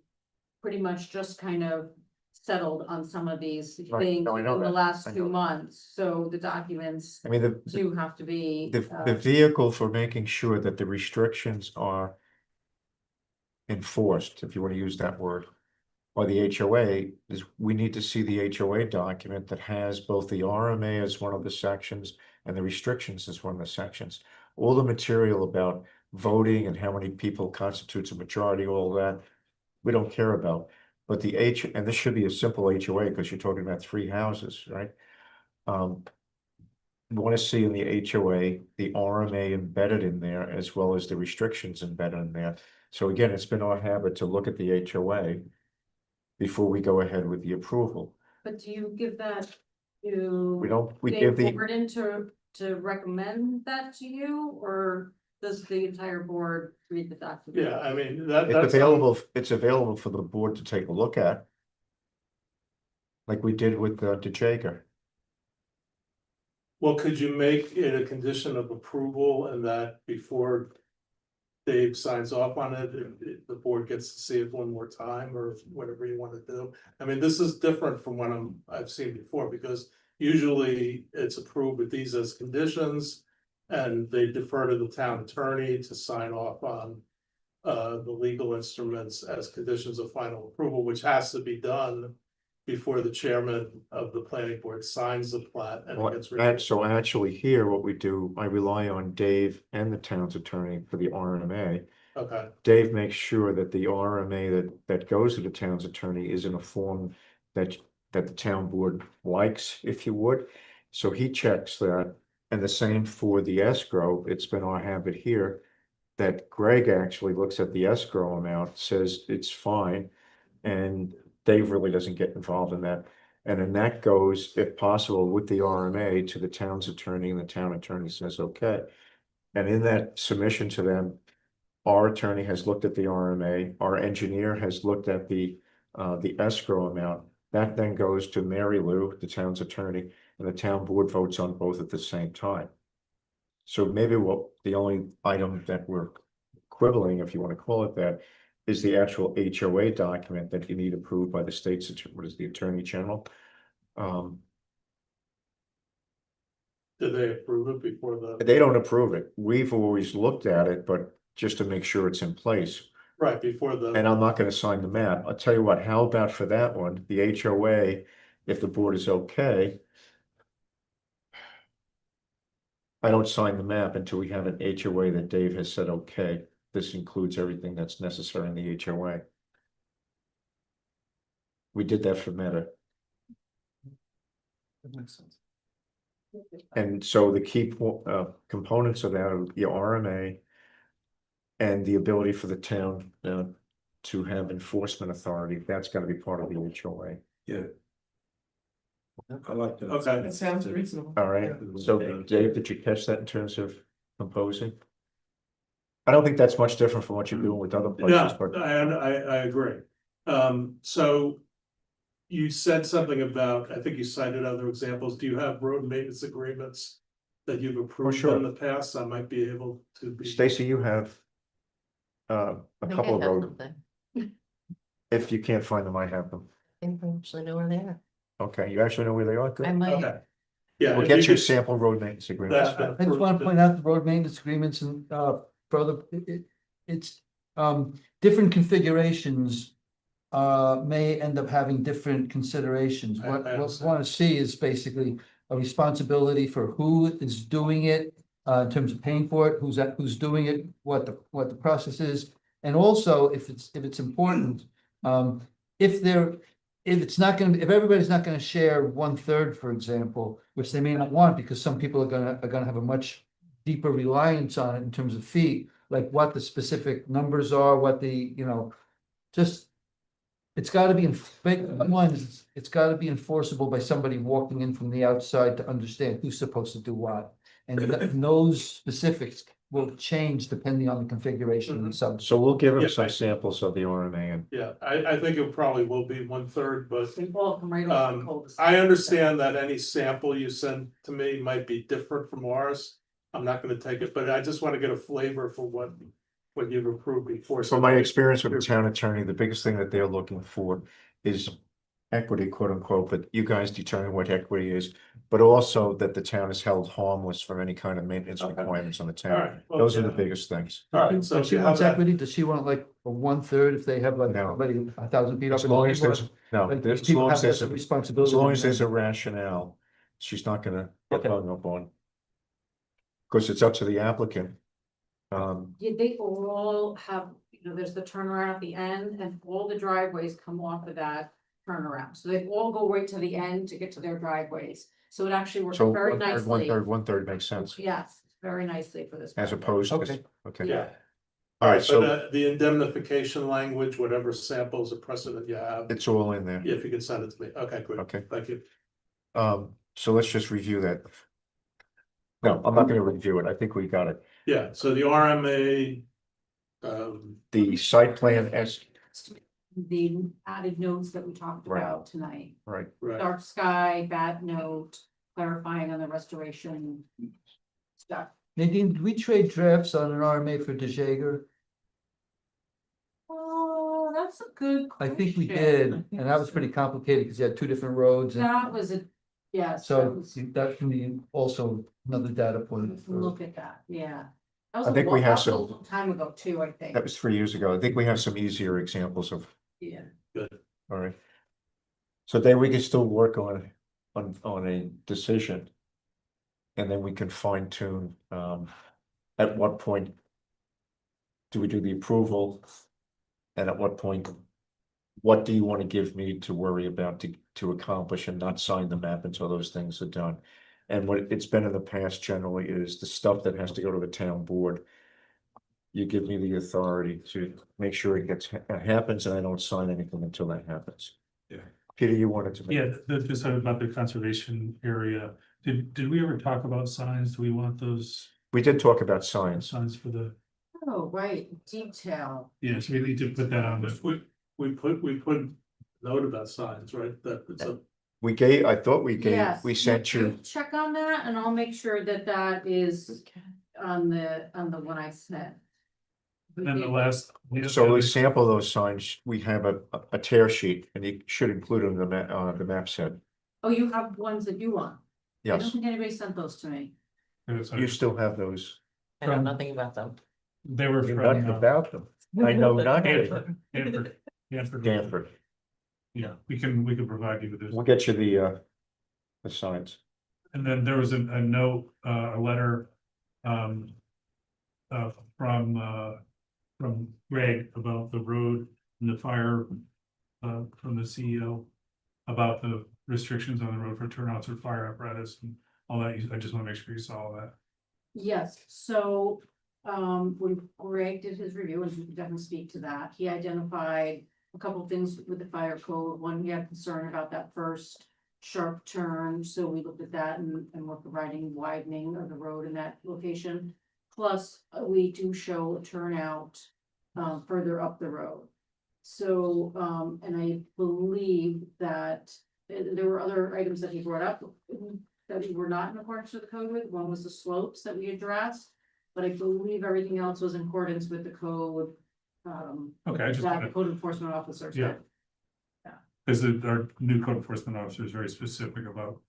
pretty much just kind of settled on some of these Right, things no, I in know the that. last I 2 know. months, so the documents I mean, the, do have to be. the vehicle for making sure that the restrictions are enforced, if you want to use that word, by the HOA, is we need to see the HOA document that has both the RMA as one of the sections and the restrictions as one of the sections. All the material about voting and how many people constitutes a majority, all that, we don't care about. But the and this should be a simple HOA because you're talking about 3 houses, right? We want to see in the HOA, the RMA embedded in there as well as the restrictions embedded in there. So again, it's been our habit to look at the HOA before we go ahead with the approval. But do you give that to? We don't, we Dave give the, Overton to recommend that to you, or does the entire board read the document? Yeah, I mean, it's available for the board to take a look at. Like we did with the Jager. Well, could you make it a condition of approval and that before Dave signs off on it, the board gets to see it one more time or whatever you want to do? I mean, this is different from what I've seen before, because usually it's approved with these as conditions. And they defer to the town attorney to sign off on the legal instruments as conditions of final approval, which has to be done before the chairman of the planning board signs the plat and it gets recorded. So actually here, what we do, I rely on Dave and the town's attorney for the RMA. Okay, Dave makes sure that the RMA that goes to the town's attorney is in a form that the town board likes, if you would. So he checks that. And the same for the escrow. It's been our habit here that Greg actually looks at the escrow amount, says it's fine. And Dave really doesn't get involved in that. And then that goes, if possible, with the RMA to the town's attorney, and the town attorney says, okay. And in that submission to them, our attorney has looked at the RMA, our engineer has looked at the escrow amount. That then goes to Mary Lou, the town's attorney, and the town board votes on both at the same time. So maybe the only item that we're quibbling, if you want to call it that, is the actual HOA document that you need approved by the state's, what is the Attorney General? did they approve it before the? They don't approve it. We've always looked at it, but just to make sure it's in place. Right, before the. And I'm not gonna sign the map. I'll tell you what, how about for that one, the HOA, if the board is okay. I don't sign the map until we have an HOA that Dave has said okay. this includes everything that's necessary in the HOA. We did that for Meta. That makes sense. And so the key components of that are the RMA and the ability for the town to have enforcement authority. That's got to be part of the HOA. Yeah. I like that. Okay. That sounds reasonable. All right. So Dave, did you catch that in terms of composing? I don't think that's much different from what you're doing with other places, but I agree. So you said something about, I think you cited other examples. Do you have road maintenance agreements that you've approved sure. in the past? I might be able to be. Stacy, you have a couple of road. If you can't find them, I have them. I actually know where they are. Okay, you actually know where they are? Good. I might. Okay. Yeah. We'll if get you could- sample road maintenance agreements. I just want to point out the road maintenance agreements and further, it's different configurations may end up having different considerations. What we want to see is basically a responsibility for who is doing it in terms of paying for it, who's doing it, what the process is, and also if it's important, if everybody's not going to share 1/3, for example, which they may not want because some people are gonna have a much deeper reliance on it in terms of feet, like what the specific numbers are, what the, just. It's gotta be, it's gotta be enforceable by somebody walking in from the outside to understand who's supposed to do what. And those specifics will change depending on the configuration and subject. So we'll give them some samples of the RMA and Yeah, I think it probably will be 1/3, but They all come right off the cul-de-sac. I understand that any sample you send to me might be different from ours. I'm not gonna take it, but I just want to get a flavor for what you've approved before. from my experience with the town attorney, the biggest thing that they're looking for is equity, quote unquote, but you guys determine what equity is, but also that the town is held harmless from any kind of maintenance requirements on the All town. right, well, Those are the yeah. biggest things. All right, so If she you have wants that. equity, does she want like a 1/3 if they have like No. somebody 1,000 feet up? As in the long as neighborhood? there's, no, Like, as people long have as there's, that as responsibility. long as there's a rationale, she's not gonna get Okay. hung up on. Cause it's up to the applicant. Yeah, they all have, there's the turnaround at the end and all the driveways come off of that turnaround. So they all go right to the end to get to their driveways. So it actually works So very 1/3, nicely. 1/3 makes sense, Yes, very nicely for this. as project. opposed to, Okay. okay. Yeah. All right, But so the indemnification language, whatever samples or precedent you have, it's all in there. if you could send it to me. Okay, great. Okay. Thank you. So let's just review that. No, I'm not gonna review it. I think we got it. Yeah, so the RMA. The site plan as, The added notes that we talked Right. about tonight. right, Right, Dark sky, bad note, clarifying on the restoration stuff. Nadine, did we trade drafts on an RMA for DeJager? Oh, that's a good I question. think we did, and that was pretty complicated because you had two different roads and That was a, yes. that so was- that can be also another data point. Let's Look at that, yeah. That was I a think we long- have that was a some- long Time ago too, I think. that was 3 years ago. I think we have some easier examples of, Yeah. all right. So then we can still work on a decision. And then we can fine tune, at what point do we do the approval? And at what point, what do you want to give me to worry about to accomplish and not sign the map until those things are done? And what it's been in the past generally is the stuff that has to go to the town board. You give me the authority to make sure it happens and I don't sign anything until that happens. Yeah. Peter, you wanted to. Yeah, just about the conservation area. Did we ever talk about signs? Do we want those We did talk about signs. signs for the, Oh, right, detail. yes, we need to put that on the. we put note about signs, right? That it's a. I thought we Yes. sent you, Check on that and I'll make sure that that is on the one I sent. And then the last. so we sample those signs, we have a tear sheet and you should include them in the map set. Oh, you have ones that you want? I don't Yes, think anybody sent those to me. you still have those. I know nothing about them. They were You from. know about them. I know nothing. Hanford. Danford. Yeah, we can provide you with this. We'll get you the signs. And then there was a note, a letter. From from Greg about the road and the fire. From the CEO. About the restrictions on the road for turnouts or fire apparatus and all that. I just wanna make sure you saw all that. Yes, so, when Greg did his review, and he can definitely speak to that, he identified a couple of things with the fire code. One, he had concern about that first sharp turn, so we looked at that and we're providing widening of the road in that location. Plus, we do show a turnout, further up the road. So, and I believe that there were other items that he brought up that we were not in accordance with the code with. One was the slopes that we addressed, but I believe everything else was in accordance with the code. Okay, I just That wanna- the code enforcement officer Yeah. said. Because our new code enforcement officer is very specific about.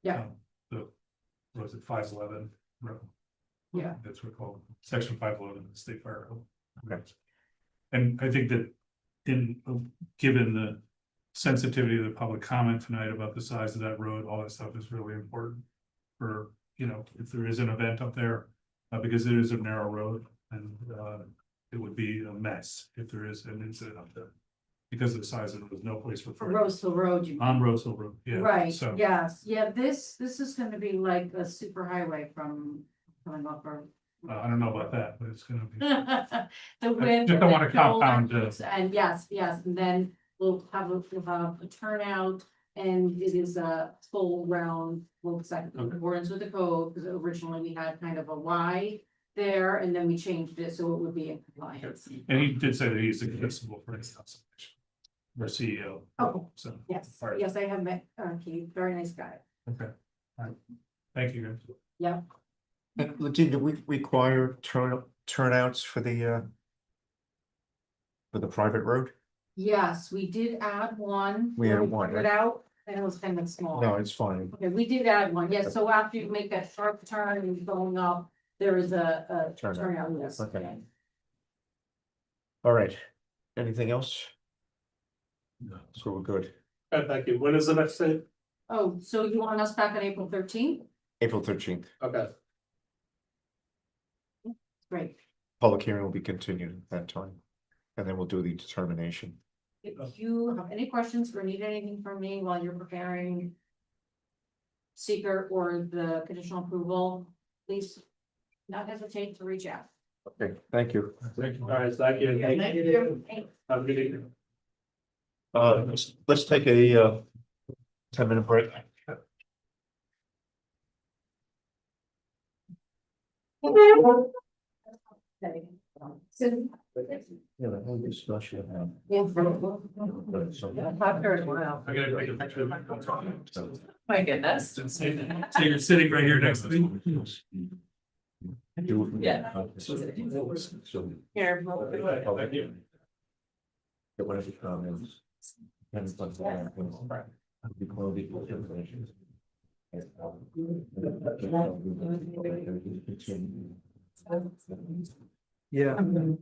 Yeah. The, what was it, 511? Yeah. That's what we call it, section 511 of the state fire code. Okay. And I think that given the sensitivity of the public comment tonight about the size of that road, all that stuff is really important. For, you know, if there is an event up there, because it is a narrow road and it would be a mess if there is an incident up there. Because of the size of it, there's no place for. Rose Hill Road, you mean? On Rose Hill Road, yeah. Right, So, yes, yeah, this is gonna be like a super highway from coming off of. I don't know about that, but it's gonna be. The wind. just don't want and to the compound, shoulders, And yes, and then we'll have a turnout, and it is a full round, well, second, in accordance with the code, because originally we had kind of a Y there, and then we changed it, so it would be in compliance. And he did say that he's accessible for any consultation. Our CEO. Oh, So. yes, all right. yes, I have met, Keith, very nice guy, Okay, all right. Thank you, guys. yeah. And Latina, do we require turnouts for the private road? Yes, we did add one. We added when one, put right? It out, and it was kind of small. No, it's fine. Okay, we did add one, yes, so after you make that sharp turn and going up, there is a turnout, yes. Okay. All right. Anything else? No. So we're good. Thank you. When is the next date? Oh, so you want us back on April 13th? April 13th. Okay. Great. Public hearing will be continued at that time. And then we'll do the determination. If you have any questions or need anything from me while you're preparing seeker or the conditional approval, please not hesitate to reach out. Okay, thank you. Thank you. All right, thank you. Thank you. Have a good evening. Let's take a 10-minute break. Yeah, the whole discussion. Yeah. I gotta take a picture of it. My goodness. So you're sitting right here next to me? Yeah. Here. Thank you. Get one of the comments. And it's like that. We call the information. Yeah. And then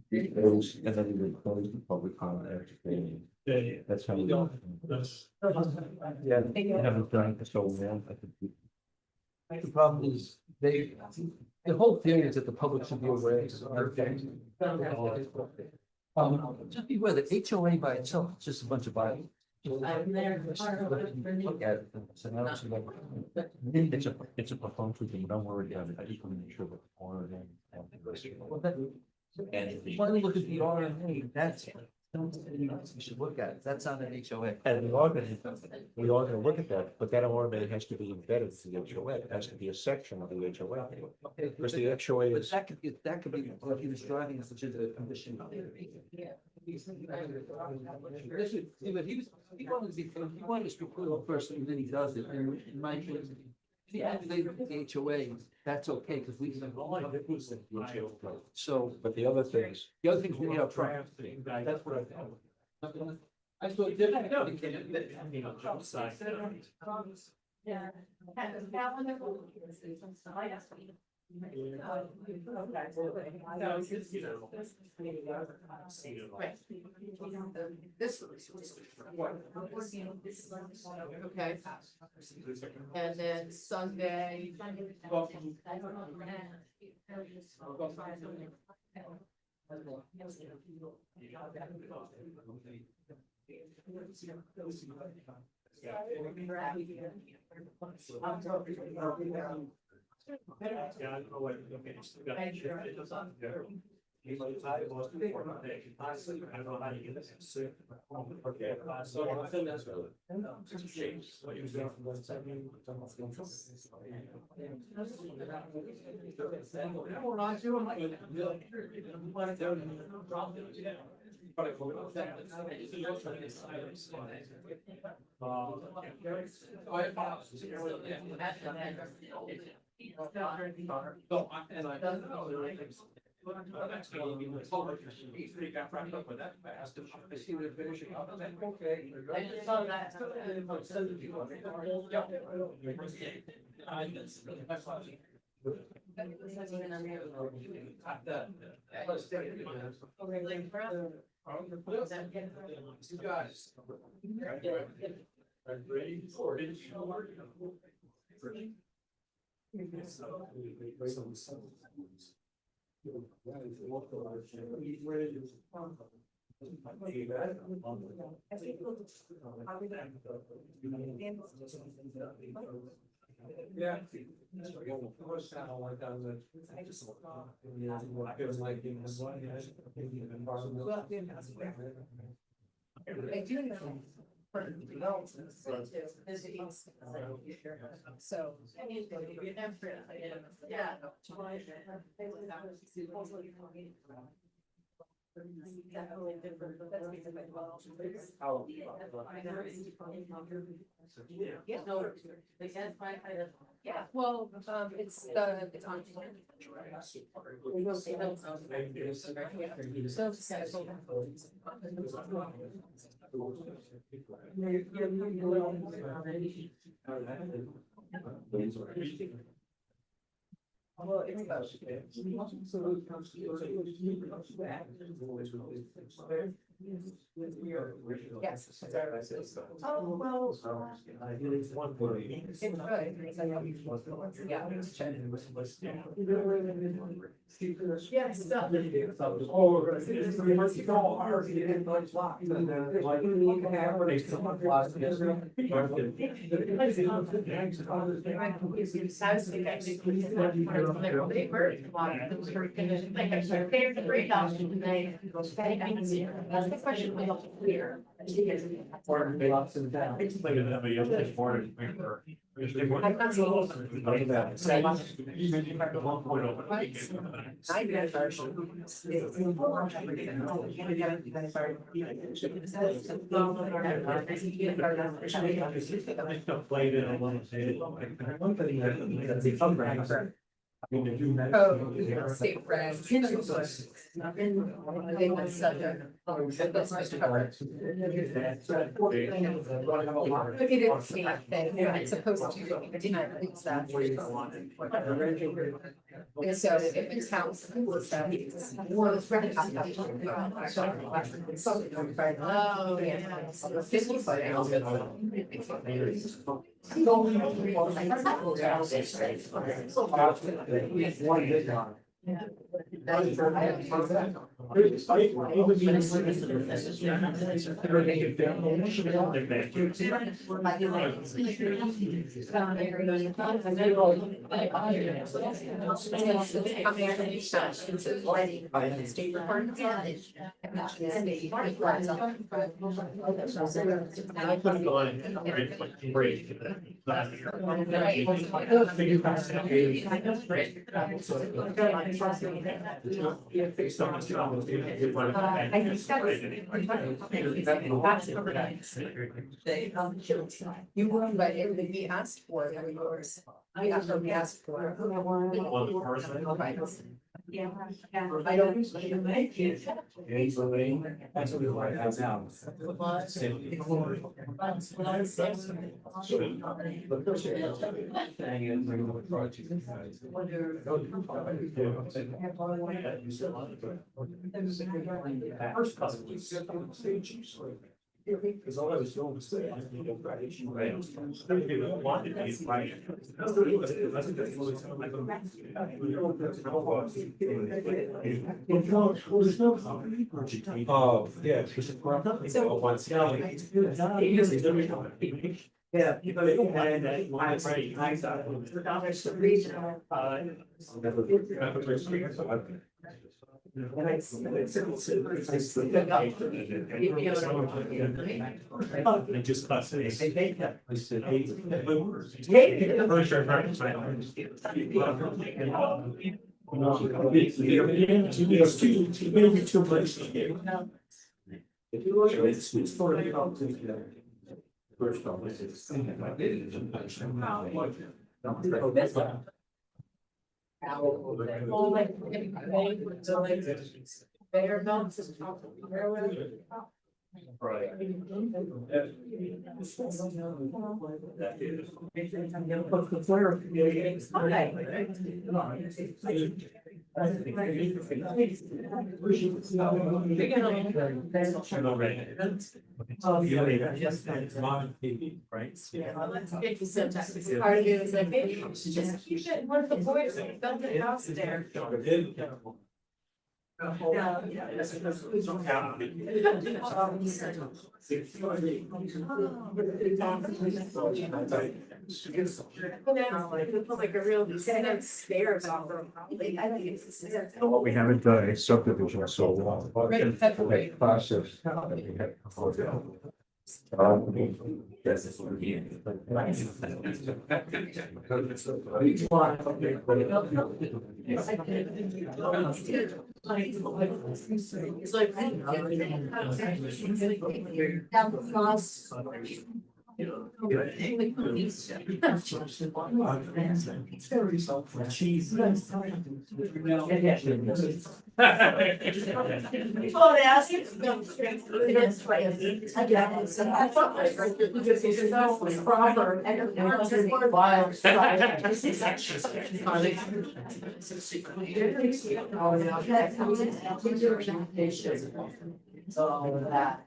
we would close the public comment after they. That's how we. Yeah, we haven't done it so long. I think we- The problem is, the whole theory is that the public should be aware. Just be aware that HOA by itself is just a bunch of bylaws. Look at it, so now it's like- It's a proposal, thing, don't worry about it, I just want to make sure that. Well, why don't we look at the RMA, that's, we should look at it, that's not an HOA. And we are gonna look at that, but that RMA has to be embedded to the HOA, it has to be a section of the HOA. Because the HOA But is, that could be, he was driving us into the condition. This is, see, but he wanted to be clear first, and then he does it, and in my case, if he activated the HOA, that's okay, because we can. So, but the other things. the other things we need up front. That's what I thought. I saw it different. Yeah. This. Okay. And then Sunday. I do know. So. Yeah. Definitely different, but that's because I well. Yeah, no, yeah, well, it's on. Well, it's about. Yes. Oh, well. It's good. Yeah. Yes. That's the question we don't clear. Oh, state regs. They went subject. That's Mr. Hubbard. It is state thing, it's supposed to, I did not read that. And so if it's house. Oh, yeah. 55. You were, but he asked for it, we asked for it. Yeah. I don't. That's what we want to have now. First cousin. Because all I was doing was saying, I think I'm right. Wanted to be right. Oh, yeah. Yeah. I just got this. I said, hey. Maybe too much. It's sort of. First off, Better notes. Right. Part of it was like, maybe we should just keep it, one of the boys built a house there. Like a real stairs off the. I think it's the stairs. What we haven't done is subdivision, so. Right, that's right. Process. It's like. Down the cross. All of that.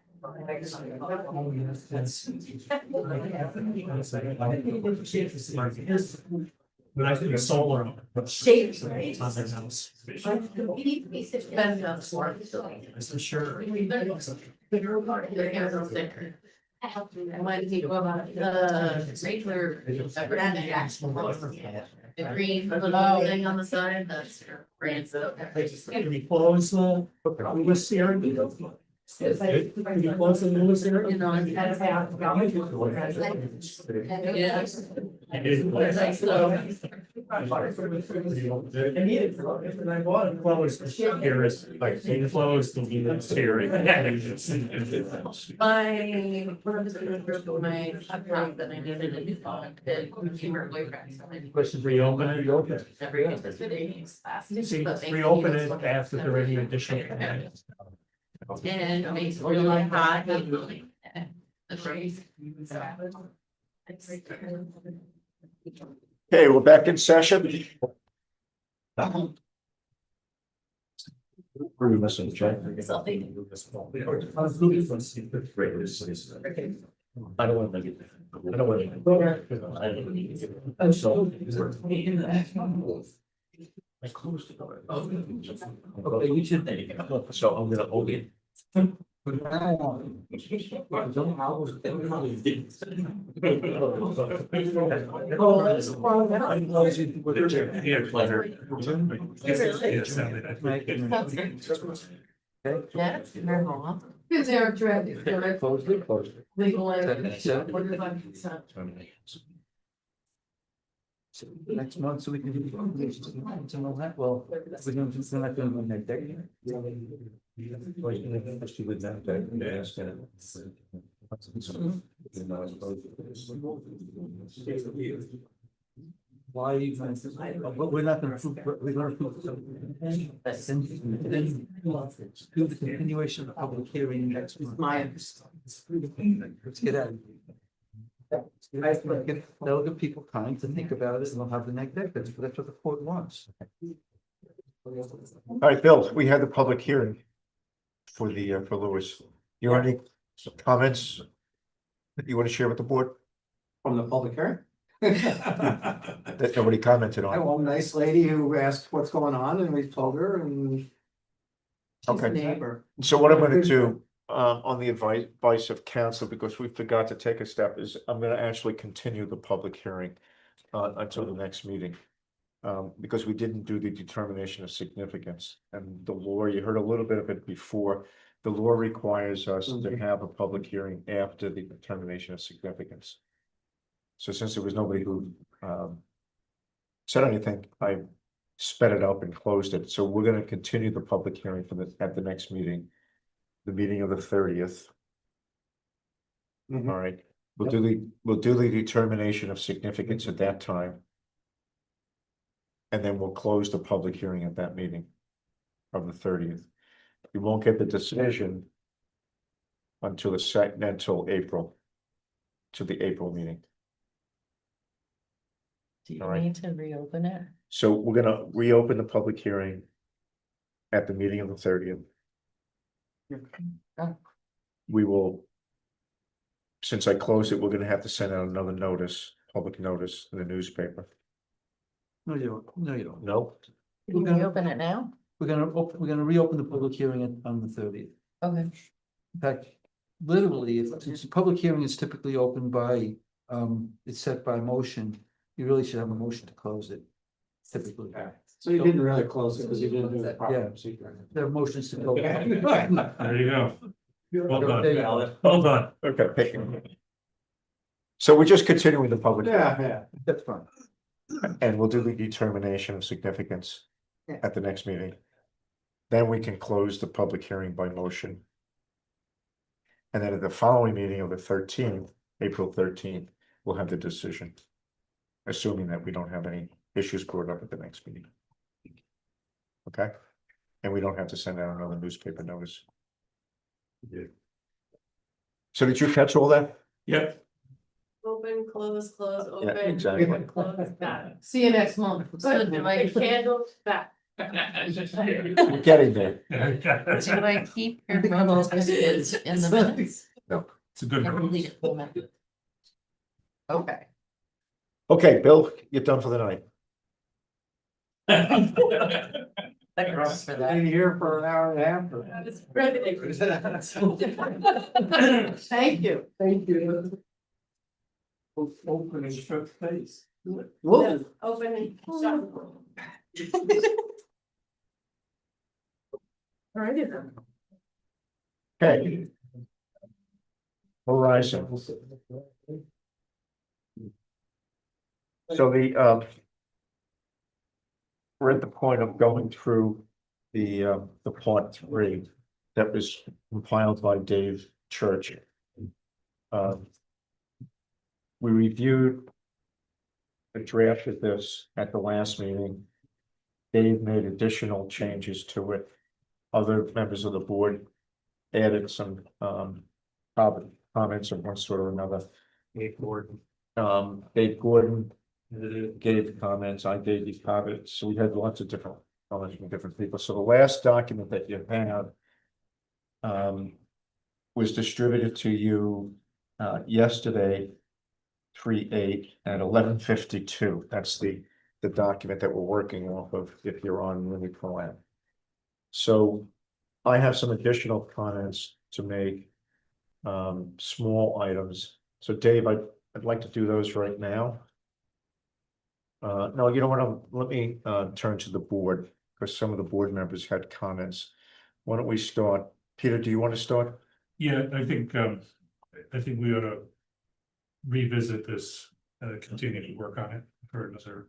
But I think solar. Shapes, right? On their house. I'm sure. When people, regular, the green little thing on the side, that's brand so. Can you close the Lewis area? Can you close the Lewis area? You know, it's kind of half. Yeah. I need it for it, and I bought it closed here is like they closed the Lewis area. My account that I needed a new phone, and came her boyfriend. Question, reopen it, you open it. Every day, See, reopen it after there are any additional. And it makes it really hot. The phrase. Okay, we're back in session. Who are you missing, Jay? I don't want to get. I don't want to. I'm so. I closed the door. Okay, you should. So I'm gonna hold it. Here, pleasure. Yeah, very hot. Who's Eric Dredd? Closed it, closed it. Legal aid. 45%. Next month, so we can do. That, well, we're gonna do something on that day. Especially with that, why even, but we're not gonna, we're gonna. Then do the continuation of the public hearing next month. My Let's get at it. That'll give people time to think about it and they'll have the next deck, that's what the court wants. All right, Bill, we had the public hearing for the, for Lewis. You already, Some comments that you want to share with the board From the public hearing. that nobody commented I on? want a nice lady who asked what's going on and we told her and. She's a Okay. neighbor. So what I'm gonna do, on the advice of council, because we forgot to take a step, is I'm gonna actually continue the public hearing until the next meeting. Because we didn't do the determination of significance, and the law, you heard a little bit of it before. The law requires us to have a public hearing after the determination of significance. So since there was nobody who said anything, I sped it up and closed it. So we're gonna continue the public hearing at the next meeting. The meeting of the 30th. All right, we'll do the determination of significance at that time. And then we'll close the public hearing at that meeting of the 30th. We won't get the decision until April. To the April meeting. Do you All right. need to reopen it? So we're gonna reopen the public hearing at the meeting of the 30th. Oh. We will. Since I closed it, we're gonna have to send out another notice, public notice in the newspaper. No, you don't. No, you don't. No, Can you reopen it now? We're gonna reopen the public hearing on the 30th. Okay. In fact, literally, if it's a public hearing is typically opened by, it's set by motion. You really should have a motion to close it. Typically. So you didn't really close it because you didn't do the proper procedure. There are motions to go. There you go. Well done. There you go. Well done. okay. So we're just continuing the public. hearing. Yeah, that's fine. And we'll do the determination of significance at the next meeting. Then we can close the public hearing by motion. And then at the following meeting of the 13th, April 13th, we'll have the decision. Assuming that we don't have any issues brought up at the next meeting. Okay, and we don't have to send out another newspaper notice. So did you catch all that? Yep. Open, close, open. exactly. Close, back. See you next month. So do I candle back? We're getting there. Do I keep your bubbles as is in the minutes? No. It's a good. And delete it from it? Okay. Okay, Bill, you're done for the night. Thanks for that. Been here for an hour and a half. or- It's riveting. Thank you. Thank you. Opening shut face. Whoa. Open and shut. Alrighty then. Okay. Horizon. So we're at the point of going through the part 3 that was compiled by Dave Church. We reviewed the draft of this at the last meeting. Dave made additional changes to it. Other members of the board added some comments of one sort or another. Dave Gordon gave comments, I gave these comments, so we had lots of different comments from different people. So the last document that you have was distributed to you yesterday, 3/8 at 11:52. That's the document that we're working off of if you're on Mini Plan. So I have some additional comments to make, small items. So Dave, I'd like to do those right now. No, you know what, let me turn to the board, because some of the board members had comments. Why don't we start? Peter, do you want to start? Yeah, I think we ought to revisit this, continue to work on it for another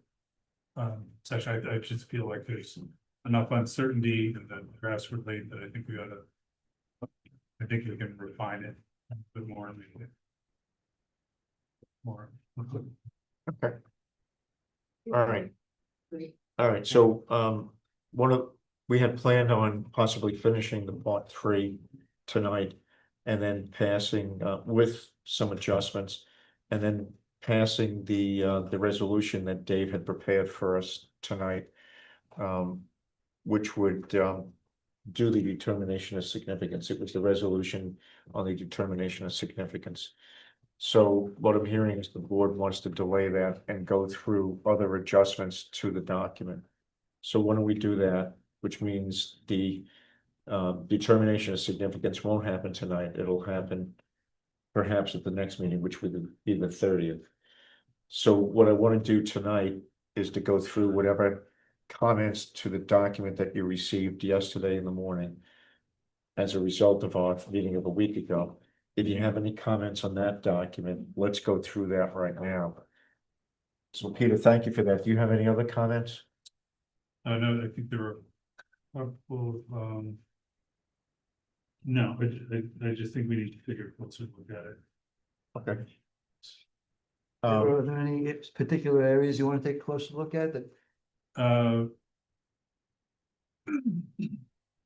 session. I just feel like there's enough uncertainty and the drafts were late that I think we we can refine it a bit more and make it more. Okay. All right. All right, so we had planned on possibly finishing the part 3 tonight. And then passing with some adjustments, and then passing the resolution that Dave had prepared for us tonight. Which would do the determination of significance. It was the resolution on the determination of significance. So what I'm hearing is the board wants to delay that and go through other adjustments to the document. So when do we do that? Which means the determination of significance won't happen tonight. It'll happen perhaps at the next meeting, which would be the 30th. So what I want to do tonight is to go through whatever comments to the document that you received yesterday in the morning as a result of our meeting of a week ago. If you have any comments on that document, let's go through that right now. So Peter, thank you for that. Do you have any other comments? No, I think there were a couple of, no, I just think we need to figure, let's look at it. Okay. Are there any particular areas you want to take a closer look at that?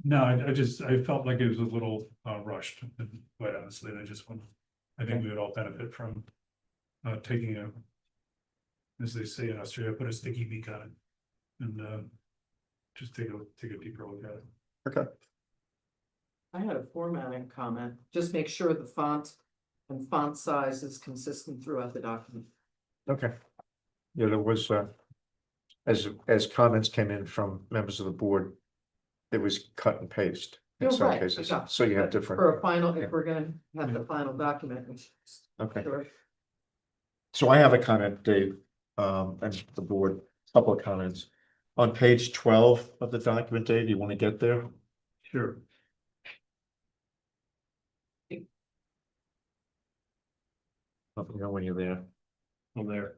No, I felt like it was a little rushed, quite honestly, and I think we would all benefit from taking a, as they say in Australia, put a sticky beak on it and just take a deeper look at it. Okay. I had a formatting comment, just make sure the font and font size is consistent throughout the document. Okay. Yeah, there was, as comments came in from members of the board, it was cut and paste in You're some right, cases. yeah. So you have different. For a final, Yeah. if we're gonna have the final document, which. Okay. Sure. So I have a comment, Dave, and the board, couple of comments. On page 12 of the document, Dave, you want to get there? Sure. Let me know when you're there. I'm there.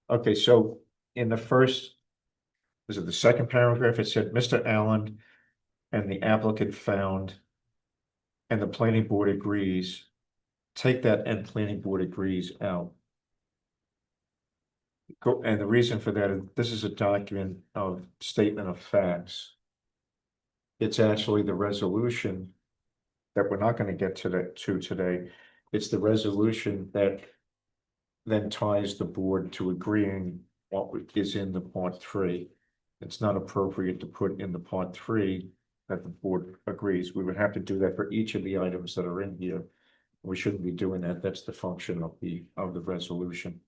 Okay, so in the first, is it the second paragraph? It said, Mr. Allen and the applicant found, and the planning board agrees. Take that "and planning board agrees" out. And the reason for that is this is a document of statement of facts. It's actually the resolution that we're not going to get to today. It's the resolution that then ties the board to agreeing what is in the part 3. It's not appropriate to put in the part 3 that the board agrees. We would have to do that for each of the items that are in here. We shouldn't be doing that. That's the function of the resolution.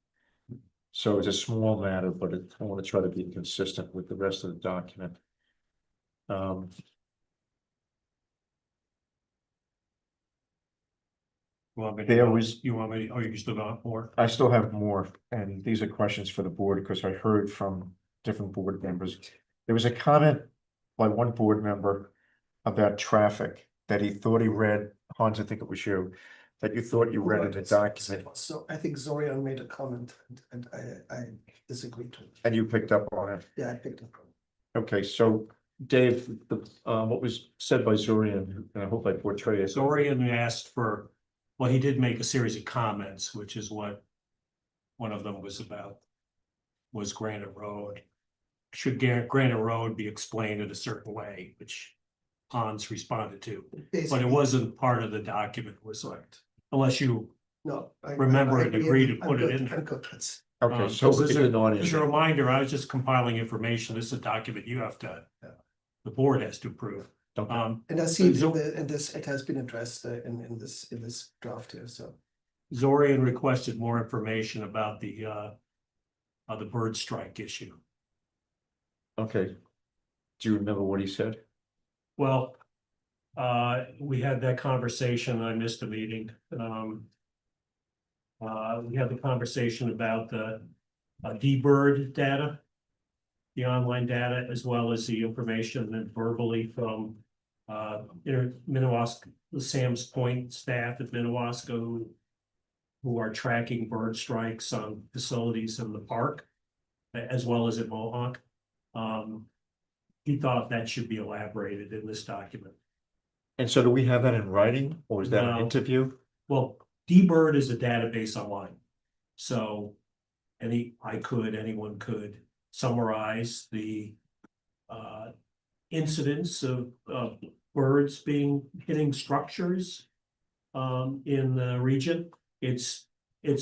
So it's a small matter, but I want to try to be consistent with the rest of the document. You want me, oh, you still got more? I still have more, and these are questions for the board because I heard from different board members. There was a comment by one board member about traffic that he thought he read, Hans, I think it was you, that you thought you read in the document. So I think Zorian made a comment and I disagreed to it. And you picked up on it. Yeah, I picked up on it. Okay, so Dave, what was said by Zorian, and I hope I portray it. Zorian asked for, well, he did make a series of comments, which is what one of them was about, was Granite Road. Should Granite Road be explained in a certain way, which Hans responded to, but it wasn't part of the document, was like, unless you remember and agree to put it in there. Okay, so as a reminder, I was just compiling information. This is a document you have to, the board has to approve. And I see in this, it has been addressed in this draft here, so. Zorian requested more information about the bird strike issue. Okay. Do you remember what he said? Well, we had that conversation. I missed a meeting. We had the conversation about the D-Bird data, the online data, as well as the information that verbally from Minnewaska, the Sam's Point staff at Minnewaska who are tracking bird strikes on facilities in the park, as well as at Mohawk. He thought that should be elaborated in this document. And so do we have that in writing, or is that an interview? Well, D-Bird is a database online. So anyone could summarize the incidents of birds hitting structures in the region. It's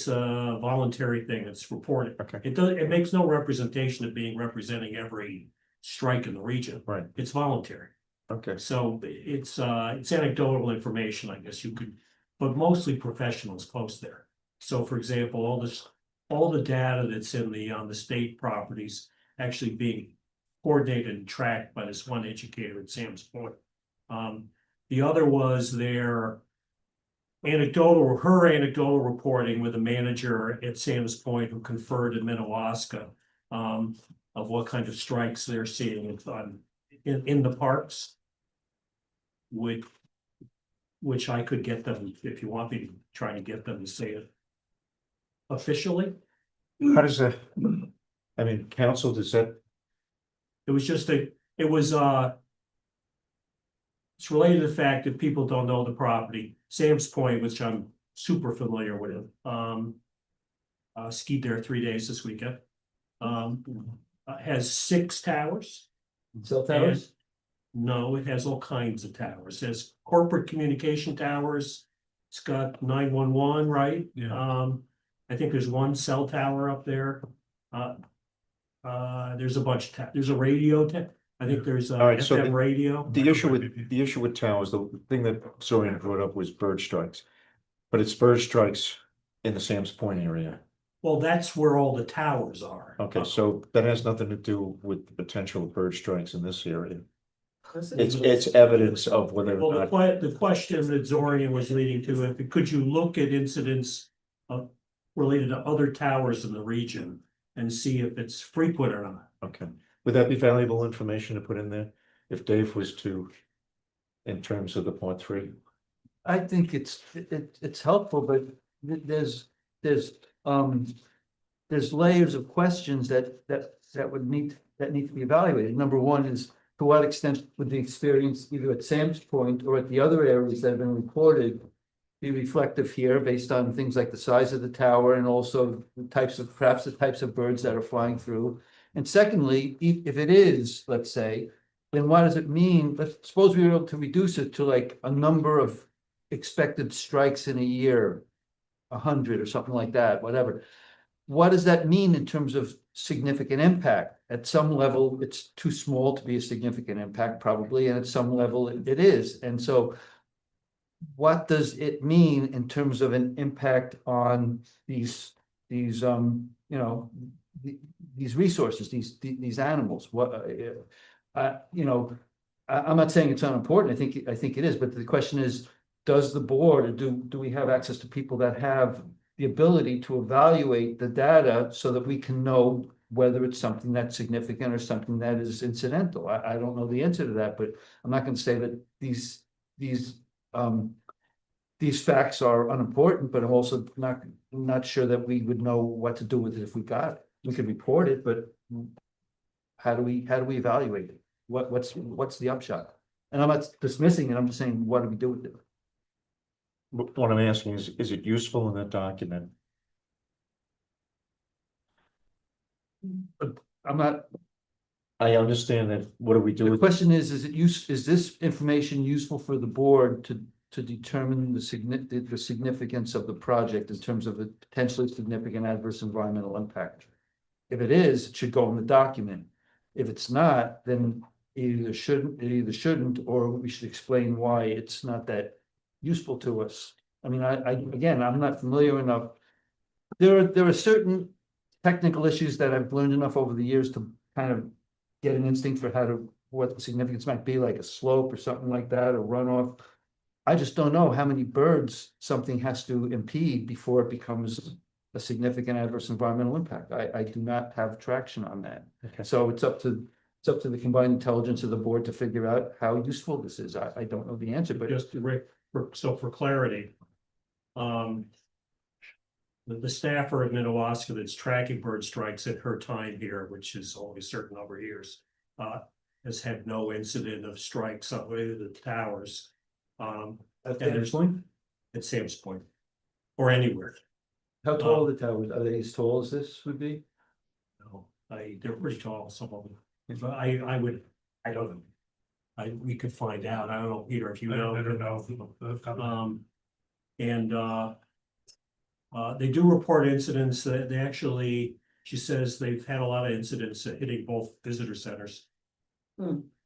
a voluntary thing. It's reported. Okay. It makes no representation of representing every strike in the region. Right. It's voluntary. Okay, So it's anecdotal information, I guess you could, but mostly professionals post there. So for example, all the data that's on the state properties actually being coordinated and tracked by this one educator at Sam's Point. The other was her anecdotal reporting with a manager at Sam's Point who conferred in Minnewaska, of what kind of strikes they're seeing in the parks. Which I could get them, if you want me to try to get them to say it officially. how does that, I mean, council, does that, It was just it's related to the fact that people don't know the property. Sam's Point, which I'm super familiar with, skied there 3 days this weekend. Has 6 towers. Cell towers? No, it has all kinds of towers. It has corporate communication towers. It's got 911, right? Yeah. I think there's one cell tower up there. There's a bunch of there's a radio. I think there's a All right, so FM radio. the issue with towers, the thing that Zorian brought up was bird strikes. But it's bird strikes in the Sam's Point area. Well, that's where all the towers are. Okay, so that has nothing to do with the potential bird strikes in this area. It's evidence of whether or Well, not. the question that Zorian was leading to, could you look at incidents related to other towers in the region and see if it's frequent or not? Okay, would that be valuable information to put in there? If Dave was to, in terms of the part 3? I think it's helpful, but there's layers of questions that need to be evaluated. Number one is, to what extent would the experience either at Sam's Point or at the other areas that have been reported be reflective here based on things like the size of the tower and also perhaps the types of birds that are flying through. And secondly, if it is, let's say, then what does it mean? Let's suppose we were able to reduce it to like a number of expected strikes in a year, 100 or something like that, whatever. What does that mean in terms of significant impact? At some level, it's too small to be a significant impact, probably, and at some level it is. And so what does it mean in terms of an impact on these resources, these animals? I'm not saying it's unimportant. I think it is, but the question is, does the board, or do we have access to people that have the ability to evaluate the data so that we can know whether it's something that's significant or something that is incidental? I don't know the answer to that, but I'm not going to say that these facts are unimportant, but I'm also not sure that we would know what to do with it if we got it. We could report it, but how do we evaluate it? What's the upshot? And I'm not dismissing it. I'm just saying, what do we do with it? What I'm asking is it useful in that document? I'm not. I understand that. What do we do? The with question is this information useful for the board to determine the significance of the project in terms of a potentially significant adverse environmental impact? If it is, it should go in the document. If it's not, then it either shouldn't, or we should explain why it's not that useful to us. I mean, again, I'm not familiar enough. There are certain technical issues that I've learned enough over the years to kind of get an instinct for what the significance might be, like a slope or something like that, or runoff. I just don't know how many birds something has to impede before it becomes a significant adverse environmental impact. I do not have traction on that. Okay. So it's up to the combined intelligence of the board to figure out how useful this is. I don't know the answer, but Just for clarity. The staffer at Minnewaska that's tracking bird strikes at her time here, which is only a certain number of years, has had no incident of strikes on either of the towers. at Sam's Point? At Sam's Point, or anywhere. How tall are the towers? Are they as tall as this would be? No, they're pretty tall, some of them. But I don't know. We could find out. I don't know, Peter, if you know. I don't know. They do report incidents that they actually, she says they've had a lot of incidents hitting both visitor centers.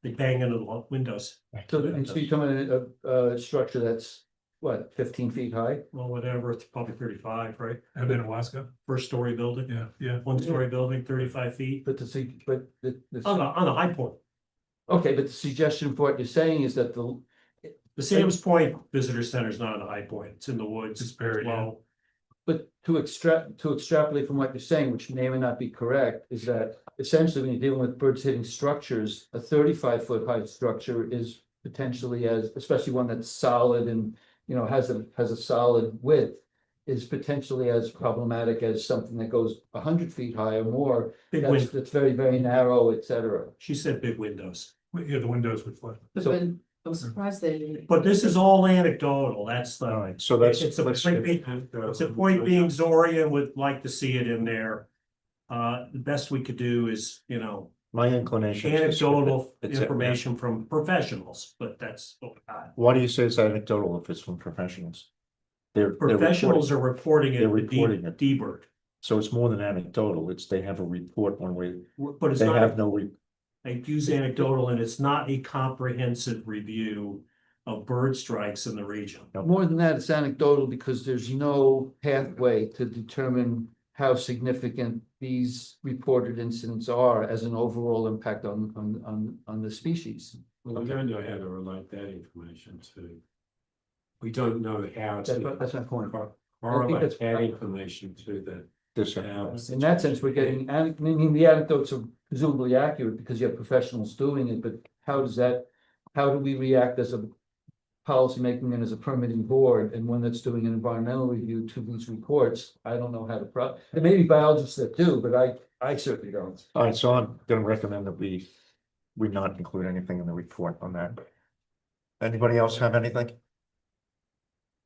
They bang into the windows. So it's becoming a structure that's, what, 15 feet high? Well, whatever, it's probably 35, right? I've been in Alaska. First story building, Yeah, yeah. 1-story building, 35 feet, But the on a high point. okay, but the suggestion for what you're saying is that The Sam's Point Visitor Center is not on a high point, it's in the woods. It's buried, yeah. Well, but to extrapolate from what you're saying, which may or may not be correct, is that essentially when you're dealing with birds hitting structures, a 35-foot high structure is potentially especially one that's solid and, you know, has a solid width, is potentially as problematic as something that goes 100 feet high or more. That's very, very narrow, et cetera. she said big windows. Yeah, the windows would flood. But So- then I'm surprised they didn't. But this is all anecdotal, that's All the, right, so that's. it's a let's- point being Zoria would like to see it in there. The best we could do is, you know, My inclination. is to- anecdotal it's- information from professionals, but that's what we got. Why do you say it's anecdotal if it's from professionals? They're Professionals are reporting it They're to reporting it. D-Bird, So it's more than anecdotal, they have a report one way, but it's they have not, no, I use anecdotal and it's not a comprehensive review of bird strikes in the region. More than that, it's anecdotal because there's no pathway to determine how significant these reported incidents are as an overall impact on the species. Well, we don't know how to relate that information to. We don't know how to That's my point. correlate that's- that information to the. this, In that sense, we're getting, I mean, the anecdotes are presumably accurate because you have professionals doing it, but how do we react as a policymaking and as a permitting board and one that's doing an environmental review to these reports? I don't know how to there may be biologists that do, but I certainly don't. all right, so I'm gonna recommend that we not include anything in the report on that. Anybody else have anything?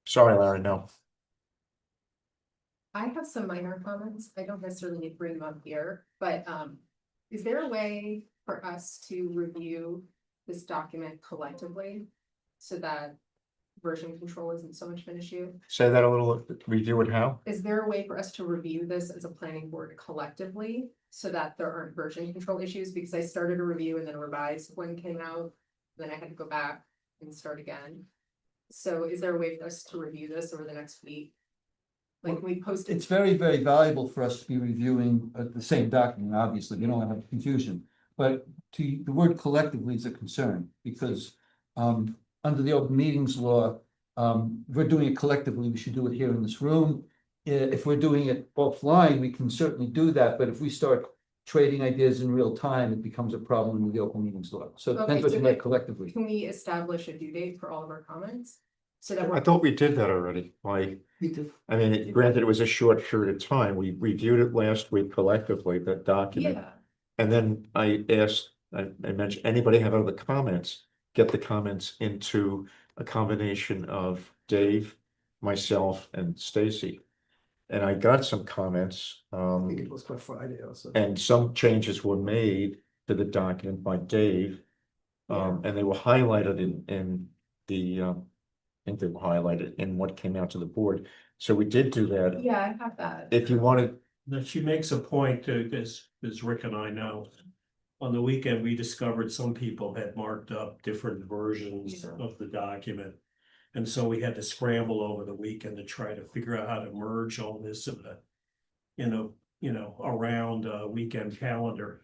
Sorry, Larry, no. I have some minor comments. I don't necessarily need to bring them up here, but is there a way for us to review this document collectively? So that version control isn't so much of an issue? Say that a little, review it how? Is there a way for us to review this as a planning board collectively? So that there aren't version control issues? Because I started a review and then revised when it came out, then I had to go back and start again. So is there a way for us to review this over the next week? Like we posted. It's very, very valuable for us to be reviewing the same document, obviously, you don't have confusion. But the word collectively is a concern because under the open meetings law, if we're doing it collectively, we should do it here in this room. If we're doing it offline, we can certainly do that, but if we start trading ideas in real time, it becomes a problem with the open meetings law. So it depends what you make collectively. Can we establish a due date for all of our comments? So that I we're. thought we did that already, like, We did. I mean, granted, it was a short period of time, we reviewed it last week collectively, that document. Yeah, And then I asked, I mentioned, anybody have other comments? Get the comments into a combination of Dave, myself, and Stacy. And I got some comments, I think it was by Friday also. and some changes were made to the document by Dave. And they were highlighted in the, I think they were highlighted in what came out to the board. So we did do that. yeah, I have that. If you wanted, Now, she makes a point to, as Rick and I know. On the weekend, we discovered some people had marked up different versions of the document. And so we had to scramble over the weekend to try to figure out how to merge all this in a around a weekend calendar.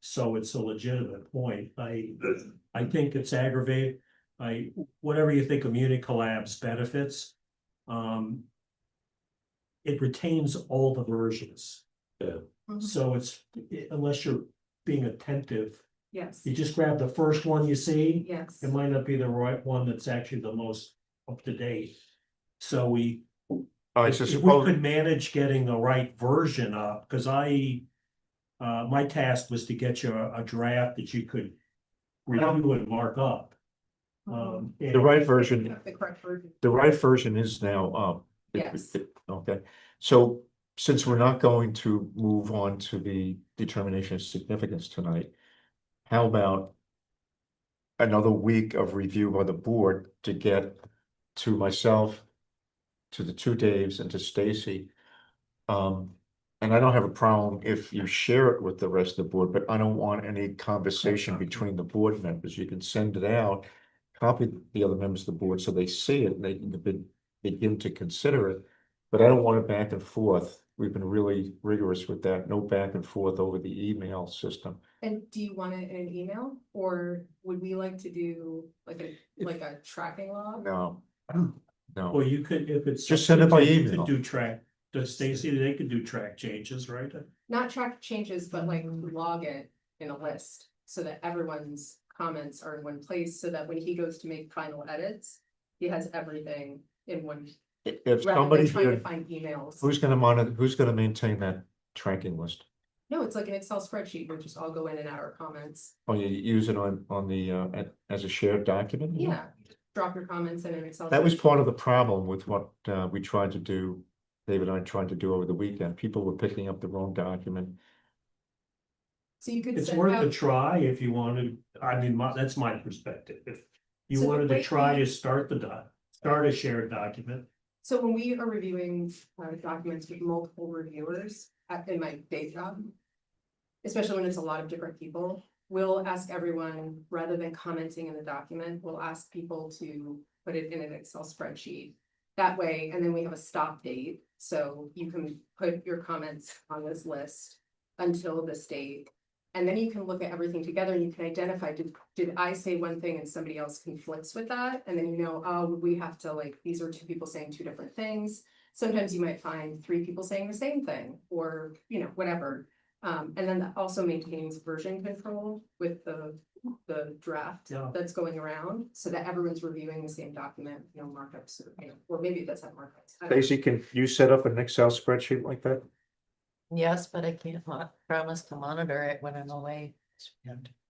So it's a legitimate point. I think it's aggravating. Whatever you think of Unicolab's benefits, it retains all the versions. So it's, unless you're being attentive, Yes, you just grab the first one you see. yes. It might not be the right one that's actually the most up to date. So we, all right, so if we suppose, could manage getting the right version up, because my task was to get you a draft that you could review and mark up. the right version, The correct version. the right version is now up. Yes. Okay, so since we're not going to move on to the determination of significance tonight, how about another week of review by the board to get to myself, to the two Daves and to Stacy, and And I don't have a problem if you share it with the rest of the board, but I don't want any conversation between the board members. You can send it out. Copy the other members of the board so they see it and they can begin to consider it. But I don't want it back and forth. We've been really rigorous with that. No back and forth over the email system. And do you want it in an email, or would we like to do like a tracking log? No. No. Well, you could, if it's. Just send it by you email. could do track, does Stacy, they could do track changes, right? Not track changes, but like log it in a list so that everyone's comments are in one place, so that when he goes to make final edits, he has everything in one. If Rather somebody than trying to did, find emails. who's gonna monitor, who's gonna maintain that tracking list? No, it's like an Excel spreadsheet, we just all go in and out our comments. Oh, you use it on the, as a shared document? Yeah, drop your comments in an Excel. That was spreadsheet. part of the problem with what we tried to do, David and I tried to do over the weekend. People were picking up the wrong document. So you could It's send worth a out, try if you wanted, I mean, that's my perspective. If you So the wanted to way try we- to start start a shared document. so when we are reviewing documents with multiple reviewers in my day job. Especially when it's a lot of different people, we'll ask everyone, rather than commenting in the document, we'll ask people to put it in an Excel spreadsheet. That way, and then we have a stop date, so you can put your comments on this list until this date. And then you can look at everything together and you can identify, did I say one thing and somebody else conflicts with that? And then you know, oh, we have to like, these are two people saying two different things. Sometimes you might find three people saying the same thing, or, you know, whatever. And then that also maintains version control with the draft Yeah. that's going around, so that everyone's reviewing the same document, no markups, or maybe it does have markups. I don't know. Stacy, can you set up an Excel spreadsheet like that? Yes, but I can't promise to monitor it when I'm away.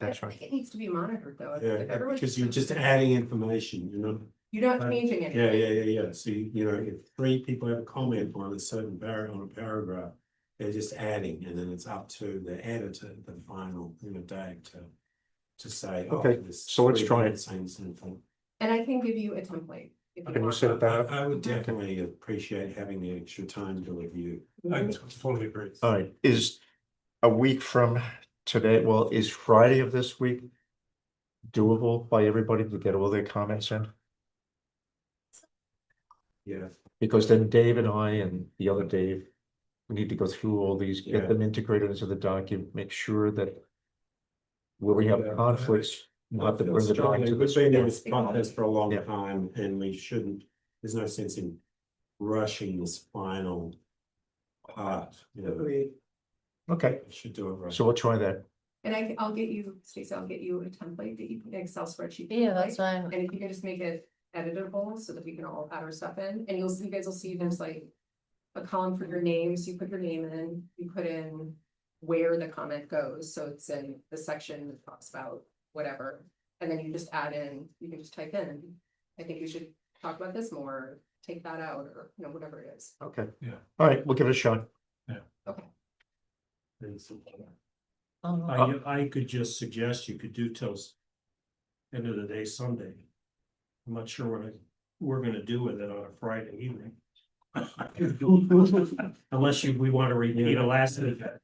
That's I right. think it needs to be monitored though. If Yeah, everyone's because you're just adding information, you know? You're not changing Yeah, anything. yeah. So, you know, if three people have a comment on a certain on a paragraph, they're just adding, and then it's up to the editor, the final, day to say. oh, Okay, there's so let's three try people it. saying the same thing. And I can give you a template. if Can you want. set that up? I would definitely appreciate having the extra time to review. I totally agree. All right, is a week from today, well, is Friday of this week doable by everybody to get all their comments in? Yeah. Because then Dave and I and the other Dave, we need to go through all these, get Yeah. them integrated into the document, make sure that where we have Yeah. conflicts, not to bring it back Strongly, to we've this. been in this contest for a long Yeah. time, and we shouldn't, there's no sense in rushing this final part, you know. Okay, We should do it right. so we'll try that. And I'll get you, Stacey, I'll get you a template that you can, Excel spreadsheet. Yeah, that's template. fine. And if you can just make it editable so that we can all add our stuff in, and you guys will see there's like a column for your names, you put your name in, you put in where the comment goes, so it's in the section that talks about whatever. And then you just add in, you can just type in, I think we should talk about this more, take that out, or, you know, whatever it is. Okay. Yeah. All right, we'll give it a shot. Okay. I could just suggest you could do till end of the day Sunday. I'm not sure what we're gonna do with it on a Friday evening. Unless we want to repeat a last event.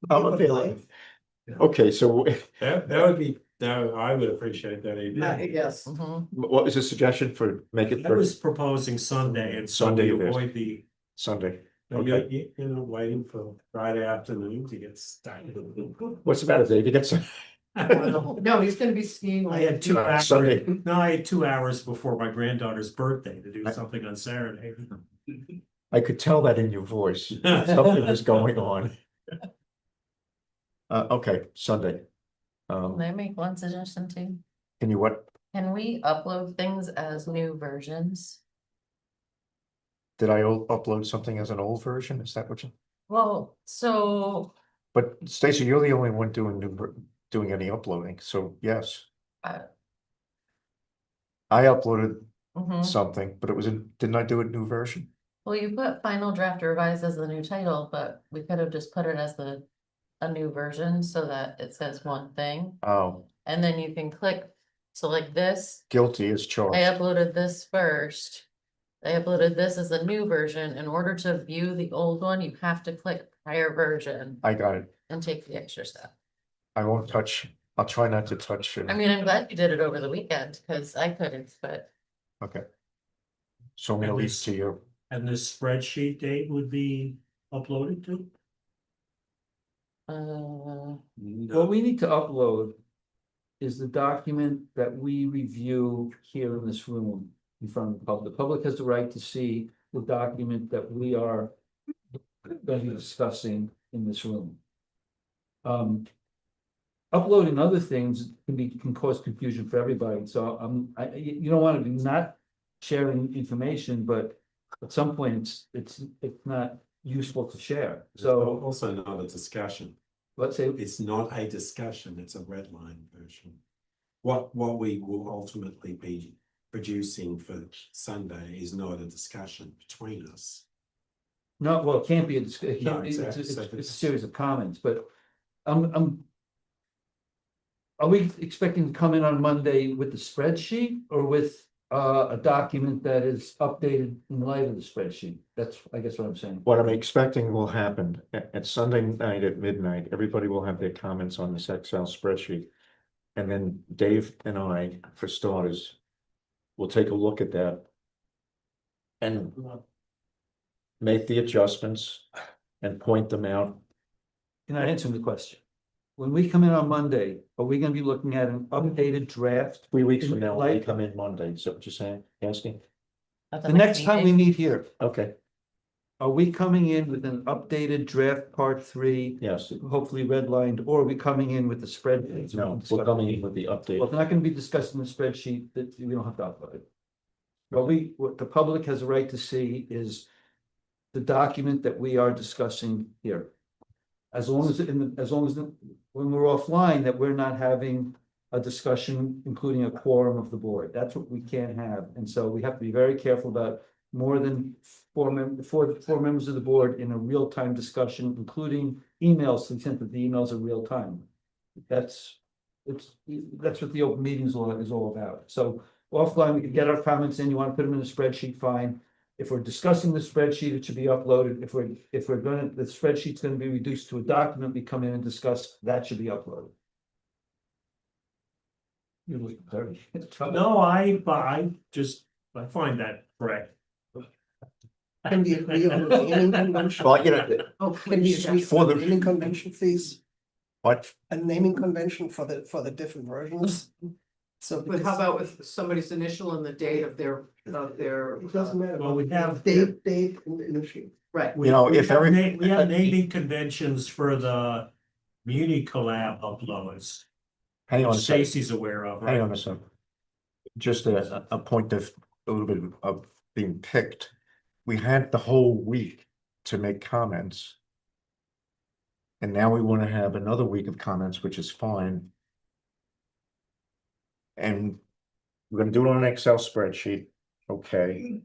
I'm available. Okay, so That would be, I would appreciate that even. Yes. what was the suggestion for make it I was proposing Sunday and so Sunday we it is. avoid the. Sunday? Okay. You know, waiting for Friday afternoon to get started. What's the matter, Dave? You get some? No, he's gonna be skiing. I had 2 hours. Sunday. No, I had 2 hours before my granddaughter's birthday to do something on Saturday. I could tell that in your voice. Something was going on. Okay, Sunday. Can I make one suggestion too? Can you what? Can we upload things as new versions? Did I upload something as an old version? Is that what you? Well, so But Stacy, you're the only one doing any uploading, so yes. Uh, I uploaded mhm. something, but it was didn't I do a new version? Well, you put final draft revised as the new title, but we could have just put it as a new version so that it says one thing. Oh, And then you can click, so like this, guilty as I charged. uploaded this first. I uploaded this as a new version. In order to view the old one, you have to click prior version I got it. and take the extra step. I won't touch, I'll try not to touch it. I mean, I'm glad you did it over the weekend, because I couldn't, but Okay. So I'm gonna leave it to you. And this spreadsheet date would be uploaded to? What we need to upload is the document that we review here in this room in front of the public. The public has the right to see the document that we are going to be discussing in this room. Uploading other things can cause confusion for everybody, so you don't want to be not sharing information, but at some point it's not useful to share, so. Also not a discussion. Let's say. It's not a discussion, it's a red line version. What we will ultimately be producing for Sunday is not a discussion between us. No, well, it can't be a discussion, No, it's exactly. a series of comments, but are we expecting to come in on Monday with the spreadsheet or with a document that is updated in light of the spreadsheet? That's, I guess, what I'm saying. What I'm expecting will happen at Sunday night at midnight, everybody will have their comments on this Excel spreadsheet. And then Dave and I, for starters, will take a look at that. And make the adjustments and point them out. Can I answer the question? When we come in on Monday, are we gonna be looking at an updated draft? 3 weeks from now, we Like- come in Monday, is that what you're saying, asking? The next time we meet here, Okay, are we coming in with an updated draft part 3? yes, Hopefully redlined, or are we coming in with the spreadsheet? no, we're coming in with the update. Well, if we're not gonna be discussing the spreadsheet, that we don't have to upload it. What the public has a right to see is the document that we are discussing here. As long as, when we're offline, that we're not having a discussion, including a quorum of the board. That's what we can't have. And so we have to be very careful about more than four members of the board in a real-time discussion, including emails, to the extent that the emails are real time. That's what the open meetings law is all about. So offline, we can get our comments in. You want to put them in a spreadsheet, fine. If we're discussing the spreadsheet, it should be uploaded. If we're gonna, the spreadsheet's gonna be reduced to a document, we come in and discuss, that should be uploaded. You look very. No, I find that correct. Can we agree on the naming convention? Well, you know, Can we agree for on the- the naming convention, please? what, A naming convention for the different versions? So. But how about with somebody's initial and the date of their, It doesn't matter. Well, we have- Date and initial. right? You know, if We have naming conventions for the Muni collab uploads. hang on a Which second. Stacy's aware of, Hang right? on a second. Just a point of, a little bit of being picked. We had the whole week to make comments. And now we want to have another week of comments, which is fine. And we're gonna do it on an Excel spreadsheet, okay?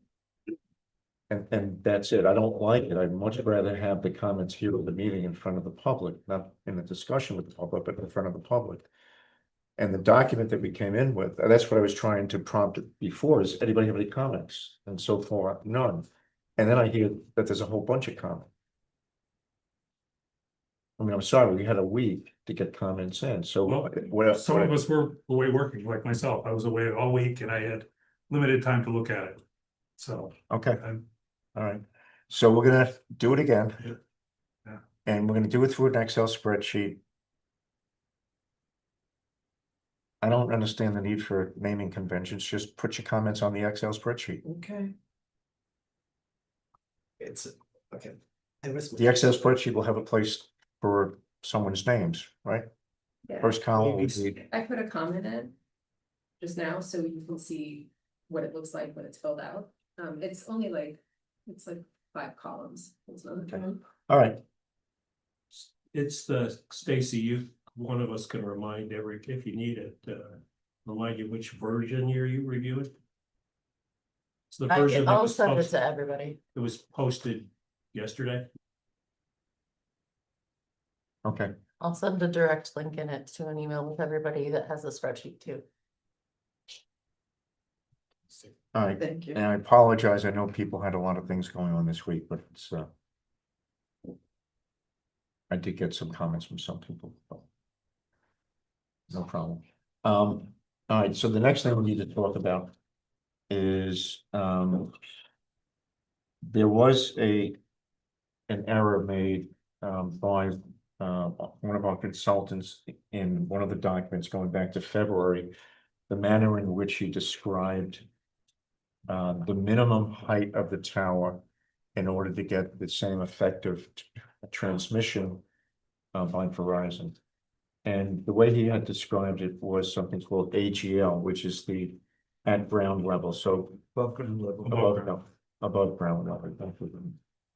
And that's it. I don't like it. I'd much rather have the comments here at the meeting in front of the public, not in a discussion with the public, but in front of the public. And the document that we came in with, that's what I was trying to prompt before, is anybody have any comments? And so far, none. And then I hear that there's a whole bunch of comments. I mean, I'm sorry, we had a week to get comments in, so Well, what else? Some of us were away working, like myself. I was away all week and I had limited time to look at it. So. Okay, all right. So we're gonna do it again. Yeah. And we're gonna do it through an Excel spreadsheet. I don't understand the need for naming conventions. Just put your comments on the Excel spreadsheet. Okay. It's, okay. The Excel spreadsheet will have a place for someone's names, right? Yeah. First column will be, I put a comment in just now, so you can see what it looks like when it's filled out. It's only like, it's like 5 columns. It's not a ton. all right, It's the, Stacy, one of us can remind Eric if you need it, remind you which version you reviewing. It's the version that I'll was send it posted, to everybody. it was posted yesterday. okay. I'll send a direct link in it to an email with everybody that has the spreadsheet too. All right, Thank you. and I apologize, I know people had a lot of things going on this week, but it's I did get some comments from some people. But no problem. All right, so the next thing we need to talk about is there was an error made by one of our consultants in one of the documents going back to February, the manner in which he described the minimum height of the tower in order to get the same effective transmission by Verizon. And the way he had described it was something called AGL, which is the at ground level, so Above ground level. above ground level,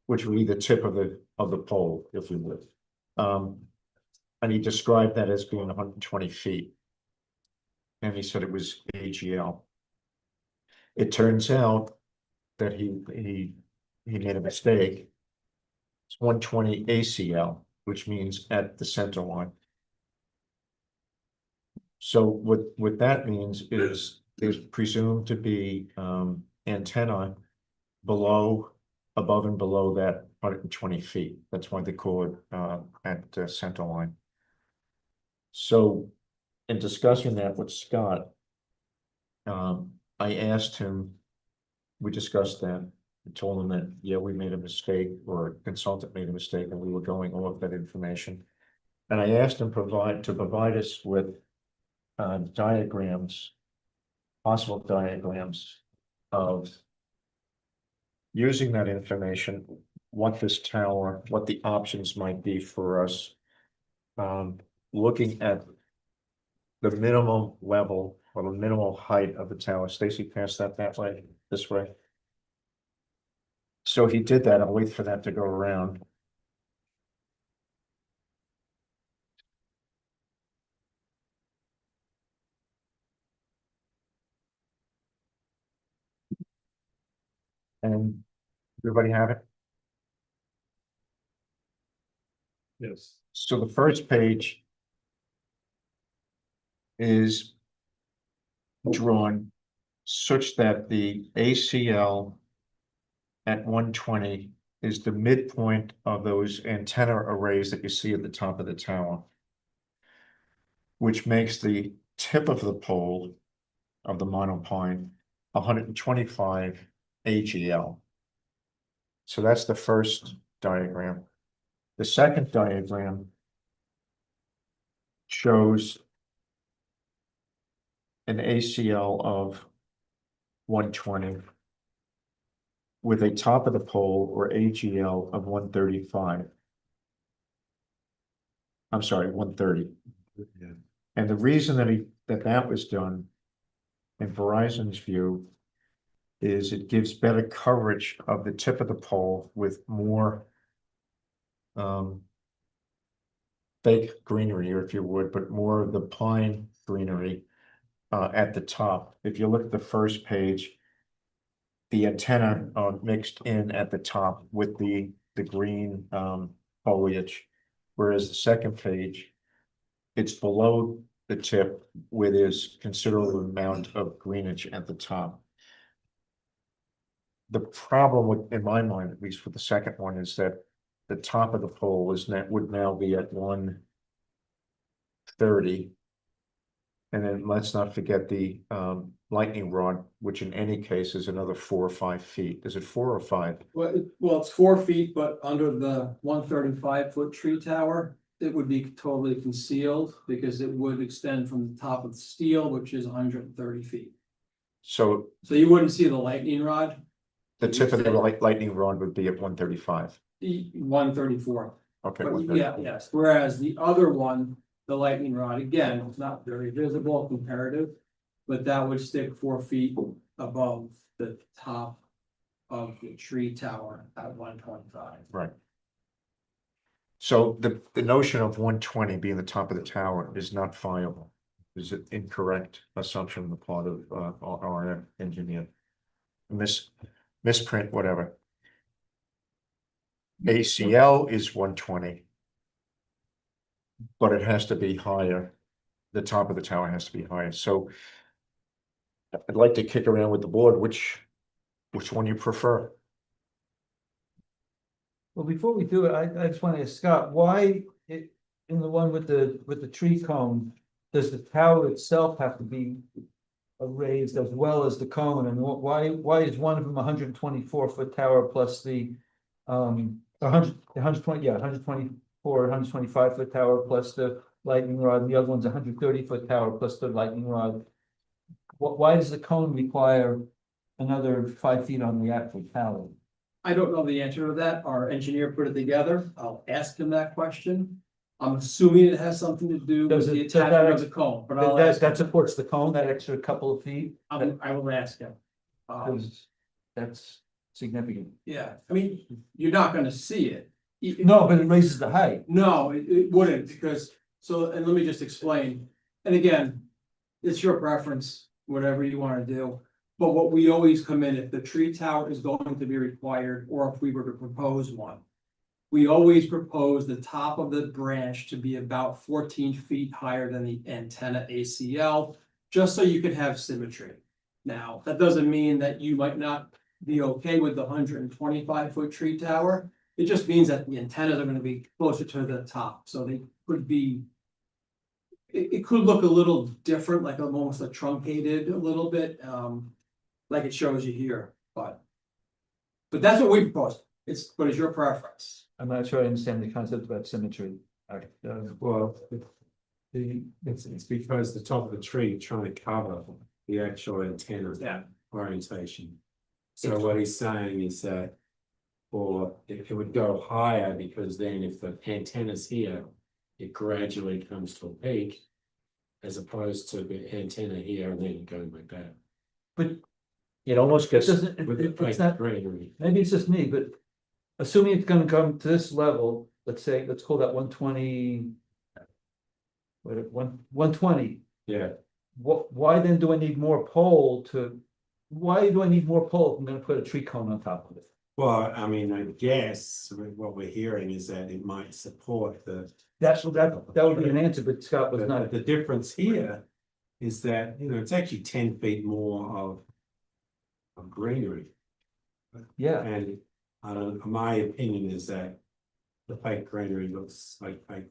which would be the tip of the pole, if you would. And he described that as being 120 feet. And he said it was AGL. It turns out that he made a mistake. It's 120 ACL, which means at the center line. So what that means is there's presumed to be antenna above and below that 120 feet. That's why they call it at the center line. So in discussing that with Scott, I asked him, we discussed that, I told him that, yeah, we made a mistake, or a consultant made a mistake, and we were going off that information. And I asked him to provide us with diagrams, possible diagrams of using that information, what the options might be for us. Looking at the minimum level or the minimal height of the tower. Stacy, pass that way, this way. So he did that. I'll wait for that to go around. And everybody have it? Yes. So the first page is drawn such that the ACL at 120 is the midpoint of those antenna arrays that you see at the top of the tower, which makes the tip of the pole of the monopine 125 AGL. So that's the first diagram. The second diagram shows an ACL of 120 with a top of the pole or AGL of 135. I'm sorry, 130. Yeah. And the reason that was done in Verizon's view is it gives better coverage of the tip of the pole with more fake greenery, or if you would, but more of the pine greenery at the top. If you look at the first page, the antenna mixed in at the top with the green foliage, whereas the second page, it's below the tip where there's considerable amount of greenage at the top. The problem in my mind, at least for the second one, is that the top of the pole would now be at 130. And then let's not forget the lightning rod, which in any case is another 4 or 5 feet. Is it 4 or 5? Well, it's 4 feet, but under the 135-foot tree tower, it would be totally concealed because it would extend from the top of the steel, which is 130 feet. So you wouldn't see the lightning rod. the tip of the lightning rod would be at 135. 134. Okay. But 135. yes, whereas the other one, the lightning rod, again, it's not very visible comparative, but that would stick 4 feet above the top of the tree tower at 125. Right. So the notion of 120 being the top of the tower is not viable. Is it incorrect assumption on the part of our engineer? Misprint, whatever. ACL is 120. But it has to be higher. The top of the tower has to be higher. So I'd like to kick around with the board, which one you prefer? Well, before we do it, I just want to ask Scott, why in the one with the tree cone, does the tower itself have to be raised as well as the cone, and why is one of them 124-foot tower plus the 125-foot tower plus the lightning rod, and the other one's 130-foot tower plus the lightning rod? Why does the cone require another 5 feet on the actual tower? I don't know the answer to that. Our engineer put it together. I'll ask him that question. I'm assuming it has something to do with the attachment of the cone, but I'll ask. That supports the cone, that extra couple of feet? I will ask him. That's significant. Yeah, I mean, you're not gonna see it. No, but it raises the height. No, it wouldn't, because, and let me just explain, and again, it's your preference, whatever you wanna do. But what we always come in, if the tree tower is going to be required, or if we were to propose one. We always propose the top of the branch to be about 14 feet higher than the antenna ACL, just so you can have symmetry. Now, that doesn't mean that you might not be okay with the 125-foot tree tower. It just means that the antennas are gonna be closer to the top, so they could be. It could look a little different, like almost a truncated a little bit, like it shows you here, but that's what we propose. It's your preference. I'm not sure I understand the concept about symmetry. Well, it's because the top of the tree trying to cover the actual antenna orientation. So what he's saying is that, or it would go higher, because then if the antenna's here, it gradually comes to a peak, as opposed to the antenna here and then going like that. But it almost gets. It's not, maybe it's just me, but assuming it's gonna come to this level, let's call that 120. 120. Yeah. Why then do I need more pole why do I need more pole if I'm gonna put a tree cone on top of it? Well, I mean, I guess what we're hearing is that it might support the. That would be an answer, but Scott was not. The difference here is that, it's actually 10 feet more of greenery. Yeah. And my opinion is that the fake greenery looks like fake.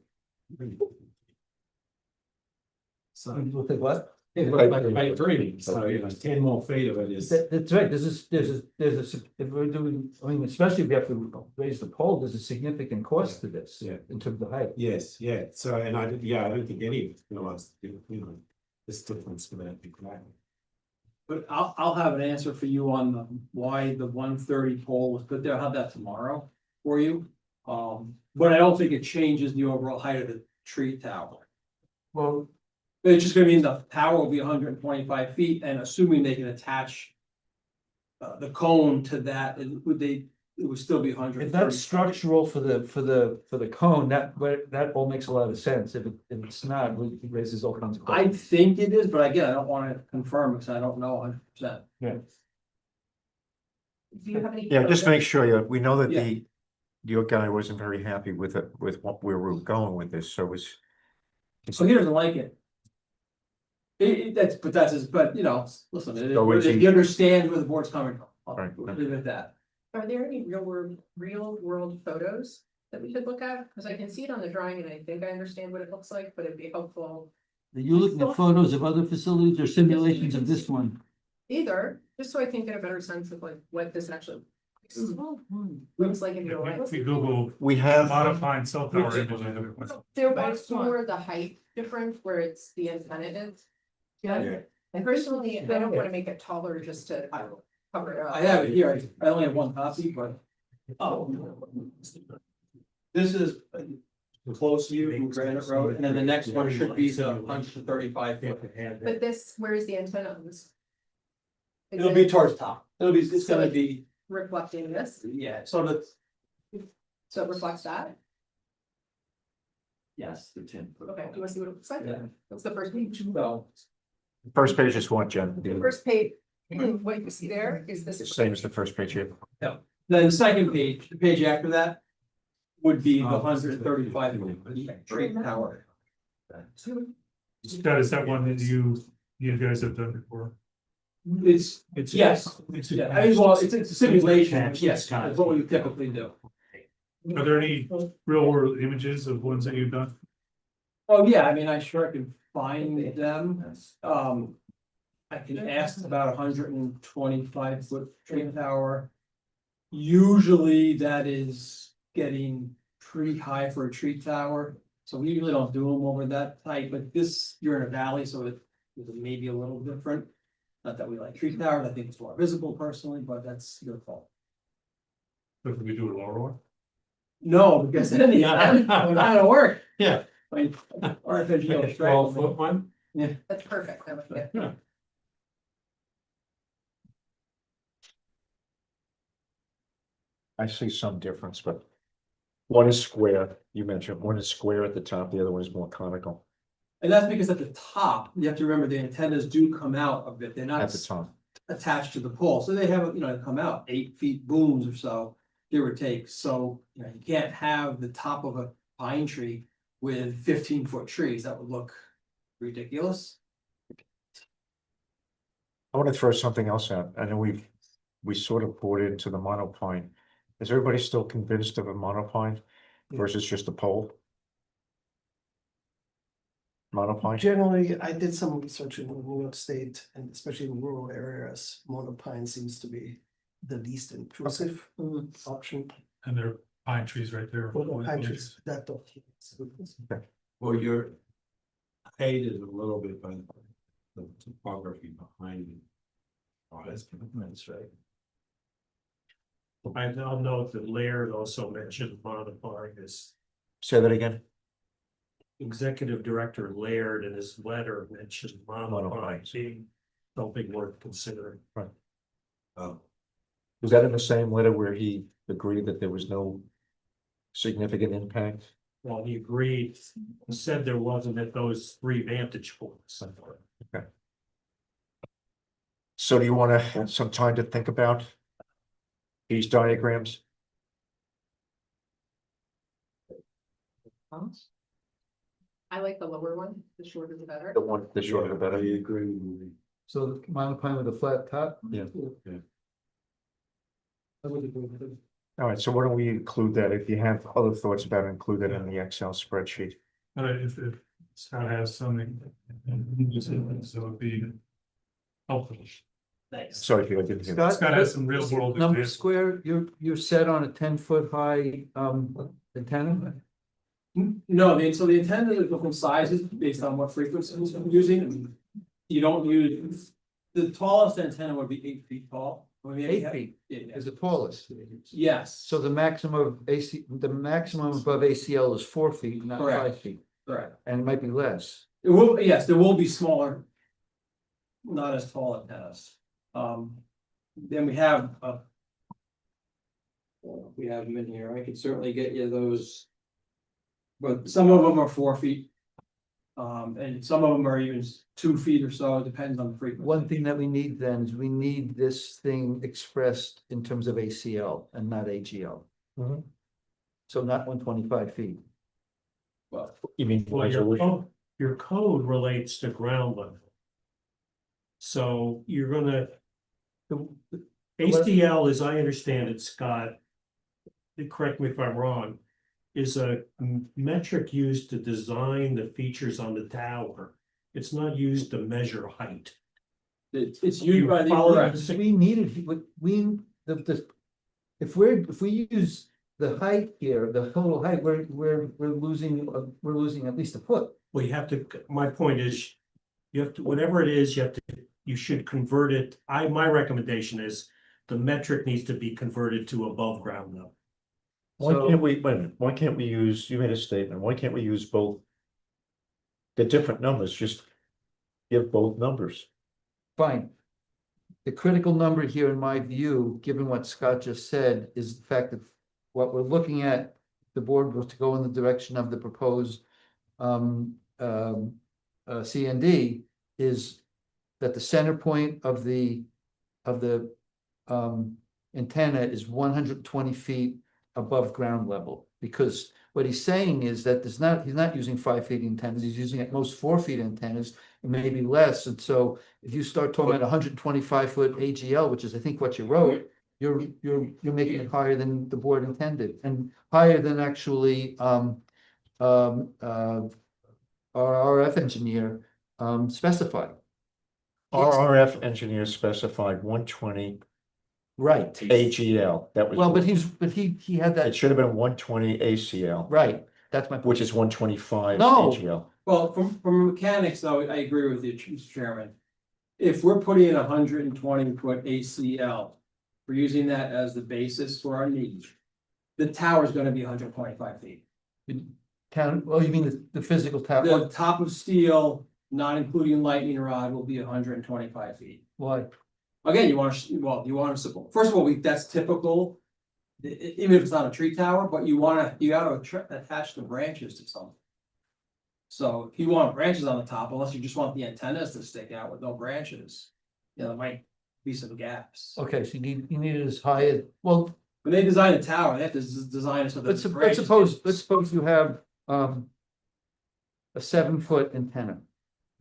So Look at what? it looks like fake greenery, so 10 more feet of it is. That's right, if we're doing, I mean, especially if you have to raise the pole, there's a significant cost to this. Yeah. In terms of height. Yes, yeah, so, and I don't think any of us realized, this difference for that big flag. But I'll have an answer for you on why the 130 pole was put there. I'll have that tomorrow for you. But I don't think it changes the overall height of the tree tower. Well, It's just gonna mean the tower will be 125 feet, and assuming they can attach the cone to that, it would still be 100. if that's structural for the cone, that all makes a lot of sense. If it's not, it raises all kinds of I questions. think it is, but again, I don't wanna confirm because I don't know 100%. Yeah. Do you have any? Yeah, just make sure, we know that Yeah. your guy wasn't very happy with it, with where we were going with this, so So he doesn't like it. But listen, So is he understands where the board's coming from. I'll Right. leave it at that. Are there any real world photos that we could look at? Because I can see it on the drawing and I think I understand what it looks like, but it'd be helpful. Are you looking at photos of other facilities or simulations of this one? Either, just so I can get a better sense of like what this actually looks like in real life. If you Google we have. modifying cell tower image. There was more the height difference where it's the antenna is. Yeah. And personally, I don't want to make it taller just to cover it up. I have it here. I only have one copy, but. This is the close view from Granite Road, and then the next one should be the 135 foot. But this, where is the antenna on this? Is It'll be it towards top. It's gonna be, reflecting this, yeah, so so it reflects that? Yes, the 10 foot. Okay, do you want to see what it looks like? Yeah. That's the first page. so. First page is what, Jen? The first page, what you see there is this. Same as the first page here. Then the second page, the page after that. Would be the 135 tree tower. Scott, is that one that you guys have done before? It's, yes, It's yeah, I mean, well, it's a simulation, Attached, yes, it's kind that's of- what we typically do. Are there any real world images of ones that you've done? Oh, yeah, I mean, I sure can find them, I can ask about 125-foot tree tower. Usually that is getting pretty high for a tree tower, so we usually don't do them over that height, but this, you're in a valley, so it may be a little different. Not that we like tree towers, I think it's more visible personally, but that's your fault. But can we do a lower one? No, because then the it's not gonna work. Yeah. I mean, artificial. 12-foot one? Yeah. That's perfect. I like it. Yeah. I see some difference, but one is square, you mentioned, one is square at the top, the other one is more conical And that's because at the top, you have to remember the antennas do come out a bit, they're not at the top. attached to the pole, so they have, they come out 8 feet booms or so, give or take, so, you can't have the top of a pine tree with 15-foot trees, that would look ridiculous. I want to throw something else out. I know we sort of poured into the monopine. Is everybody still convinced of a monopine versus just a pole? Monopine? Generally, I did some research in New York State and especially in rural areas, monopine seems to be the least intrusive option. And there are pine trees right there. Pine trees, that don't. Well, your height is a little bit by the topography behind it. Oh, that's right. I'll note that Laird also mentioned modifying his Say that again. executive director Laird in his letter mentioned modifying being something worth considering. Right. Was that in the same letter where he agreed that there was no significant impact? Well, he agreed, he said there wasn't at those 3 vantage points. Okay. So do you want to have some time to think about these diagrams? I like the lower one, the shorter the better. The shorter the better. I agree with you. So the monopine with a flat top? Yeah. I would agree with it. All right, so why don't we include that? If you have other thoughts about it, include it in the Excel spreadsheet. If Scott has something, so it'd be helpful. Thanks. Sorry if I didn't hear. Scott, Scott has some real world Number examples. square, you're set on a 10-foot high antenna? No, so the antennas are different sizes based on what frequencies I'm using. You don't use, the tallest antenna would be 8 feet tall. 8 feet Yeah. is the tallest. Yes, So the maximum of the maximum above ACL is 4 feet, not Correct. 5 feet, correct. and it might be less. It will, yes, there will be smaller. Not as tall antennas. Then we have we have them in here. I can certainly get you those. But some of them are 4 feet. And some of them are even 2 feet or so, it depends on the frequency. One thing that we need then is we need this thing expressed in terms of ACL and not AGL. Mhm. So not 125 feet. Well, You mean Well, resolution? your code relates to ground level. So you're gonna, ACL, as I understand it, Scott, correct me if I'm wrong, is a metric used to design the features on the tower. It's not used to measure height. it's used by the. follow correct. We needed, if we use the height here, the total height, we're losing at least a foot. Well, you have to, my point is, you have to, whatever it is, you should convert it. My recommendation is the metric needs to be converted to above ground level. Why So- can't we, wait a minute, why can't we use, you made a statement, why can't we use both? The different numbers, just give both numbers. Fine. The critical number here, in my view, given what Scott just said, is the fact that what we're looking at, the board was to go in the direction of the proposed CND, is that the center point of the antenna is 120 feet above ground level, because What he's saying is that he's not using 5 feet antennas, he's using at most 4 feet antennas, and maybe less, and so if you start talking about 125-foot AGL, which is I think what you wrote, you're making it higher than the board intended, and higher than actually, our RF engineer, specified. Our RF engineer specified 120 Right. AGL. That was. Well, but he had It that, should have been 120 ACL, right, that's my point. which is 125 No. AGL. Well, from mechanics though, I agree with you, Mr. Chairman. If we're putting in 120-foot ACL, we're using that as the basis for our needs. The tower is gonna be 125 feet. Oh, you mean the physical tower? The top of steel, not including lightning rod, will be 125 feet. Why? Again, you want to support, first of all, that's typical. Even if it's not a tree tower, but you gotta attach the branches to something. So if you want branches on the top, unless you just want the antennas to stick out with no branches, there might be some gaps. Okay, so you need it as high as, well, When they design a tower, they have to design it so that. let's the branches- suppose you have, a 7-foot antenna.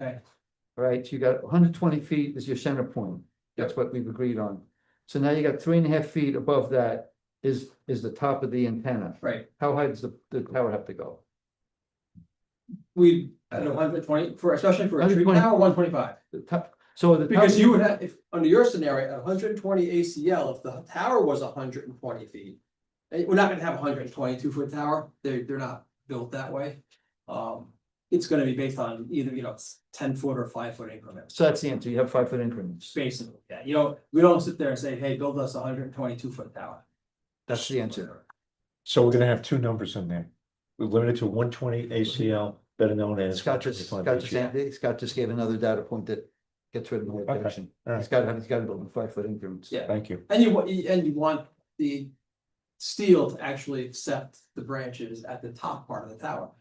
Okay. Right, so you got 120 feet is your center point, that's what we've agreed on. So now you got 3.5 feet above that is the top of the antenna. Right, How high does the tower have to go? I don't know, 120, especially for a tree 120. tower, 125. The top, so the. Because you would have, if, under your scenario, at 120 ACL, if the tower was 120 feet. We're not gonna have a 122-foot tower, they're not built that way. It's gonna be based on either, it's 10-foot or 5-foot increments. So that's the answer, you have 5-foot increments. Basically, yeah, we don't sit there and say, hey, build us a 122-foot tower. That's the answer. So we're gonna have two numbers in there. We're limited to 120 ACL, better known as. Scott just 125 AGL. Scott just gave another data point that gets rid of my question. all right. He's got to build in 5-foot increments. Yeah. Thank you. And you want the steel to actually accept the branches at the top part of the tower.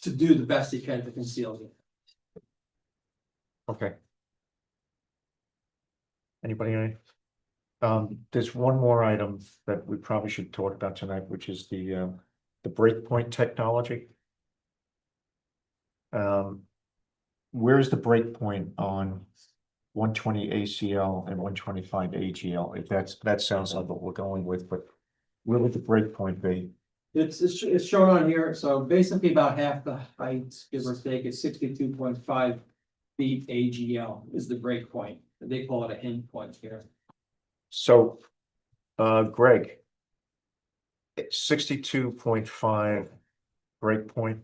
To do the best you can to conceal it. Okay. Anybody? There's one more item that we probably should talk about tonight, which is the breakpoint technology. Where's the breakpoint on 120 ACL and 125 AGL? If that sounds like what we're going with, but where would the breakpoint be? It's shown on here, so basically about half the height, give or take, is 62.5 feet AGL is the break point. They call it a hinge point here. So, Greg. 62.5 breakpoint.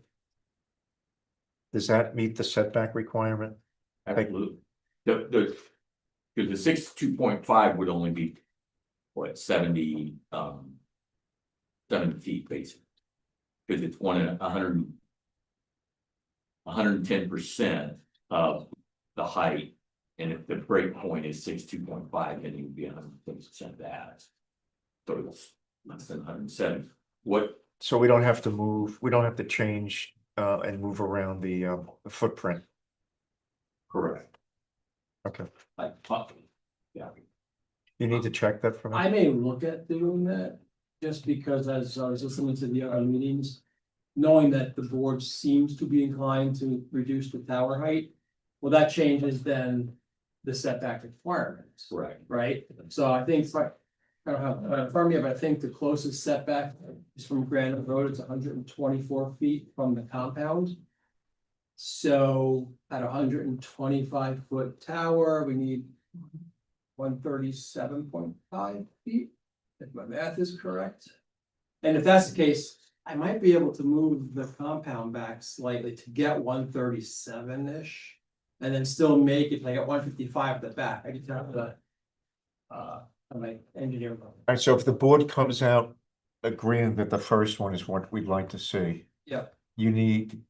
Does that meet the setback requirement? Absolutely. Because the 62.5 would only be, what, 70 feet basically. Because it's 110% of the height. And if the break point is 62.5, then it would be 110% of that. So it's less than 107. So we don't have to move, we don't have to change and move around the footprint. Correct. Okay, Yeah. you need to check that for me. I may look at doing that, just because as I was listening to the other meetings, knowing that the board seems to be inclined to reduce the tower height. Well, that changes then the setback requirements. Right. Right, so I think, I don't have, in front of me, but I think the closest setback is from Granite Road, it's 124 feet from the compound. So at 125-foot tower, we need 137.5 feet, if my math is correct. And if that's the case, I might be able to move the compound back slightly to get 137-ish. And then still make it like at 155 at the back. I just have to my engineer. All right, so if the board comes out agreeing that the first one is what we'd like to see. Yeah. You need,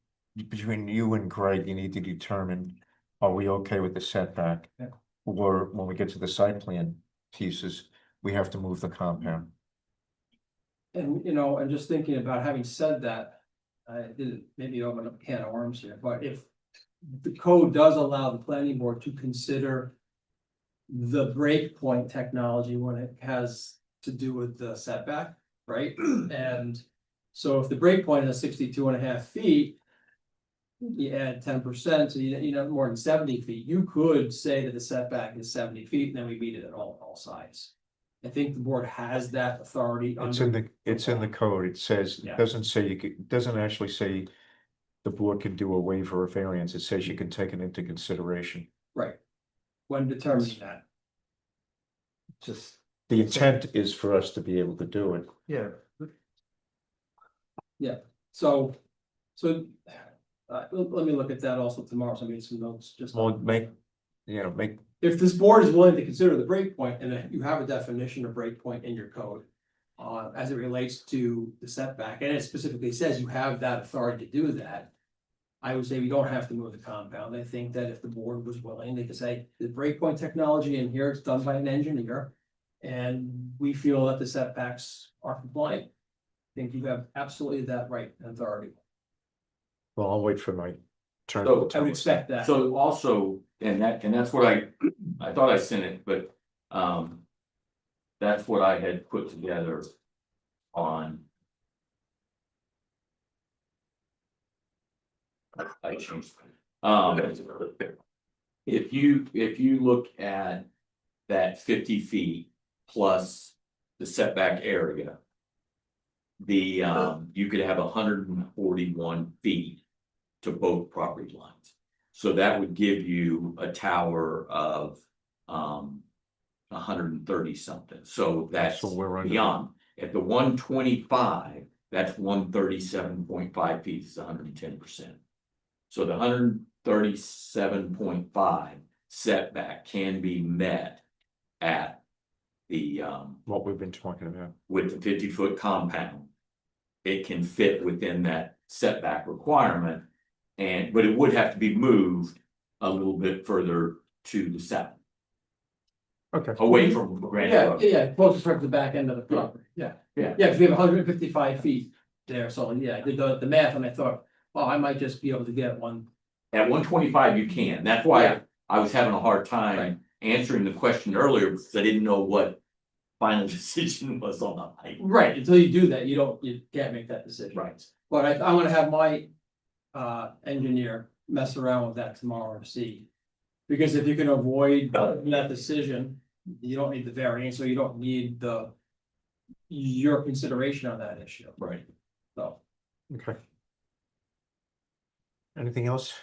between you and Greg, you need to determine, are we okay with the setback? Yeah. Or when we get to the site plan pieces, we have to move the compound. And I'm just thinking about, having said that, I didn't maybe open up a can of worms here, but if the code does allow the planning board to consider the breakpoint technology when it has to do with the setback, right? And So if the break point is 62.5 feet. You add 10%, so you know, more than 70 feet, you could say that the setback is 70 feet, and then we meet it at all sides. I think the board has that authority. It's in the code. It says, Yeah. it doesn't say it doesn't actually say the board can do a waiver or variance. It says you can take it into consideration. Right. When determining that. Just, The intent is for us to be able to do it. Yeah, so let me look at that also tomorrow, so I made some notes, just. Well, make. If this board is willing to consider the break point, and if you have a definition of break point in your code. As it relates to the setback, and it specifically says you have that authority to do that. I would say we don't have to move the compound. I think that if the board was willing, they could say the breakpoint technology in here, it's done by an engineer. And we feel that the setbacks are compliant. I think you have absolutely that right and authority. Well, I'll wait for my turn. So I would expect that. So also, and that's what I thought I sent it, but, that's what I had put together on. I changed. If you look at that 50 feet plus the setback area. You could have 141 feet to both property lines. So that would give you a tower of 130 something, so that's we're under. beyond. At the 125, that's 137.5 feet, is 110%. So the 137.5 setback can be met at the what we've been talking about with the 50-foot compound. It can fit within that setback requirement, but it would have to be moved a little bit further to the south. Okay. Away from Granite Road. Yeah, closer to the back end of the property, yeah. Yeah. Yeah, because we have 155 feet there, so yeah, I did the math and I thought, oh, I might just be able to get one. At 125, you can. That's why I was having a hard time answering the question earlier, because I didn't know what final decision was on the height. Right, until you do that, you can't make that decision. Right. But I wanna have my engineer mess around with that tomorrow to see. Because if you can avoid that decision, you don't need the variance, or you don't need your consideration on that issue. Right. So. Okay. Anything else?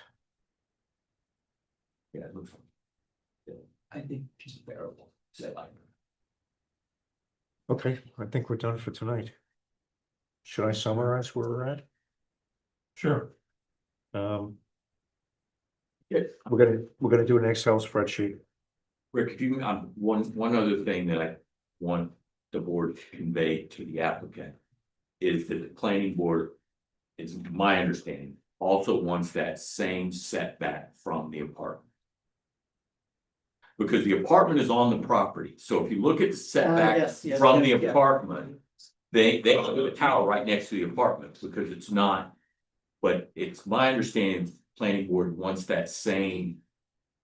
Yeah, it looks. I think it's bearable. Okay, I think we're done for tonight. Should I summarize where we're at? Sure. We're gonna do an Excel spreadsheet. Rick, if you, one other thing that I want the board to convey to the applicant is that the planning board, is my understanding, also wants that same setback from the apartment. Because the apartment is on the property, so if you look at the setback from the apartment, they have a tower right next to the apartment, because it's not. But it's my understanding, the planning board wants that same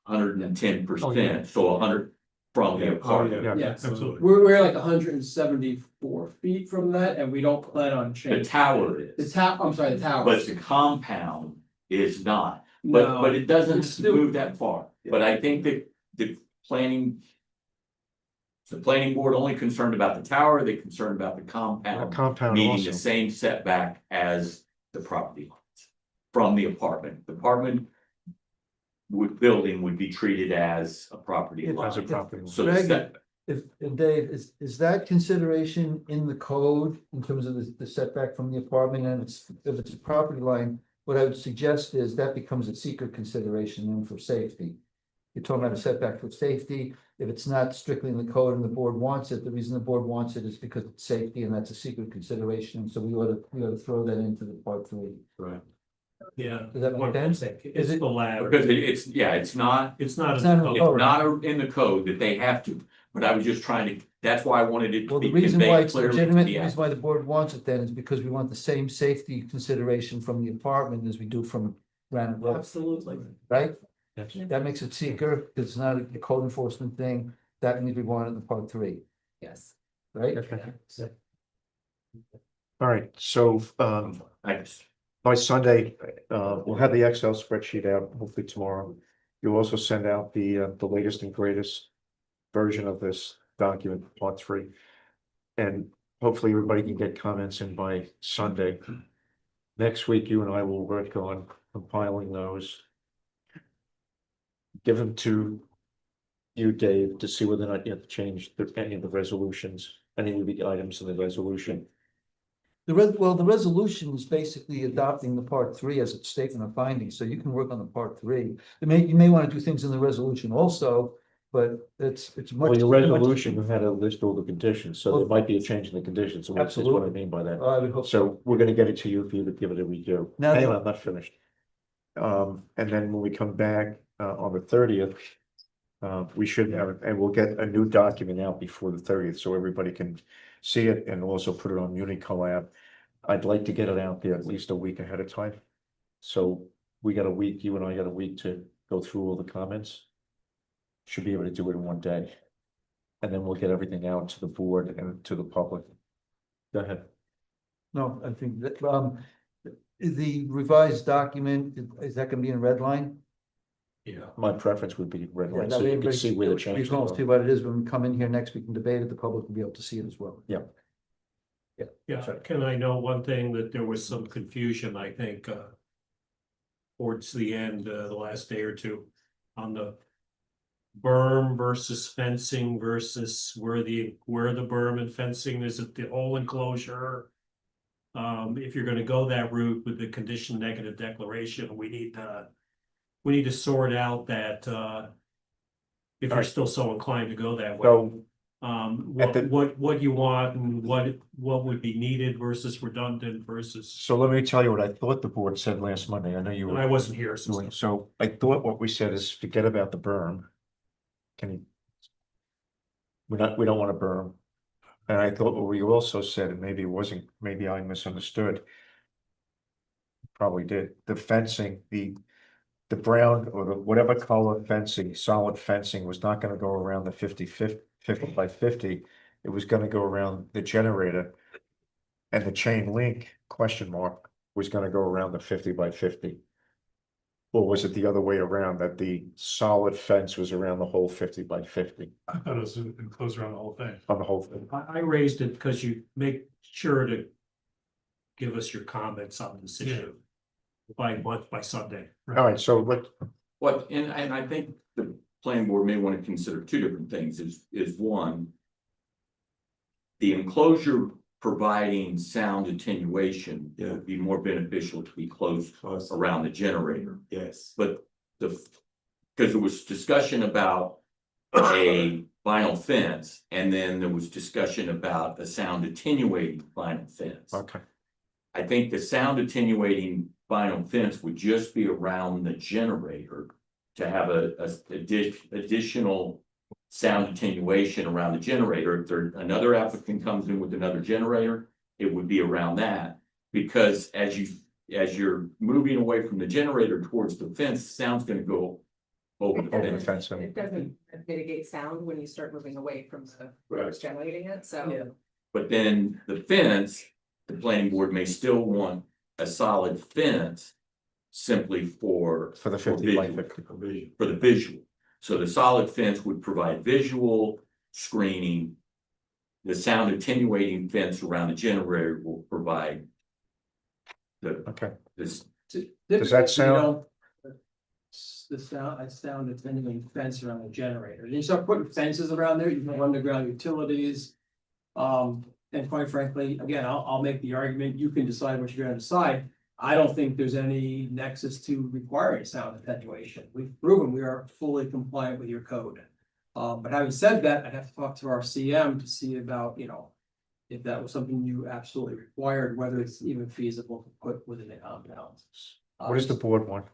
110%, so 100 from the apartment. Yeah, Absolutely. we're like 174 feet from that, and we don't plan on The changing. tower The is, I'm sorry, the tower. but the compound is not, No, but it doesn't it's still- move that far, but I think that the planning. The planning board only concerned about the tower, they're concerned about the compound. Compound Meeting also. the same setback as the property lines from the apartment. The apartment building would be treated as a property line. As a property line. So the Greg, set, and Dave, is that consideration in the code in terms of the setback from the apartment, and if it's a property line? What I would suggest is that becomes a secret consideration then for safety. You're talking about a setback for safety. If it's not strictly in the code and the board wants it, the reason the board wants it is because it's safety, and that's a secret consideration. So we ought to throw that into the part 3. right, Yeah. Does that make sense? It's it- allowed. because it's, yeah, it's not. It's not. It's not in the code. code. It's not in the code that they have to, but I was just trying to, that's why I wanted it to Well, the be reason why conveyed it's clearly to legitimate, the the reason why the board wants it then is because we want the same safety consideration from the apartment as we do from Granite Road, Absolutely. right? Yes. That makes it seeker, because it's not a code enforcement thing. That means we want it in part 3, Yes. right? Okay. All right, so, Thanks. by Sunday, we'll have the Excel spreadsheet out, hopefully tomorrow. You'll also send out the latest and greatest version of this document, part 3. And hopefully everybody can get comments in by Sunday. Next week, you and I will work on compiling those. Give them to you, Dave, to see whether or not you have to change any of the resolutions, any of the items in the resolution. The resolution is basically adopting the part 3 as its statement of findings, so you can work on the part 3. You may want to do things in the resolution also, but it's much. Well, your resolution, you had to list all the conditions, so there might be a change in the conditions, so that's what I Absolutely. mean by that. I would hope So we're gonna get it to you for you to give it a redo. Now- Anyway, I'm not finished. And then when we come back, on the 30th, we should have, and we'll get a new document out before the 30th, so everybody can see it and also put it on Unicolab. I'd like to get it out there at least a week ahead of time. So we got a week, you and I got a week to go through all the comments. Should be able to do it in one day. And then we'll get everything out to the board and to the public. Go ahead. No, I think that, the revised document, is that gonna be in red line? Yeah. My preference would be red Yeah, line, that so way you can everybody- see where the We changes can all see are. what it is when we come in here next week and debate it, the public will be able to see it as well. Yeah. Yeah, can I know one thing, that there was some confusion, I think, towards the end, the last day or two, on the berm versus fencing versus where the berm and fencing, is it the whole enclosure? If you're gonna go that route with the condition negative declaration, we need to sort out that, if you're still so inclined to go that way. So What you want and what would be needed versus redundant versus. So let me tell you what I thought the board said last Monday. I know you were. And I wasn't here, so. So I thought what we said is forget about the berm. Can you? We don't want a berm. And I thought what we also said, and maybe it wasn't, maybe I misunderstood. Probably did, the fencing, the brown or the whatever color fencing, solid fencing was not gonna go around the 50 by 50. It was gonna go around the generator. And the chain link, question mark, was gonna go around the 50 by 50. Or was it the other way around, that the solid fence was around the whole 50 by 50 I thought it was enclosed around the whole thing. on the whole thing? I raised it because you make sure to give us your comments on this issue by Sunday. All right, so And I think the planning board may want to consider 2 different things, is one. The enclosure providing sound attenuation would be more beneficial to be close around the generator. Yes. But because there was discussion about a vinyl fence, and then there was discussion about a sound attenuating vinyl fence. Okay. I think the sound attenuating vinyl fence would just be around the generator to have a additional sound attenuation around the generator. If there another applicant comes in with another generator, it would be around that. Because as you're moving away from the generator towards the fence, sound's gonna go over the fence. It doesn't mitigate sound when you start moving away from the, Right. what's generating it, so. But then the fence, the planning board may still want a solid fence simply for the 50 by visual, 50. for the visual. So the solid fence would provide visual screening. The sound attenuating fence around the generator will provide this. Does that sound? The sound attenuating fence around the generator. And you start putting fences around there, you have underground utilities. And quite frankly, again, I'll make the argument, you can decide what you're gonna decide. I don't think there's any nexus to requiring sound attenuation. We've proven we are fully compliant with your code. But having said that, I'd have to talk to our CM to see about, if that was something you absolutely required, whether it's even feasible to put within the compound. What does the board want?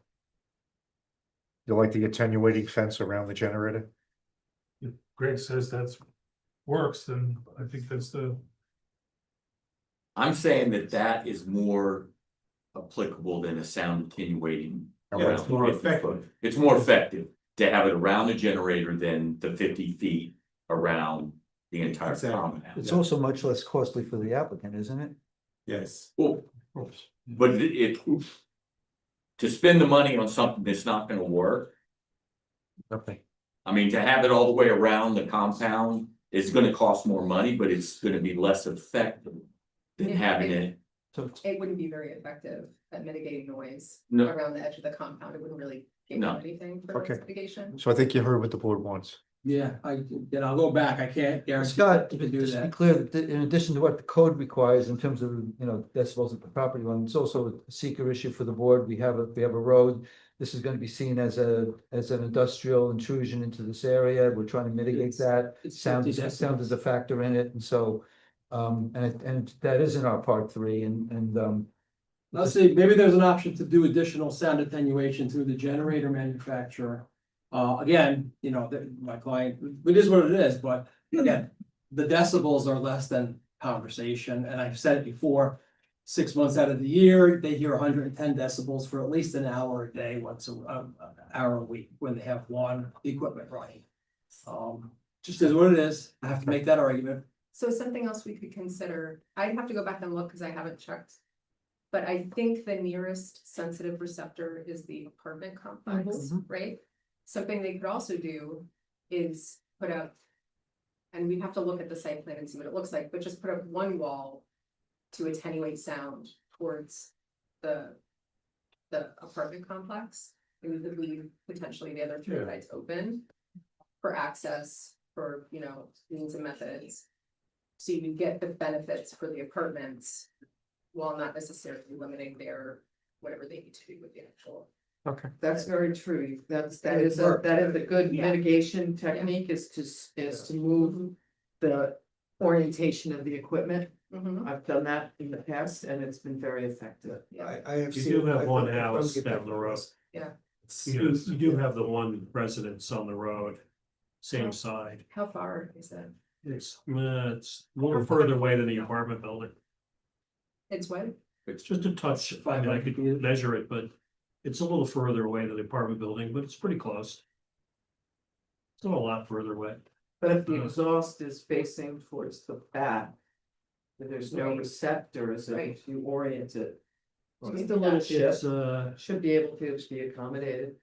You like the attenuating fence around the generator? If Greg says that's works, then I think that's I'm saying that is more applicable than a sound attenuating. Yeah, it's more effective. It's more effective to have it around the generator than the 50 feet around the entire compound. It's also much less costly for the applicant, isn't it? Yes. Well, but to spend the money on something that's not gonna work, Okay. I mean, to have it all the way around the compound is gonna cost more money, but it's gonna be less effective than having it. So It wouldn't be very effective at mitigating noise No. around the edge of the compound. It wouldn't really give you No. anything for Okay. noise mitigation. So I think you heard what the board wants. Yeah, then I'll go back, I can't guarantee. Scott, you can do just to be that. clear, that in addition to what the code requires in terms of, decibels at the property line, it's also a seeker issue for the board. We have a road. This is gonna be seen as an industrial intrusion into this area. We're trying to mitigate that. It's Sound 50 decibels. is a factor in it, and so, and that is in our part 3, and. Let's see, maybe there's an option to do additional sound attenuation through the generator manufacturer. Again, my client, it is what it is, but again, the decibels are less than conversation, and I've said it before. 6 months out of the year, they hear 110 decibels for at least an hour a day, once an hour a week, when they have one equipment running. Just is what it is, I have to make that argument. So something else we could consider, I'd have to go back and look because I haven't checked. But I think the nearest sensitive receptor is the apartment complex, right? Something they could also do is put up. And we'd have to look at the site plan and see what it looks like, but just put up one wall to attenuate sound towards the apartment complex. And we could leave potentially the other 3 sites open for access, for, means and methods. So you can get the benefits for the apartments while not necessarily limiting their, whatever they need to do with the actual. Okay. That's very true. That It is worked. a good Yeah. mitigation technique is to move the orientation of the equipment. I've done that in the past and it's been very effective. I have You seen. do have I one don't house get down that the road. close. Yeah. You do have the one residence on the road, same side. How far is it? It's a little further away than the apartment building. It's what? It's just a touch. I mean, I could measure it, but it's a little further away than the apartment building, but it's pretty close. It's not a lot further away. But if the exhaust is facing towards the back, then there's no receptors, and if you orient it. Just a little shift, should be able to be accommodated.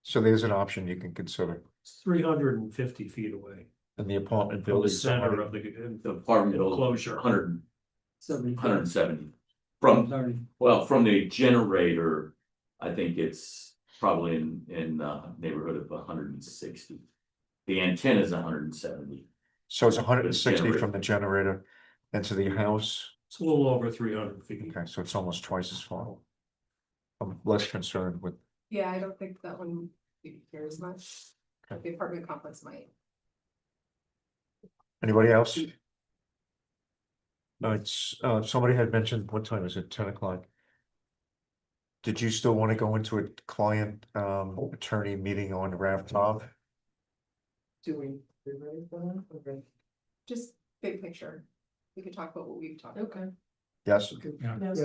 So there's an option you can consider. It's 350 feet away In the apartment from the building. center of The the apartment building, enclosure. 170. From the generator, I think it's probably in neighborhood of 160. The antenna is 170. So it's 160 from the generator into the house. It's a little over 300 feet. Okay, so it's almost twice as far. I'm less concerned with, Yeah, I don't think that one would care as much. Okay. The apartment complex might. anybody else? No, somebody had mentioned, what time is it, 10 o'clock? Did you still want to go into a client attorney meeting on Rav? Do we ready for that? Okay. Just big picture. We could talk about what we've talked about. Okay. Yes, Yes.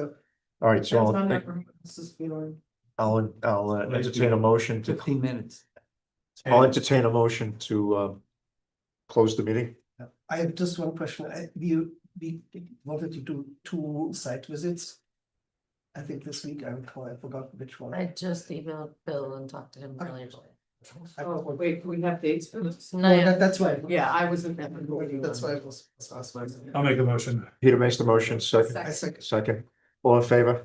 all right, so That's my I'll number. This is feeling. entertain a motion to, 15 minutes. I'll entertain a motion to close the meeting. I have just one question. We wanted to do 2 site visits. I think this week, I forgot which one. I just emailed Bill and talked to him earlier today. Oh, wait, we have dates for this? No, yeah. That's why. Yeah, I wasn't. That's why I was asking. I'll make a motion. Peter makes the motion, second, Second. second, all in favor?